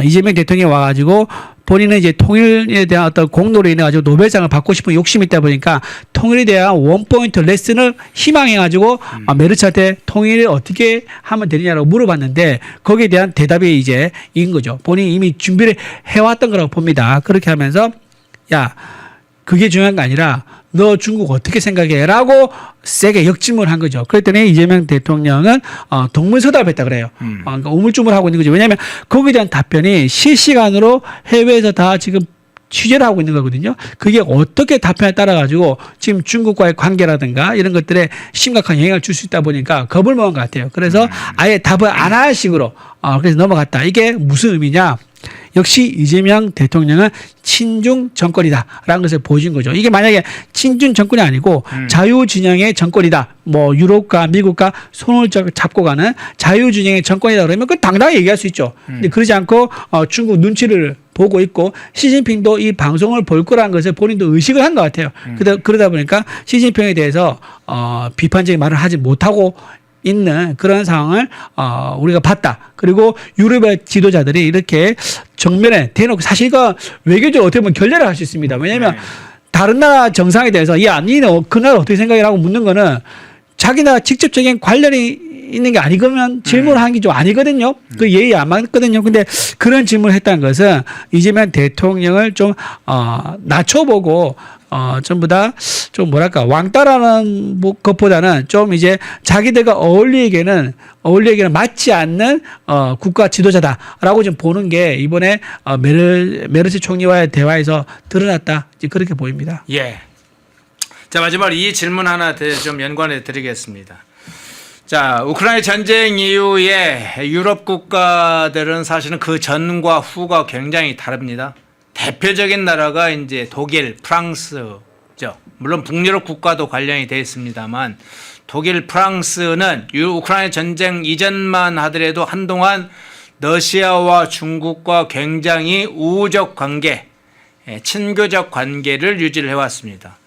이재명 대통령이 와가지고 본인은 이제 통일에 대한 어떤 공로로 인해 가지고 노벨상을 받고 싶은 욕심이 있다 보니까 통일에 대한 원포인트 레슨을 희망해가지고 메르츠한테 통일을 어떻게 하면 되느냐라고 물어봤는데 거기에 대한 대답이 이제 인 거죠. 본인이 이미 준비를 해왔던 거라고 봅니다. 그렇게 하면서 그게 중요한 게 아니라 너 중국 어떻게 생각해? 라고 세게 역질문을 한 거죠. 그랬더니 이재명 대통령은 동문서답했다 그래요. 그러니까 우물쭈물하고 있는 거죠. 왜냐하면 거기에 대한 답변이 실시간으로 해외에서 다 지금 취재를 하고 있는 거거든요. 그게 어떻게 답변에 따라 가지고 지금 중국과의 관계라든가 이런 것들에 심각한 영향을 줄 수 있다 보니까 겁을 먹은 것 같아요. 그래서 아예 답을 안 할 식으로 그래서 넘어갔다. 이게 무슨 의미냐? 역시 이재명 대통령은 친중 정권이다라는 것을 보여준 거죠. 이게 만약에 친중 정권이 아니고 자유진영의 정권이다. 뭐 유럽과 미국과 손을 잡고 가는 자유진영의 정권이다 그러면 그건 당당히 얘기할 수 있죠. 근데 그러지 않고 중국 눈치를 보고 있고 시진핑도 이 방송을 볼 거라는 것을 본인도 의식을 한 것 같아요. 그러다 보니까 시진핑에 대해서 비판적인 말을 하지 못하고 있는 그런 상황을 우리가 봤다. 그리고 유럽의 지도자들이 이렇게 정면에 대놓고 사실 이거 외교적으로 어떻게 보면 결례를 할 수 있습니다. 왜냐하면 다른 나라 정상에 대해서 야, 니는 그 나라 어떻게 생각이라고 묻는 거는 자기 나라 직접적인 관련이 있는 게 아니면 질문을 하는 게 좀 아니거든요. 그 예의 안 맞거든요. 근데 그런 질문을 했다는 것은 이재명 대통령을 좀 낮춰보고 전부 다 좀 뭐랄까 왕따라는 것보다는 좀 이제 자기들과 어울리기에는 맞지 않는 국가 지도자다라고 좀 보는 게 이번에 메르스 총리와의 대화에서 드러났다, 이제 그렇게 보입니다. 예. 자, 마지막으로 이 질문 하나 좀 연관해 드리겠습니다. 자, 우크라이나 전쟁 이후에 유럽 국가들은 사실은 그 전과 후가 굉장히 다릅니다. 대표적인 나라가 이제 독일, 프랑스죠. 물론 북유럽 국가도 관련이 되어 있습니다만 독일, 프랑스는 우크라이나 전쟁 이전만 하더라도 한동안 러시아와 중국과 굉장히 우호적 관계, 친교적 관계를 유지를 해왔습니다.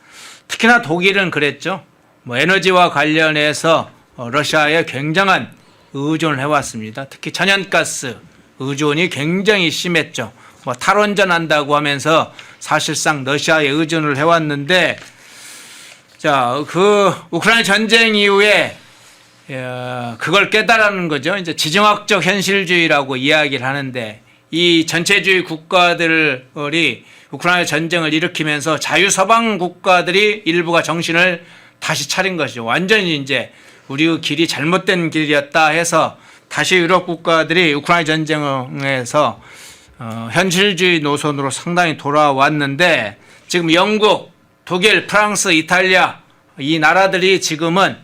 특히나 독일은 그랬죠. 뭐 에너지와 관련해서 러시아에 굉장한 의존을 해왔습니다. 특히 천연가스 의존이 굉장히 심했죠. 뭐 탈원전한다고 하면서 사실상 러시아에 의존을 해왔는데, 자, 그 우크라이나 전쟁 이후에 그걸 깨달은 거죠. 이제 지정학적 현실주의라고 이야기를 하는데, 이 전체주의 국가들이 우크라이나 전쟁을 일으키면서 자유서방 국가들이 일부가 정신을 다시 차린 것이죠. 완전히 이제 우리의 길이 잘못된 길이었다 해서 다시 유럽 국가들이 우크라이나 전쟁에서 현실주의 노선으로 상당히 돌아왔는데, 지금 영국, 독일, 프랑스, 이탈리아 이 나라들이 지금은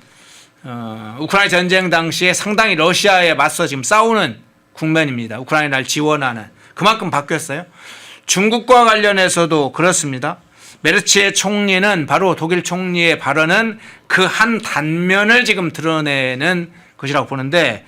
우크라이나 전쟁 당시에 상당히 러시아에 맞서 지금 싸우는 국면입니다. 우크라이나를 지원하는. 그만큼 바뀌었어요. 중국과 관련해서도 그렇습니다. 메르츠 총리는 바로 독일 총리의 발언은 그 한 단면을 지금 드러내는 것이라고 보는데,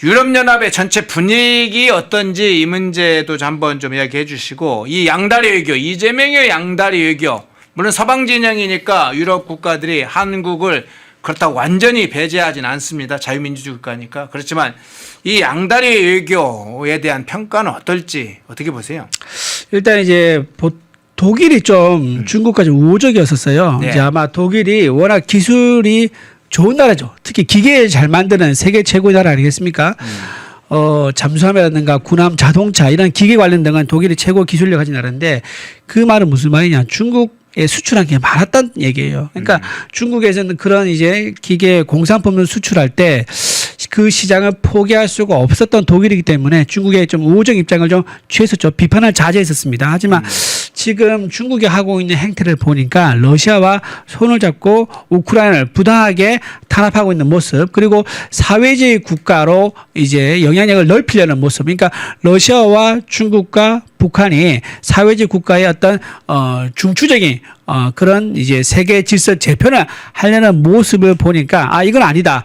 유럽연합의 전체 분위기 어떤지 이 문제도 한번 좀 이야기해 주시고, 이 양다리 외교, 이재명의 양다리 외교, 물론 서방 진영이니까 유럽 국가들이 한국을 그렇다고 완전히 배제하진 않습니다. 자유민주주의 국가니까. 그렇지만 이 양다리 외교에 대한 평가는 어떨지 어떻게 보세요? 일단 이제 독일이 좀 중국까지 우호적이었었어요. 네. 이제 아마 독일이 워낙 기술이 좋은 나라죠. 특히 기계 잘 만드는 세계 최고의 나라 아니겠습니까? 잠수함이라든가 군함, 자동차 이런 기계 관련 등은 독일이 최고 기술력 가진 나라인데, 그 말은 무슨 말이냐? 중국에 수출한 게 많았다는 얘기예요. 그러니까 중국에서는 그런 이제 기계 공산품을 수출할 때 그 시장을 포기할 수가 없었던 독일이기 때문에 중국의 좀 우호적 입장을 좀 취했었죠. 비판을 자제했었습니다. 하지만 지금 중국이 하고 있는 행태를 보니까 러시아와 손을 잡고 우크라이나를 부당하게 탄압하고 있는 모습, 그리고 사회주의 국가로 이제 영향력을 넓히려는 모습. 그러니까 러시아와 중국과 북한이 사회주의 국가의 어떤 중추적인 그런 이제 세계 질서 재편을 하려는 모습을 보니까 이건 아니다.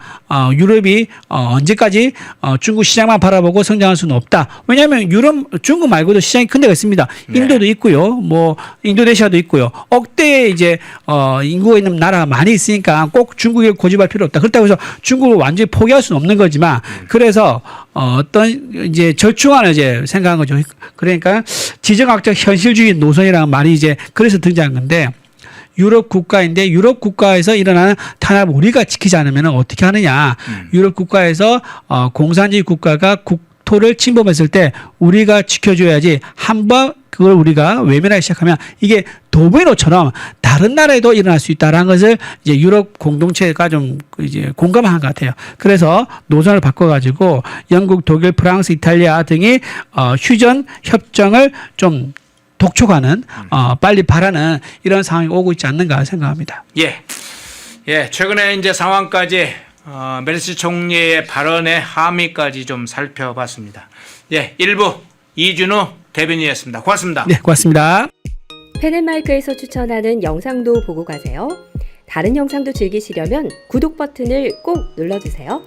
유럽이 언제까지 중국 시장만 바라보고 성장할 수는 없다. 왜냐하면 중국 말고도 시장이 큰 데가 있습니다. 인도도 있고요, 뭐 인도네시아도 있고요. 억대의 이제 인구가 있는 나라가 많이 있으니까 꼭 중국을 고집할 필요 없다. 그렇다고 해서 중국을 완전히 포기할 수는 없는 거지만, 그래서 어떤 이제 절충안을 이제 생각한 거죠. 그러니까 지정학적 현실주의 노선이라는 말이 이제 그래서 등장한 건데, 유럽 국가인데 유럽 국가에서 일어나는 탄압을 우리가 지키지 않으면 어떻게 하느냐. 유럽 국가에서 공산주의 국가가 국토를 침범했을 때 우리가 지켜줘야지, 한번 그걸 우리가 외면하기 시작하면 이게 도미노처럼 다른 나라에도 일어날 수 있다라는 것을 이제 유럽 공동체가 좀 이제 공감한 것 같아요. 그래서 노선을 바꿔가지고 영국, 독일, 프랑스, 이탈리아 등이 휴전 협정을 좀 독촉하는 빨리 바라는 이런 상황이 오고 있지 않는가 생각합니다. 예, 최근에 이제 상황까지 메르스 총리의 발언의 함의까지 좀 살펴봤습니다. 예, 1부 이준우 대변인이었습니다. 고맙습니다. 네, 고맙습니다. 펜앤마이크에서 추천하는 영상도 보고 가세요. 다른 영상도 즐기시려면 구독 버튼을 꼭 눌러주세요.